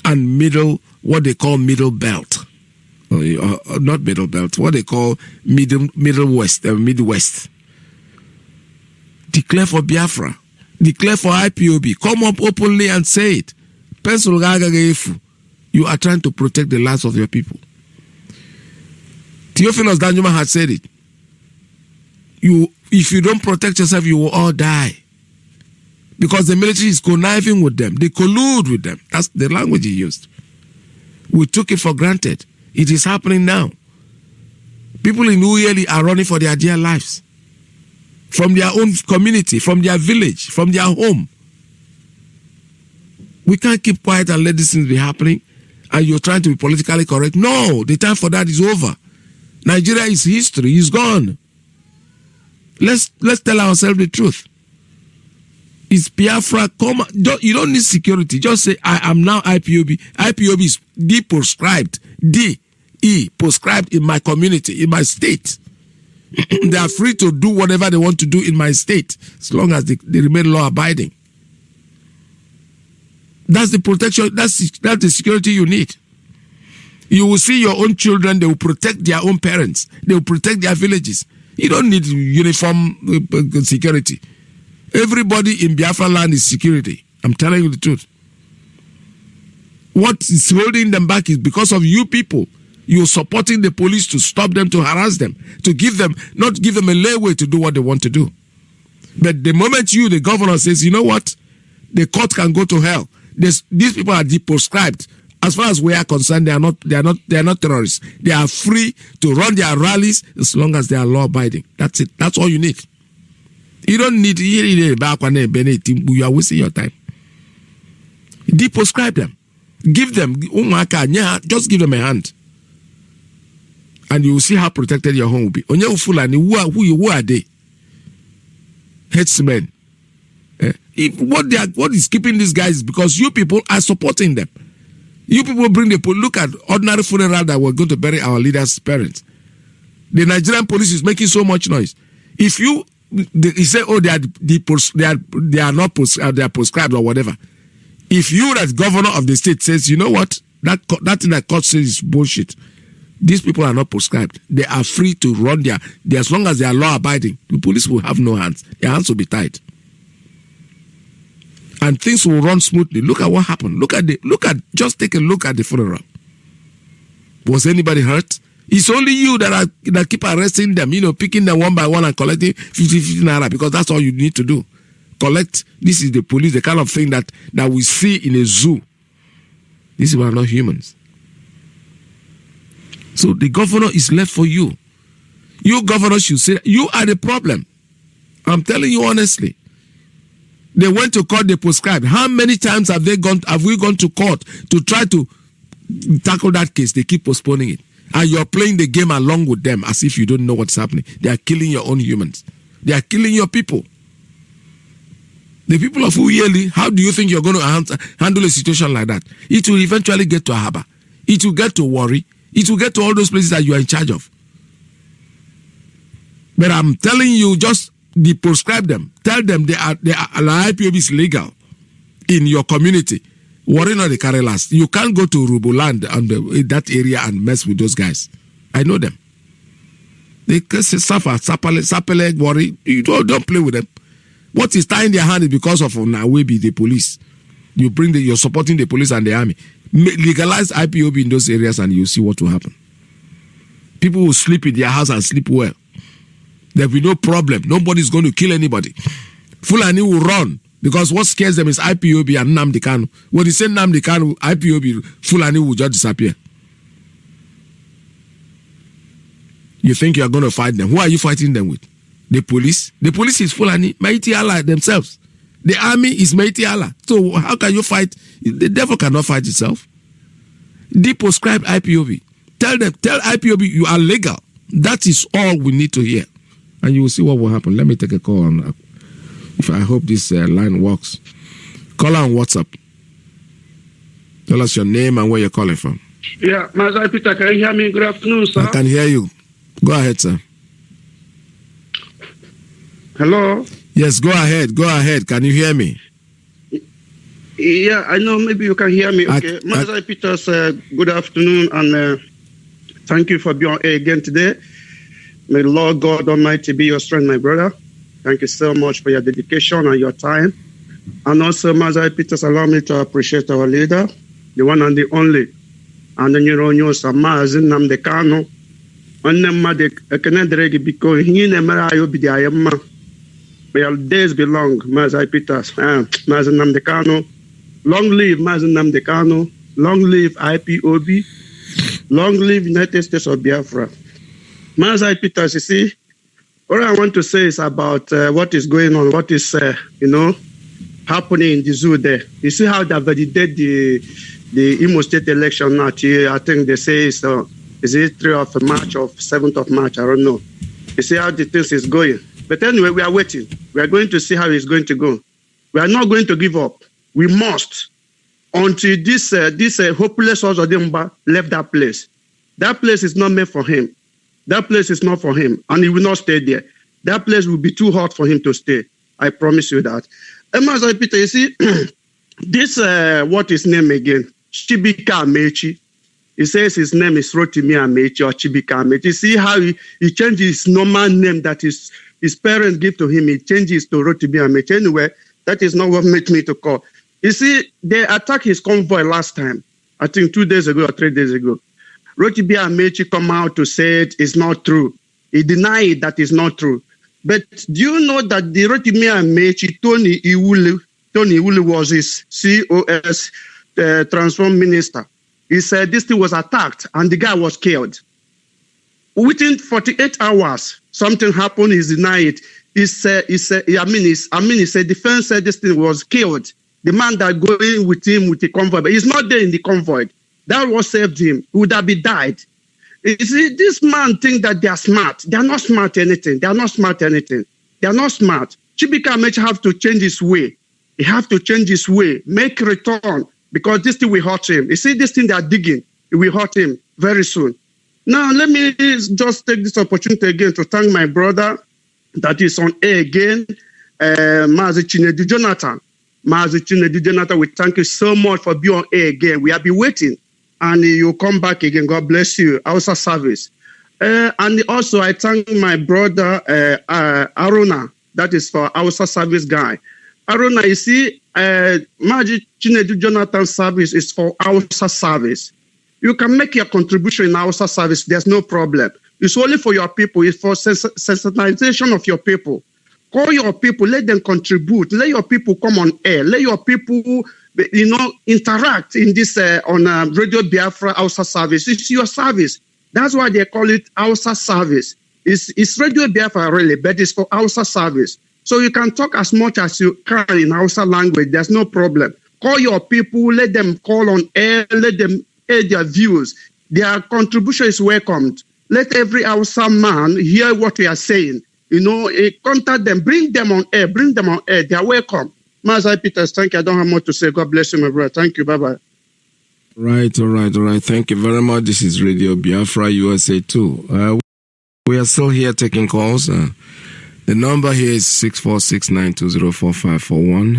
and middle, what they call middle belt, not middle belt, what they call Midwest, declare for Biafra, declare for IPOB. Come up openly and say it. You are trying to protect the lives of your people. Theophilus Danjuma had said it. If you don't protect yourself, you will all die. Because the military is conniving with them. They collude with them. That's the language he used. We took it for granted. It is happening now. People in Uyeli are running for their dear lives. From their own community, from their village, from their home. We can't keep quiet and let these things be happening. And you're trying to be politically correct. No, the time for that is over. Nigeria is history. It's gone. Let's tell ourselves the truth. It's Biafra. You don't need security. Just say, I am now IPOB. IPOB is de-proscribed. Proscribed in my community, in my state. They are free to do whatever they want to do in my state, as long as they remain law-abiding. That's the protection, that's the security you need. You will see your own children, they will protect their own parents. They will protect their villages. You don't need uniform security. Everybody in Biafra land is security. I'm telling you the truth. What is holding them back is because of you people. You're supporting the police to stop them, to harass them, to not give them a leeway to do what they want to do. But the moment the governor says, you know what, the court can go to hell. These people are proscribed. As far as we are concerned, they are not terrorists. They are free to run their rallies as long as they are law-abiding. That's it. That's all you need. You don't need you are wasting your time. Deproscribe them. Give them, just give them a hand. And you will see how protected your home will be. Who are they? Headsmen. What is keeping these guys is because you people are supporting them. You people bring the police. Look at ordinary funeral that we're going to bury our leaders' parents. The Nigerian police is making so much noise. If you say, oh, they are proscribed or whatever. If you, as governor of the state, says, you know what, that thing that court says is bullshit. These people are not proscribed. They are free to run as long as they are law-abiding. The police will have no hands. Their hands will be tied. And things will run smoothly. Look at what happened. Just take a look at the funeral. Was anybody hurt? It's only you that keep arresting them, picking them one by one and collecting 50 naira, because that's all you need to do. Collect. This is the police, the kind of thing that we see in a zoo. These people are not humans. So the governor is left for you. You governor should say, you are the problem. I'm telling you honestly. They went to court, they prescribed. How many times have we gone to court to try to tackle that case? They keep postponing it. And you're playing the game along with them as if you don't know what's happening. They are killing your own humans. They are killing your people. The people of Uyeli, how do you think you're going to handle a situation like that? It will eventually get to Ahaba. It will get to Warri. It will get to all those places that you are in charge of. But I'm telling you, just deproscribe them. Tell them IPOB is legal in your community. Warri not the carry last. You can't go to Rubuland and that area and mess with those guys. I know them. They suffer, Sapele, Warri. You don't play with them. What is tying their hand is because of Nawebi, the police. You're supporting the police and the army. Legalize IPOB in those areas and you'll see what will happen. People will sleep in their house and sleep well. There will be no problem. Nobody's going to kill anybody. Fulani will run because what scares them is IPOB and Nnamdi Kanu. When you say Nnamdi Kanu, IPOB, Fulani will just disappear. You think you are going to fight them. Who are you fighting them with? The police? The police is Fulani, Mighty Allah themselves. The army is Mighty Allah. So how can you fight? The devil cannot fight itself. Deprescribe IPOB. Tell IPOB you are legal. That is all we need to hear. And you will see what will happen. Let me take a call on. If I hope this line works. Call on WhatsApp. Tell us your name and where you're calling from. Yeah, Mazi Peter, can you hear me? Good afternoon, sir. I can hear you. Go ahead, sir. Hello? Yes, go ahead. Go ahead. Can you hear me? Yeah, I know maybe you can hear me. Okay. Mazi Peter, good afternoon, and thank you for being on air again today. May the Lord God Almighty be your strength, my brother. Thank you so much for your dedication and your time. And also, Mazi Peter, allow me to appreciate our leader, the one and the only. And then you know, Mazi Nnamdi Kanu. Onye mmadụ ekene dịrị gị biko ihe ị na-emere anyị obi dị anyị mma. May your days be long, Mazi Peter, Mazi Nnamdi Kanu. Long live Mazi Nnamdi Kanu. Long live IPOB. Long live United States of Biafra. Mazi Peter, you see, what I want to say is about what is going on, what is, happening in the zoo there. You see how they validate the Imo State election now. I think they say is it 3 of March or 7th of March? I don't know. You see how the things is going. But anyway, we are waiting. We are going to see how it's going to go. We are not going to give up. We must until this hopeless Ozodimba left that place. That place is not meant for him. That place is not for him, and he will not stay there. That place will be too hot for him to stay. I promise you that. Mazi Peter, you see, this, what is name again? Chibika Amechi. He says his name is Rotimi Amechi or Chibika Amechi. You see how he changed his normal name that his parents give to him. He changes to Rotimi Amechi. Anyway, that is not what made me to call. You see, they attacked his convoy last time, I think 2 days ago or 3 days ago. Rotimi Amechi come out to say it's not true. He denied that it's not true. But do you know that the Rotimi Amechi, Tony Iwulu was his COS transform minister. He said this thing was attacked and the guy was killed. Within 48 hours, something happened. He denied it. He said defense said this thing was killed. The man that going with him with the convoy, but he's not there in the convoy. That was saved him. He would have been died. You see, this man think that they are smart. They are not smart anything. They are not smart anything. They are not smart. Chibika Amechi have to change his way. He have to change his way, make return, because this thing will hurt him. You see, this thing they are digging, it will hurt him very soon. Now, let me just take this opportunity again to thank my brother that is on air again, Mazi Chinedu Jonathan. Mazi Chinedu Jonathan, we thank you so much for being on air again. We have been waiting, and you come back again. God bless you. Hausa service. And also, I thank my brother, Aruna, that is for Hausa service guy. Aruna, you see, Mazi Chinedu Jonathan service is for Hausa service. You can make your contribution in Hausa service. There's no problem. It's only for your people. It's for sensitization of your people. Call your people. Let them contribute. Let your people come on air. Let your people, interact in this on Radio Biafra Hausa service. It's your service. That's why they call it Hausa service. It's Radio Biafra really, but it's for Hausa service. So you can talk as much as you can in Hausa language. There's no problem. Call your people. Let them call on air. Let them air their views. Their contribution is welcomed. Let every Hausa man hear what we are saying. Contact them. Bring them on air. Bring them on air. They are welcome. Mazi Peters, thank you. I don't have more to say. God bless you, my brother. Thank you. Bye-bye. Right, all right. Thank you very much. This is Radio Biafra USA 2. We are still here taking calls. The number here is 646-920-4541,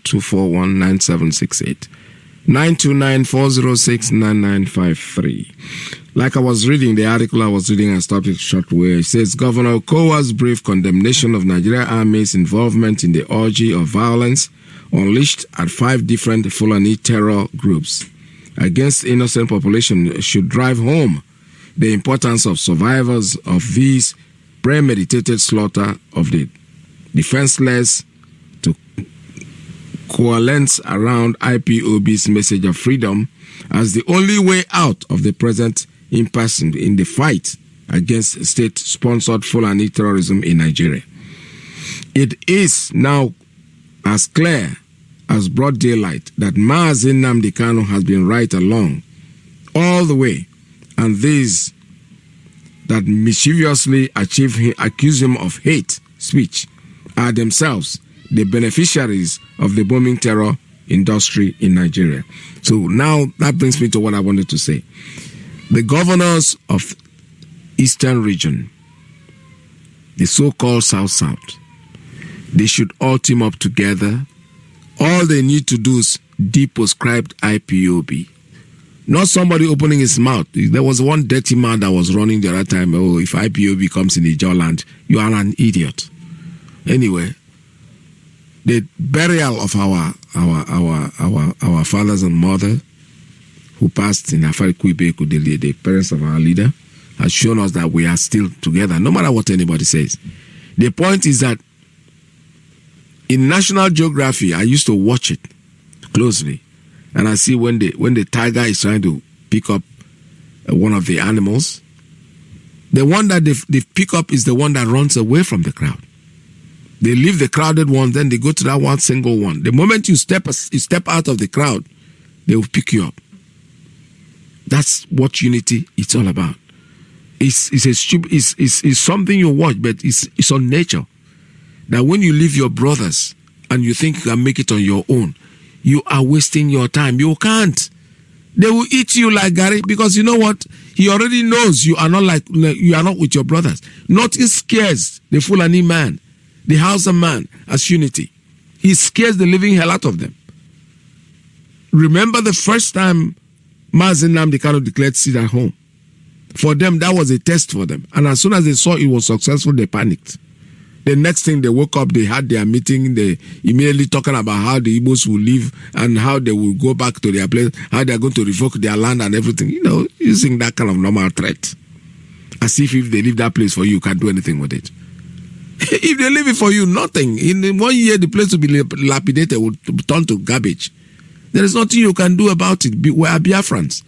347-241-9768, 929-406-9953. Like I was reading the article I was reading, I stopped it short where it says Governor Okowa's brief condemnation of Nigeria Army's involvement in the orgy of violence unleashed at 5 different Fulani terror groups against innocent population should drive home the importance of survivors of these premeditated slaughter of the defenseless to coalesce around IPOB's message of freedom as the only way out of the present impasse in the fight against state-sponsored Fulani terrorism in Nigeria. It is now as clear as broad daylight that Mazi Nnamdi Kanu has been right along all the way. And these that mischievously accuse him of hate speech are themselves the beneficiaries of the bombing terror industry in Nigeria. So now that brings me to what I wanted to say. The governors of Eastern region, the so-called South-South, they should all team up together. All they need to do is deprescribed IPOB. Not somebody opening his mouth. There was one dirty man that was running the other time. Oh, if IPOB comes in Ijaw land, you are an idiot. Anyway, the burial of our fathers and mother who passed in Afari-Kuibeku, the parents of our leader, has shown us that we are still together, no matter what anybody says. The point is that in National Geography, I used to watch it closely. And I see when the tiger is trying to pick up one of the animals, the one that they pick up is the one that runs away from the crowd. They leave the crowded one, then they go to that one single one. The moment you step out of the crowd, they will pick you up. That's what unity is all about. It's something you watch, but it's on nature. That when you leave your brothers and you think you can make it on your own, you are wasting your time. You can't. They will eat you like Gary, because you know what? He already knows you are not with your brothers. Nothing scares the Fulani man, the Hausa man as unity. He scares the living hell out of them. Remember the first time Mazi Iyke declared sit at home. For them, that was a test for them. And as soon as they saw it was successful, they panicked. The next thing they woke up, they had their meeting, they immediately talking about how the Igbos will leave and how they will go back to their place, how they're going to revoke their land and everything. You know, using that kind of normal threat. As if they leave that place for you, you can't do anything with it. If they leave it for you, nothing. In 1 year, the place will be lapidated, will turn to garbage. There is nothing you can do about it. We are Biafrans.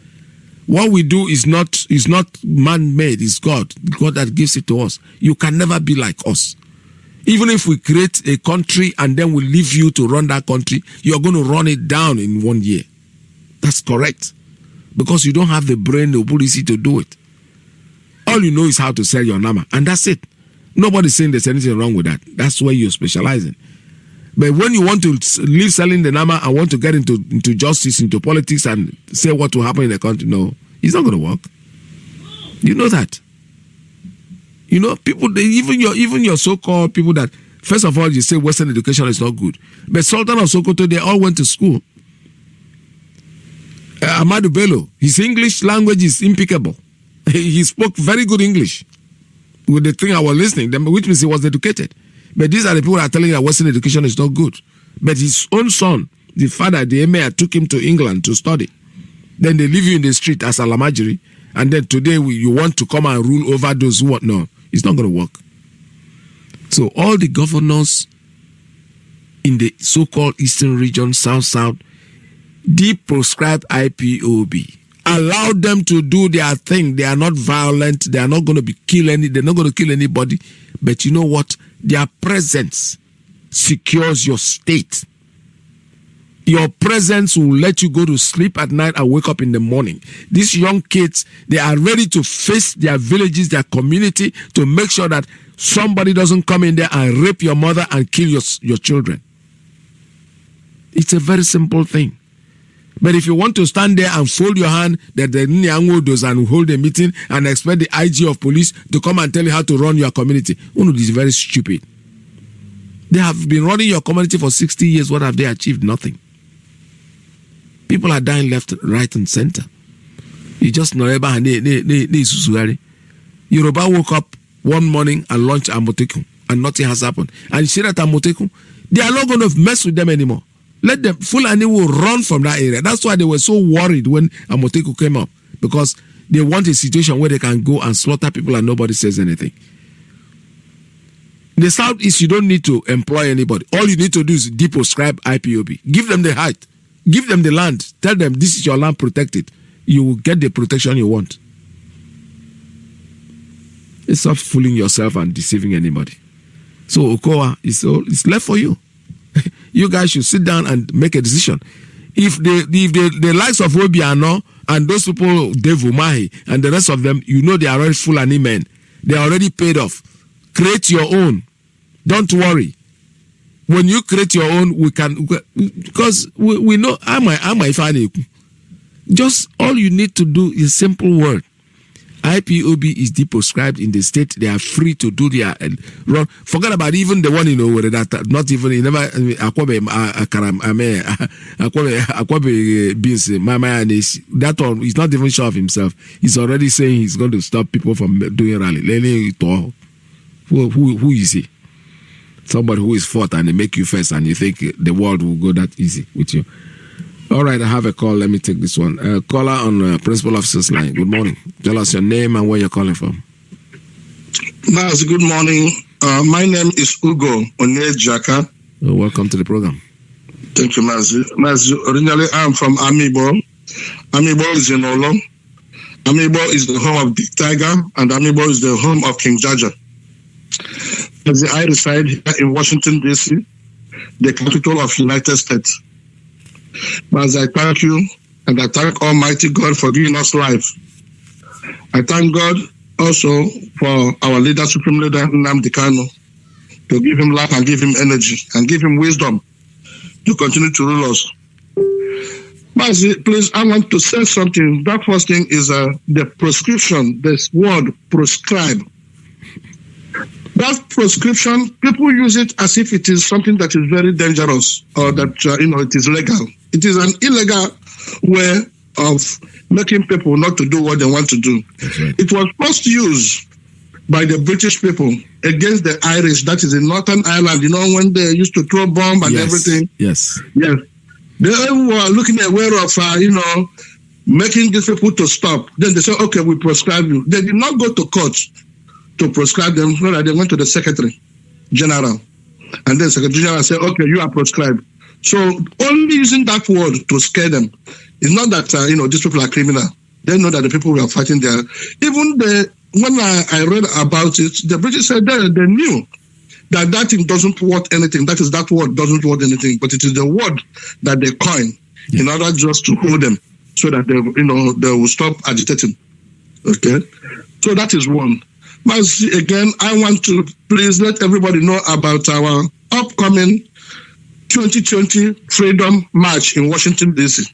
What we do is not man-made, it's God. God that gives it to us. You can never be like us. Even if we create a country and then we leave you to run that country, you're going to run it down in 1 year. That's correct. Because you don't have the brain, the ability to do it. All you know is how to sell your nama. And that's it. Nobody's saying there's anything wrong with that. That's where you're specializing. But when you want to leave selling the nama and want to get into justice, into politics and say what will happen in the country, no, it's not going to work. You know that. You know, people, even your so-called people that, first of all, you say Western education is not good. But Sultan of Sokoto, they all went to school. Ahmadu Bello, his English language is impeccable. He spoke very good English with the thing I was listening, which means he was educated. But these are the people that are telling you that Western education is not good. But his own son, the father, the emir, took him to England to study. Then they leave you in the street as a lamajiri. And then today you want to come and rule over those who want. No, it's not going to work. So all the governors in the so-called Eastern region, South-South, deprescribe IPOB. Allow them to do their thing. They are not violent. They are not going to they're not going to kill anybody. But you know what? Their presence secures your state. Your presence will let you go to sleep at night and wake up in the morning. These young kids, they are ready to face their villages, their community, to make sure that somebody doesn't come in there and rape your mother and kill your children. It's a very simple thing. But if you want to stand there and fold your hand that the Nyango does and hold a meeting and expect the IG of police to come and tell you how to run your community, this is very stupid. They have been running your community for 60 years. What have they achieved? Nothing. People are dying left, right, and center. You just know about Yoruba woke up one morning and launched Amotekun, and nothing has happened. And she said that Amotekun, they are not going to mess with them anymore. Let them, Fulani will run from that area. That's why they were so worried when Amotekun came up, because they want a situation where they can go and slaughter people and nobody says anything. In the Southeast, you don't need to employ anybody. All you need to do is deprescribe IPOB. Give them the height. Give them the land. Tell them this is your land, protected. You will get the protection you want. It's not fooling yourself and deceiving anybody. So Okowa, it's left for you. You guys should sit down and make a decision. If the likes of Obiano And those people, Dave Umahi, and the rest of them, you know they are already Fulani men. They are already paid off. Create your own. Don't worry. When you create your own, we can, because we know, just all you need to do is simple word. IPOB is deprescribed in the state. They are free to do their run. Forget about even the one where that not even never beans mama, that one is not even sure of himself. He's already saying he's going to stop people from doing rally. Who is he? Somebody who is fourth and they make you first, and you think the world will go that easy with you. All right, I have a call. Let me take this one. Caller on Principal Officer's line. Good morning. Tell us your name and where you're calling from. Mazi, good morning. My name is Ugo Onyejaka. Welcome to the program. Thank you, Mazi. Mazi, originally I'm from Amibo. Amibo is in Olo. Amibo is the home of Big Tiger, and Amibo is the home of King Jaja. I reside here in Washington, D.C., the capital of United States. As I thank you, and I thank Almighty God for giving us life. I thank God also for our leader, Supreme Leader Nnamdi Kanu, to give him life and give him energy and give him wisdom to continue to rule us. Mazi, please, I want to say something. That first thing is the prescription, this word prescribe. That prescription, people use it as if it is something that is very dangerous or that, it is legal. It is an illegal way of making people not to do what they want to do. Right. It was first used by the British people against the Irish, that is in Northern Ireland, when they used to throw bomb and everything. Yes. They were looking at a way of, making these people to stop. Then they said, okay, we prescribe you. They did not go to court to prescribe them. They went to the Secretary General. And then Secretary General said, okay, you are prescribed. So only using that word to scare them. It's not that, these people are criminal. They know that the people were fighting there. Even when I read about it, the British said they knew that thing doesn't worth anything. That word doesn't worth anything. But it is the word that they coin in order just to hold them so that they will stop agitating. Okay? So that is one. But again, I want to please let everybody know about our upcoming 2020 Freedom March in Washington, D.C.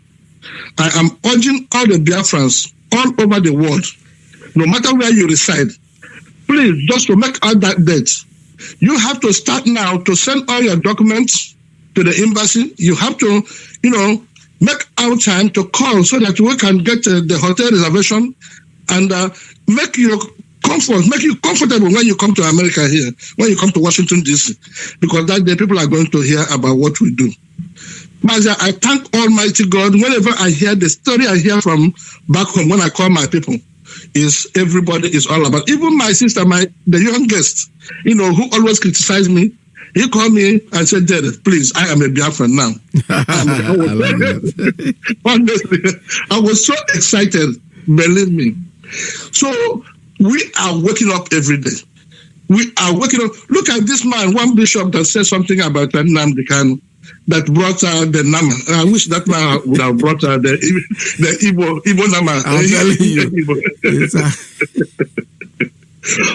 I am urging all the Biafrans all over the world, no matter where you reside, please, just to make out that date, you have to start now to send all your documents to the embassy. You have to, make out time to call so that we can get the hotel reservation and make you comfortable when you come to America here, when you come to Washington, D.C., because that day people are going to hear about what we do. Mazi, I thank Almighty God. Whenever I hear the story I hear from back home, when I call my people, is everybody is all about. Even my sister, the youngest, who always criticize me, he called me and said, Dad, please, I am a Biafran now. Honestly, I was so excited, believe me. So we are waking up every day. We are waking up. Look at this man, one bishop that said something about Nnamdi Kanu that brought the Nama. I wish that man would have brought the Igbo Nama. I'm telling you.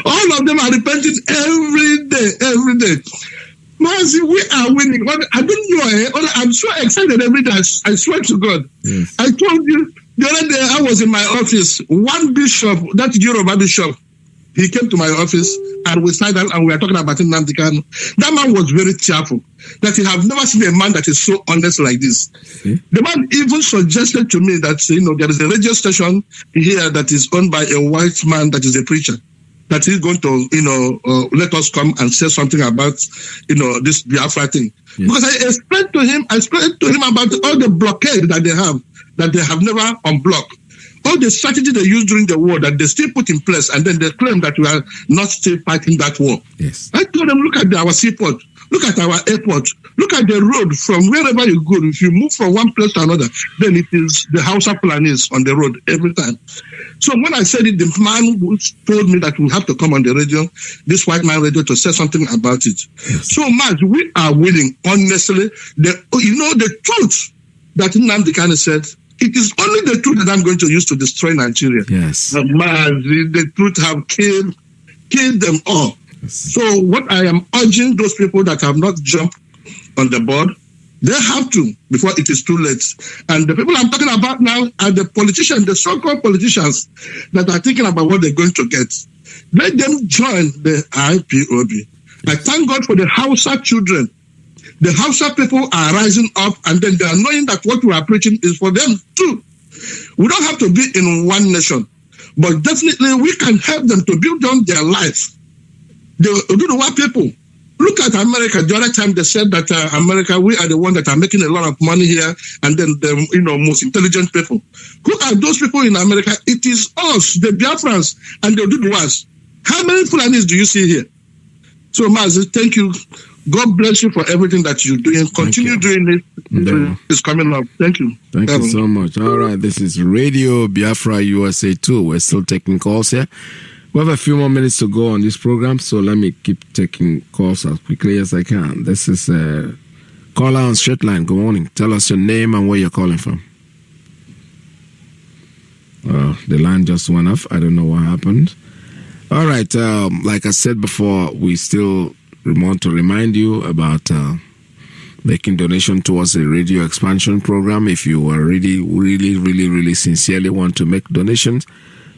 All of them are repenting every day. Mazi, we are winning. I don't know. I'm so excited every day. I swear to God. Yes. I told you the other day I was in my office. One bishop, that Yoruba bishop, he came to my office and we sat down and we were talking about Nnamdi Kanu. That man was very cheerful. That he have never seen a man that is so honest like this. The man even suggested to me that there is a radio station here that is owned by a white man that is a preacher. That he's going to let us come and say something about this Biafra thing. Yes. Because I explained to him about all the blockade that they have never unblocked. All the strategy they used during the war that they still put in place, and then they claim that we are not still fighting that war. Yes. I told them, look at our seaport, look at our airport, look at the road from wherever you go. If you move from one place to another, then it is the Hausa Planis on the road every time. So when I said it, the man told me that we have to come on the radio, this white man radio, to say something about it. Yes. So much we are willing, honestly. The truth that Nnamdi Kanu said, It is only the truth that I'm going to use to destroy Nigeria. Yes. The truth have killed them all. Yes. So what I am urging those people that have not jumped on the board, they have to before it is too late. And the people I'm talking about now are the politicians, the so-called politicians that are thinking about what they're going to get. Let them join the IPOB. I thank God for the Hausa children. The Hausa people are rising up, and then they are knowing that what we are preaching is for them too. We don't have to be in one nation, but definitely we can help them to build on their life. The Oduduwa people, look at America. The other time they said that America, we are the ones that are making a lot of money here, and then the most intelligent people. Who are those people in America? It is us, the Biafrans and the Oduduwas. How many Fulanis do you see here? So, Mazi, thank you. God bless you for everything that you're doing. Continue doing it. It's coming up. Thank you. Thank you so much. All right, this is Radio Biafra USA 2. We're still taking calls here. We have a few more minutes to go on this program, so let me keep taking calls as quickly as I can. This is caller on straight line. Good morning. Tell us your name and where you're calling from. The line just went off. I don't know what happened. All right. Like I said before, we still want to remind you about making donation towards the radio expansion program. If you are really sincerely want to make donations,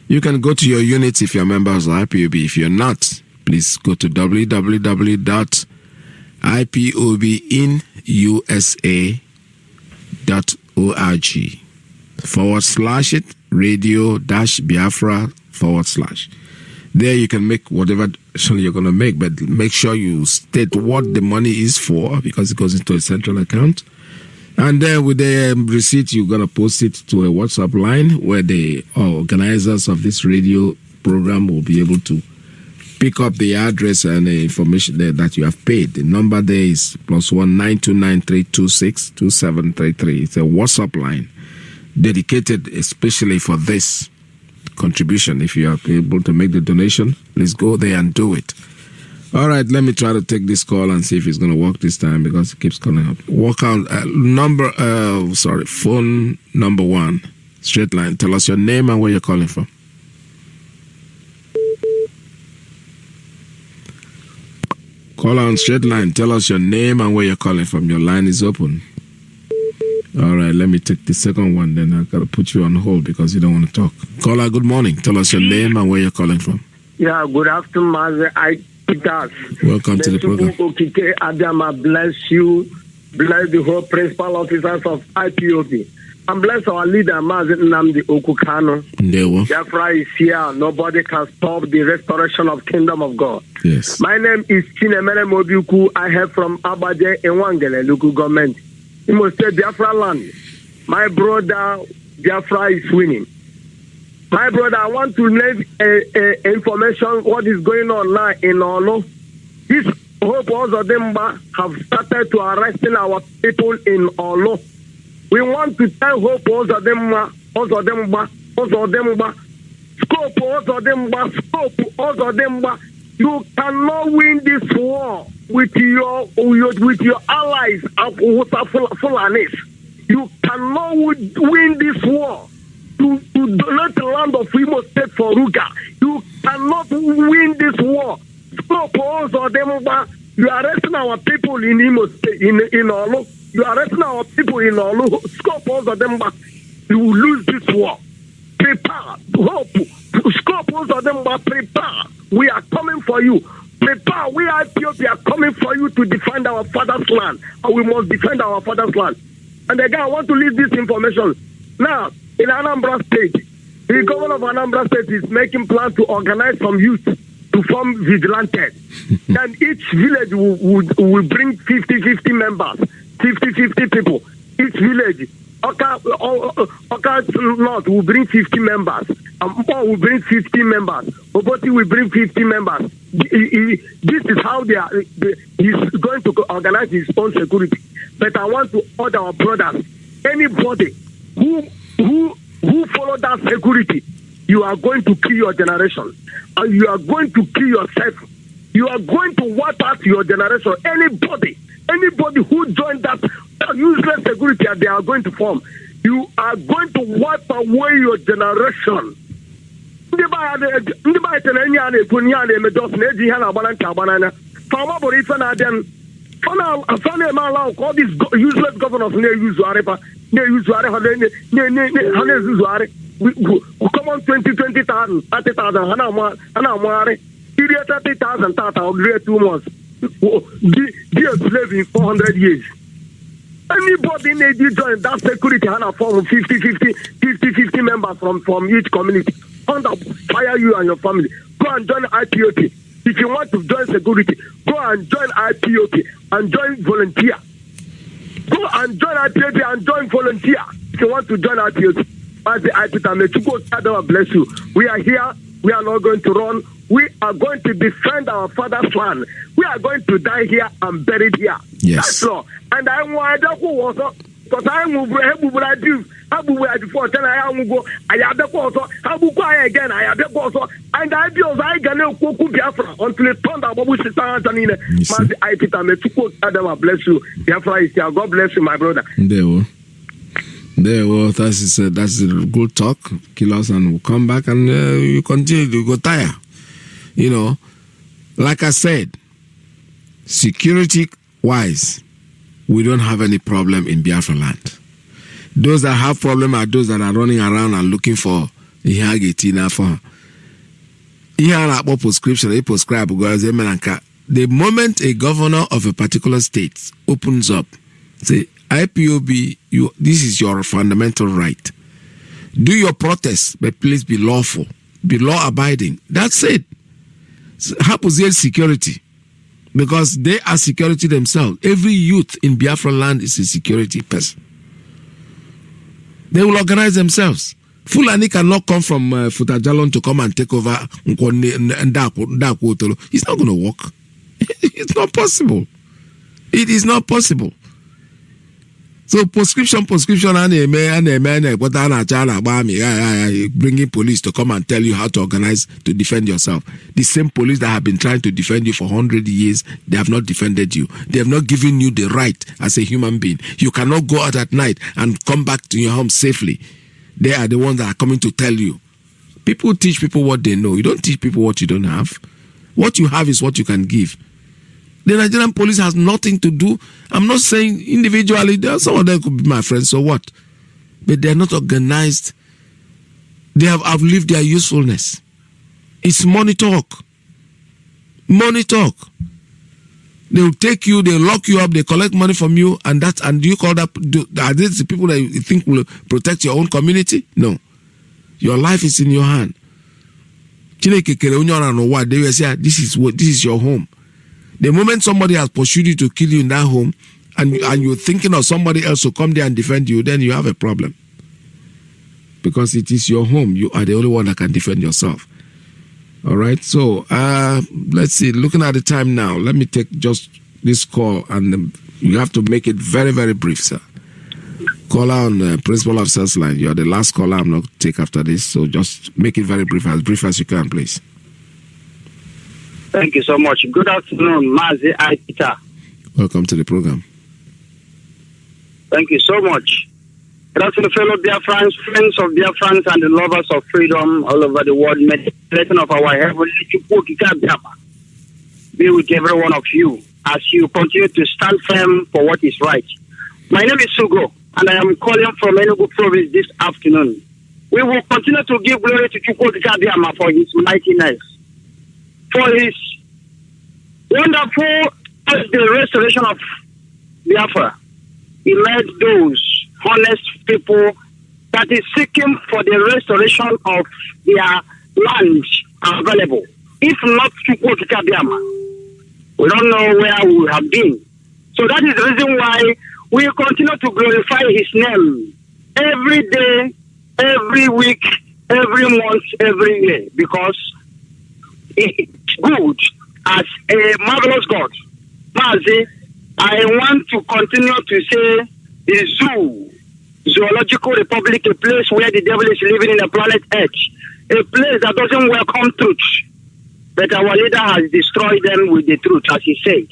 you can go to your unit if you're members of IPOB. If you're not, please go to www.ipobinusa.org /radio-biafra /. There you can make whatever donation you're going to make, but make sure you state what the money is for, because it goes into a central account. And then with the receipt, you're going to post it to a WhatsApp line where the organizers of this radio program will be able to pick up the address and the information there that you have paid. The number there is +1 929 326 2733. It's a WhatsApp line dedicated especially for this contribution. If you are able to make the donation, please go there and do it. All right, let me try to take this call and see if it's going to work this time, because it keeps calling up. Phone number 1, straight line. Tell us your name and where you're calling from. Call on straight line. Tell us your name and where you're calling from. Your line is open. All right, let me take the second one, then I got to put you on hold because you don't want to talk. Caller, good morning. Tell us your name and where you're calling from. Yeah, good afternoon, Mazi Iyke. Welcome to the program. Adama, bless you. Bless the whole principal officers of IPOB. And bless our leader, Mazi Nnamdi Okukano. Biafra is here. Nobody can stop the restoration of kingdom of God. Yes. My name is Chinemere Mobiuku. I have from Abaje Enwangele local government. You must say Biafra land. My brother, Biafra is winning. My brother, I want to leave information what is going on now in Olo. This Hope Ozodimba have started to arresting our people in Olo. We want to tell Hope Ozodimba, Scope Ozodimba, you cannot win this war with your allies of Fulanis. You cannot win this war to donate the land of Imo State for Ruga. You cannot win this war. Scope Ozodimba, you are arresting our people in Imo State, in Olo. You are arresting our people in Olo. Scope Ozodimba, you will lose this war. Prepare. Hope. Scope Ozodimba, prepare. We are coming for you. Prepare. We IPOB are coming for you to defend our father's land. And we must defend our father's land. And again, I want to leave this information. Now, in Anambra State, the governor of Anambra State is making plans to organize some youth to form vigilantes. And each village will bring 50 members, 50 people. Each village. Oka North will bring 50 members. Mpo will bring 50 members. Oboti will bring 50 members. This is how he's going to organize his own security. But I want to order our brothers, anybody who follow that security, you are going to kill your generation. And you are going to kill yourself. You are going to wipe out your generation. Anybody who joined that useless security they are going to form, You are going to wipe away your generation. Ndị ba ete na enyi a na-ekwu nye a na-eme dos na-eji ihe na-agbana ntị agbananya fama bụrụ ife na-abịa fa na-eme ala ka all these useless governors na-eyuzugharị ha na-ezuzugharị common 20,000 30,000 ha na-amagharị iri 30,000 tata rie 2 months be a slave in 400 years. Anybody need to join that security and form 50 members from each community. Under fire you and your family. Go and join IPOT. If you want to join security, go and join IPOT and join volunteer. Go and join IPOT and join volunteer. If you want to join IPOT, Mazi Iyke, may God bless you. We are here. We are not going to run. We are going to defend our father's land. We are going to die here and buried here. Yes. That's all. And I want to go also because I move before then I go. I have the also. I will go again. I have the also. And I do. I can go Biafra until it turned out. Mazi Iyke, may God bless you. Biafra is here. God bless you, my brother. That's a good talk. Kill us and we'll come back and you continue to go tire. You know, like I said, security-wise, we don't have any problem in Biafra land. Those that have problem are those that are running around and looking for the prescription, they prescribe because the moment a governor of a particular state opens up, say IPOB, this is your fundamental right. Do your protest, but please be lawful, be law-abiding. That's it. Happens here security, because they are security themselves. Every youth in Biafra land is a security person. They will organize themselves. Fulani cannot come from Futajalon to come and take over Ndakwotolo. It's not going to work. It's not possible. It is not possible. So prescription, bringing police to come and tell you how to organize to defend yourself. The same police that have been trying to defend you for 100 years, they have not defended you. They have not given you the right as a human being. You cannot go out at night and come back to your home safely. They are the ones that are coming to tell you. People teach people what they know. You don't teach people what you don't have. What you have is what you can give. The Nigerian police has nothing to do. I'm not saying individually, some of them could be my friends, so what? But they're not organized. They have outlived their usefulness. It's money talk. Money talk. They'll take you, they'll lock you up, they collect money from you, and you call that, are these the people that you think will protect your own community? No. Your life is in your hand. They will say, this is your home. The moment somebody has pursued you to kill you in that home, and you're thinking of somebody else to come there and defend you, then you have a problem. Because it is your home. You are the only one that can defend yourself. All right? So, let's see. Looking at the time now, let me take just this call, and you have to make it very, very brief, sir. Caller on Principal Officer's line. You are the last caller. I'm not going to take after this. So just make it very brief as you can, please. Thank you so much. Good afternoon, Mazi Iyke. Welcome to the program. Thank you so much. Good afternoon, fellow Biafrans, friends of Biafrans, and the lovers of freedom all over the world. May the blessing of our heavenly be with every one of you as you continue to stand firm for what is right. My name is Sugo, and I am calling from Enugu province this afternoon. We will continue to give glory to Chukwuka for his mightiness, for his wonderful the restoration of Biafra. He made those honest people that is seeking for the restoration of their land available. If not Chukwuka, we don't know where we would have been. So that is the reason why we continue to glorify his name every day, every week, every month, every year, because it's good as a marvelous God. Mazi, I want to continue to say the zoological republic, a place where the devil is living in the planet Earth, a place that doesn't welcome truth. But our leader has destroyed them with the truth, as he said.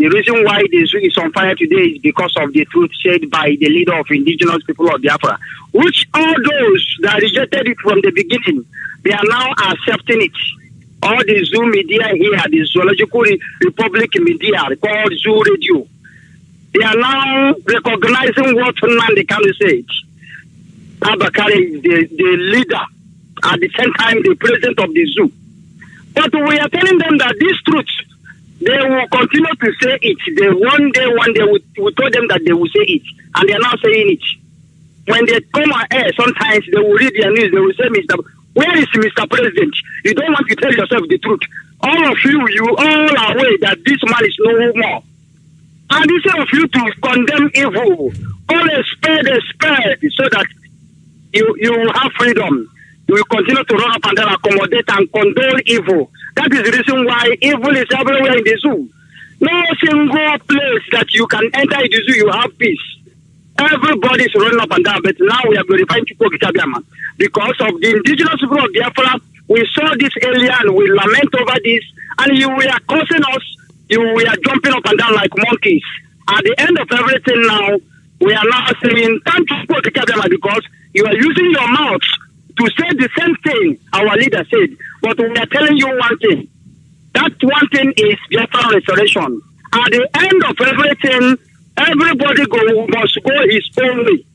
The reason why the zoo is on fire today is because of the truth said by the leader of indigenous people of Biafra, which all those that rejected it from the beginning, they are now accepting it. All the zoo media here, the Zoological Republic media called Zoo Radio, they are now recognizing what Nnamdi Kanu said. Abakari is the leader, at the same time the president of the zoo. But we are telling them that this truth, they will continue to say it. One day, we told them that they will say it, and they are now saying it. When they come on air, sometimes they will read their news, they will say, where is Mr. President? You don't want to tell yourself the truth. All of you all are aware that this man is no more. And instead of you to condemn evil, all a spade, so that you will have freedom. You will continue to run up and down, accommodate and condone evil. That is the reason why evil is everywhere in the zoo. No single place that you can enter in the zoo, you have peace. Everybody is running up and down, but now we are glorifying Chukwu Kitabiama. Because of the indigenous people of Biafra, we saw this earlier and we lament over this, and you were causing us, you were jumping up and down like monkeys. At the end of everything now, we are now saying, thank you, Chukwu Kitabiama, because you are using your mouth to say the same thing our leader said. But we are telling you one thing. That one thing is Biafra restoration. At the end of everything, everybody must go his own way.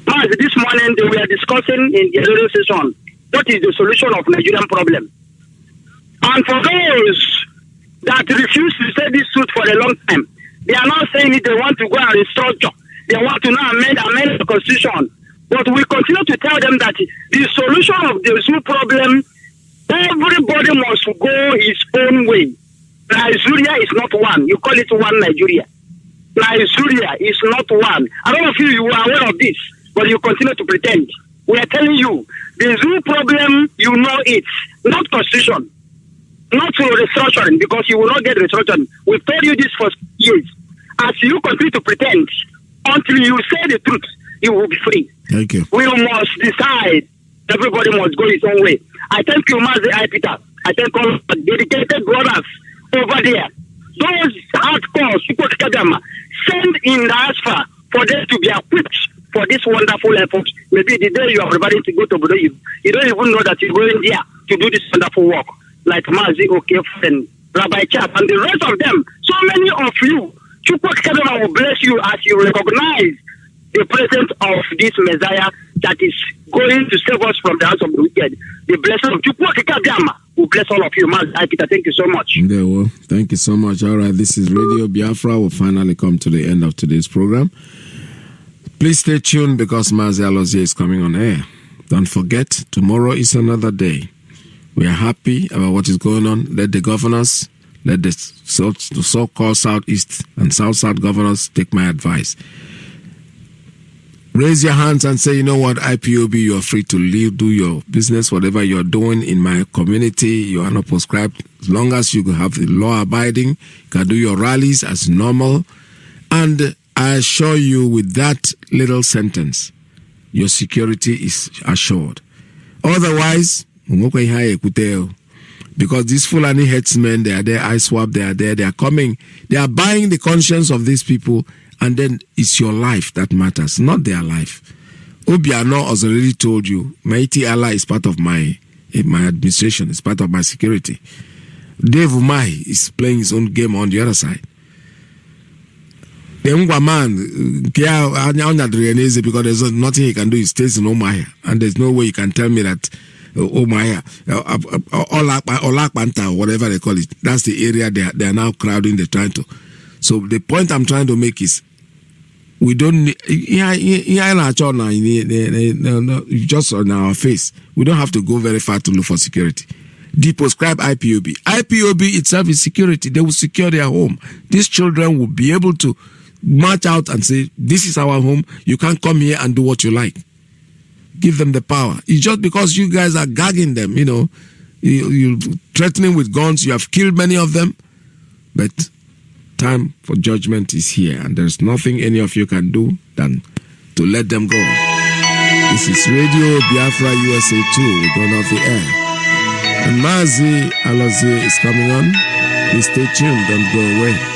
As this morning, they were discussing in the radio session what is the solution of Nigerian problem. And for those that refuse to say this truth for a long time, they are now saying it, they want to go and restructure. They want to now amend the constitution. But we continue to tell them that the solution of the zoo problem, everybody must go his own way. Nigeria is not one. You call it one Nigeria. Nigeria is not one. I don't know if you are aware of this, but you continue to pretend. We are telling you, the zoo problem, you know it, not constitution, not restructuring, because you will not get restructuring. We've told you this for years. As you continue to pretend, until you say the truth, you will be free. Thank you. We must decide. Everybody must go his own way. I thank you, Mazi Iyke. I thank all the dedicated brothers over there. Those hardcore people together, send in the asphalt for them to be equipped for this wonderful effort. Maybe the day you are preparing to go to Budo, you don't even know that you're going there to do this wonderful work. Like Mazi Iyke and Rabbi Chap and the rest of them. So many of you, Chukwu Kadama will bless you as you recognize the presence of this Messiah that is going to save us from the hands of the wicked. The blessing of Chukwu Kadama will bless all of you. Mazi Iyke, thank you so much. Well, thank you so much. All right, this is Radio Biafra. We'll finally come to the end of today's program. Please stay tuned because Mazi Iyke is coming on air. Don't forget, tomorrow is another day. We are happy about what is going on. Let the governors, let the so-called Southeast and South-South governors take my advice. Raise your hands and say, you know what, IPOB, you are free to leave, do your business, whatever you're doing in my community. You are not prescribed. As long as you have the law abiding, you can do your rallies as normal. And I assure you with that little sentence, your security is assured. Otherwise, because these Fulani headsmen, they are there, ISWAP, they are there, they are coming, they are buying the conscience of these people, and then it's your life that matters, not their life. Obiano has already told you, Mighty Allah is part of my administration, it's part of my security. Dave Umai is playing his own game on the other side. The Ngwa man, because there's nothing he can do, he stays in Omaya, and there's no way you can tell me that Omaya, Olakpanta, or whatever they call it, that's the area they are now crowding, they're trying to. So the point I'm trying to make is, we don't need, just on our face, we don't have to go very far to look for security. Deprescribe IPOB. IPOB itself is security. They will secure their home. These children will be able to march out and say, this is our home. You can't come here and do what you like. Give them the power. It's just because you guys are gagging them, you're threatening with guns. You have killed many of them. But time for judgment is here, and there's nothing any of you can do than to let them go. This is Radio Biafra USA 2. We're going off the air. And Mazi Iyke is coming on. Please stay tuned. Don't go away.